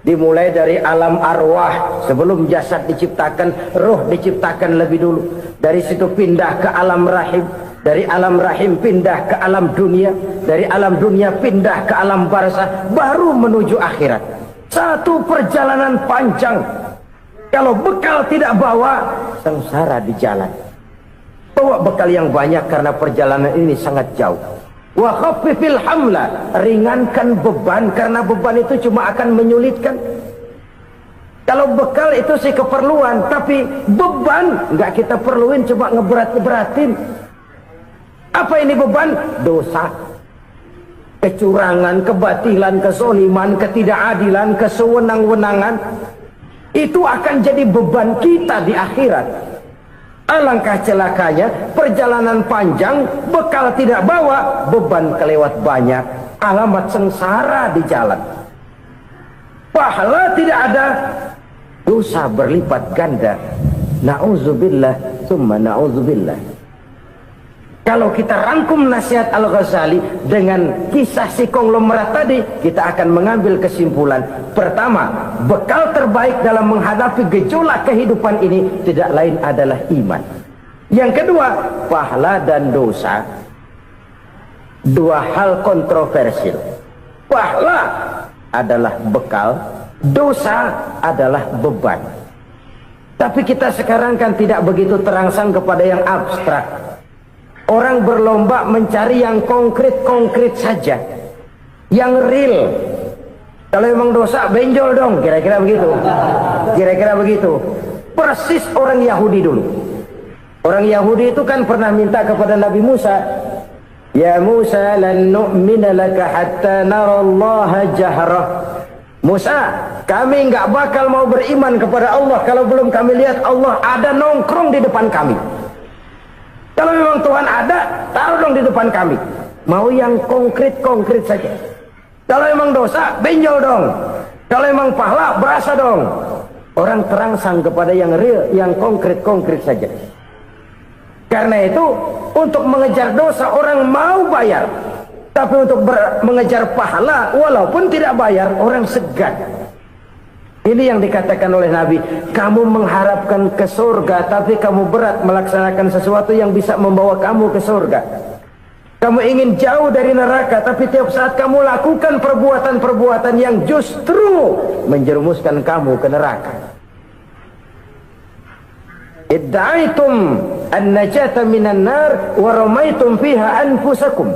Dimulai dari alam arwah. Sebelum jasad diciptakan, roh diciptakan lebih dulu. Dari situ pindah ke alam rahim. Dari alam rahim pindah ke alam dunia. Dari alam dunia pindah ke alam barzah. Baru menuju akhirat. Satu perjalanan panjang. Kalau bekal tidak bawa, sengsara di jalan. Bawa bekal yang banyak karena perjalanan ini sangat jauh. Wa khaffifil hamla, ringankan beban karena beban itu cuma akan menyulitkan. Kalau bekal itu sih keperluan, tapi beban nggak kita perluin, cuma ngeberat-beratin. Apa ini beban? Dosa, kecurangan, kebatilan, kesoliman, ketidakadilan, kesewenang-wenangan. Itu akan jadi beban kita di akhirat. Alangkah celakanya, perjalanan panjang, bekal tidak bawa, beban kelewat banyak, alamat sengsara di jalan. Pahala tidak ada, dosa berlipat ganda. Na'udzubillah, summa na'udzubillah. Kalau kita rangkum nasihat Al-Ghazali dengan kisah si konglomerat tadi, kita akan mengambil kesimpulan. Pertama, bekal terbaik dalam menghadapi gejolak kehidupan ini tidak lain adalah iman. Yang kedua, pahala dan dosa. Dua hal kontroversial. Pahala adalah bekal, dosa adalah beban. Tapi kita sekarang kan tidak begitu terangsang kepada yang abstrak. Orang berlomba mencari yang konkret-konkret saja, yang real. Kalau memang dosa, benjol dong, kira-kira begitu. Kira-kira begitu. Persis orang Yahudi dulu. Orang Yahudi itu kan pernah minta kepada Nabi Musa, Ya Musa, lan nu'mina laka hatta narallaha jahrah. Musa, kami nggak bakal mau beriman kepada Allah kalau belum kami lihat Allah ada nongkrong di depan kami. Kalau memang Tuhan ada, taruh dong di depan kami. Mau yang konkret-konkret saja. Kalau memang dosa, benjol dong. Kalau memang pahala, berasa dong. Orang terangsang kepada yang real, yang konkret-konkret saja. Karena itu, untuk mengejar dosa, orang mau bayar. Tapi untuk mengejar pahala, walaupun tidak bayar, orang segan. Ini yang dikatakan oleh Nabi, kamu mengharapkan ke surga tapi kamu berat melaksanakan sesuatu yang bisa membawa kamu ke surga. Kamu ingin jauh dari neraka, tapi tiap saat kamu lakukan perbuatan-perbuatan yang justru menjerumuskan kamu ke neraka. Idda'aitum an-najata minan nar wa ramaitum fiha anfusakum.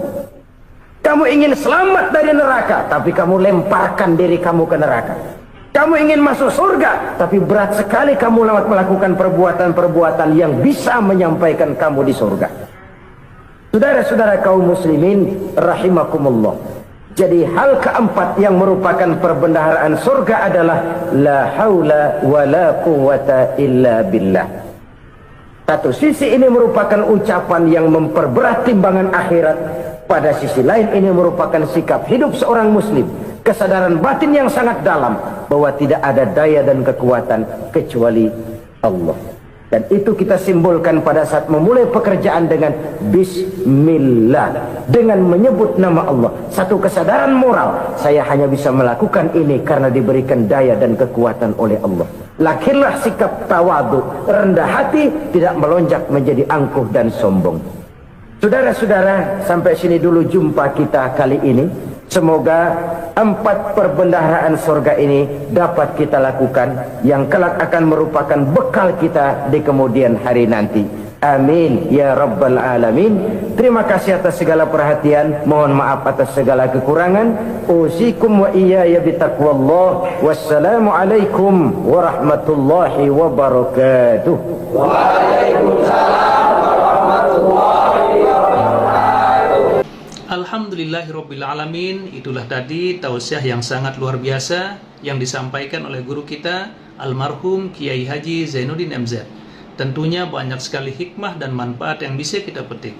Kamu ingin selamat dari neraka, tapi kamu lemparkan diri kamu ke neraka. Kamu ingin masuk surga, tapi berat sekali kamu melakukan perbuatan-perbuatan yang bisa menyampaikan kamu di surga. Saudara-saudara kaum muslimin rahimakumullah. Jadi hal keempat yang merupakan perbendaharaan surga adalah la haula wa la quwwata illa billah. Satu sisi ini merupakan ucapan yang memperberat timbangan akhirat. Pada sisi lain ini merupakan sikap hidup seorang muslim. Kesadaran batin yang sangat dalam bahwa tidak ada daya dan kekuatan kecuali Allah. Dan itu kita simbolkan pada saat memulai pekerjaan dengan Bismillah, dengan menyebut nama Allah. Satu kesadaran moral, saya hanya bisa melakukan ini karena diberikan daya dan kekuatan oleh Allah. Lahirlah sikap tawadu, rendah hati, tidak melonjak menjadi angkuh dan sombong. Saudara-saudara, sampai sini dulu jumpa kita kali ini. Semoga 4 perbendaharaan surga ini dapat kita lakukan, yang kelak akan merupakan bekal kita di kemudian hari nanti. Amin ya rabbal alamin. Terima kasih atas segala perhatian, mohon maaf atas segala kekurangan. Usikum wa iyaya bitaqwallah. Wassalamu alaikum warahmatullahi wabarakatuh. Waalaikumsalam warahmatullahi wabarakatuh. Alhamdulillahirrabbilalamin. Itulah tadi tausiah yang sangat luar biasa yang disampaikan oleh guru kita almarhum Kiai Haji Zainuddin MZ. Tentunya banyak sekali hikmah dan manfaat yang bisa kita petik.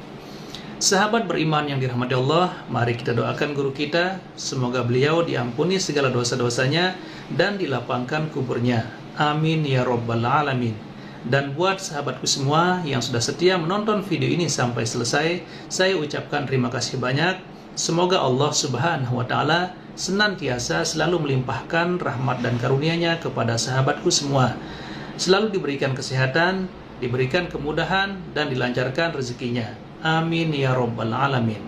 Sahabat beriman yang dirahmati Allah, mari kita doakan guru kita, semoga beliau diampuni segala dosa-dosanya dan dilapangkan kuburnya. Amin ya rabbal alamin. Dan buat sahabatku semua yang sudah setia menonton video ini sampai selesai, saya ucapkan terima kasih banyak. Semoga Allah Subhanahu wa Ta'ala senantiasa selalu melimpahkan rahmat dan karunia-Nya kepada sahabatku semua. Selalu diberikan kesehatan, diberikan kemudahan, dan dilancarkan rezekinya. Amin ya rabbal alamin.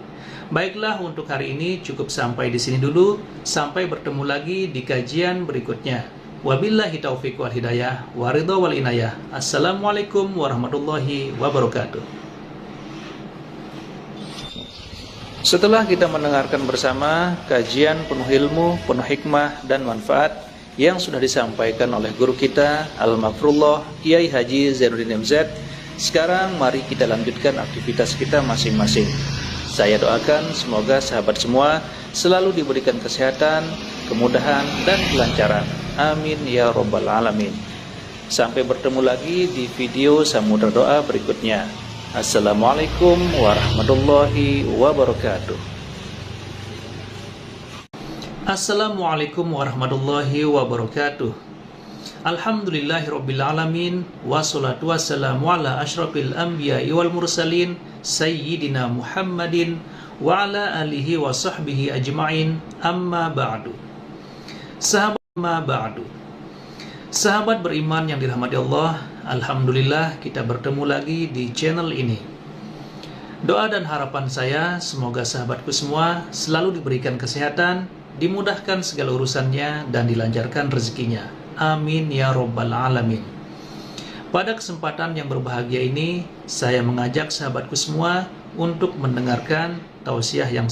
Baiklah, untuk hari ini cukup sampai di sini dulu. Sampai bertemu lagi di kajian berikutnya. Wabillahi taufiq wal hidayah, waridha wal inayah. Assalamualaikum warahmatullahi wabarakatuh. Setelah kita mendengarkan bersama kajian penuh ilmu, penuh hikmah dan manfaat yang sudah disampaikan oleh guru kita Al-Maghfurullah Kiai Haji Zainuddin MZ, sekarang mari kita lanjutkan aktivitas kita masing-masing. Saya doakan semoga sahabat semua selalu diberikan kesehatan, kemudahan dan kelancaran. Amin ya rabbal alamin. Sampai bertemu lagi di video Samudra Doa berikutnya. Assalamualaikum warahmatullahi wabarakatuh. Assalamualaikum warahmatullahi wabarakatuh. Alhamdulillahirrabbilalamin. Wassalatu wassalamu ala ashrafil anbiya'i wal mursalin Sayyidina Muhammadin wa ala alihi wa sahbihi ajma'in. Amma ba'du. Sahabat beriman yang dirahmati Allah, alhamdulillah kita bertemu lagi di channel ini. Doa dan harapan saya semoga sahabatku semua selalu diberikan kesehatan, dimudahkan segala urusannya, dan dilancarkan rezekinya. Amin ya rabbal alamin. Pada kesempatan yang berbahagia ini, saya mengajak sahabatku semua untuk mendengarkan tausiah yang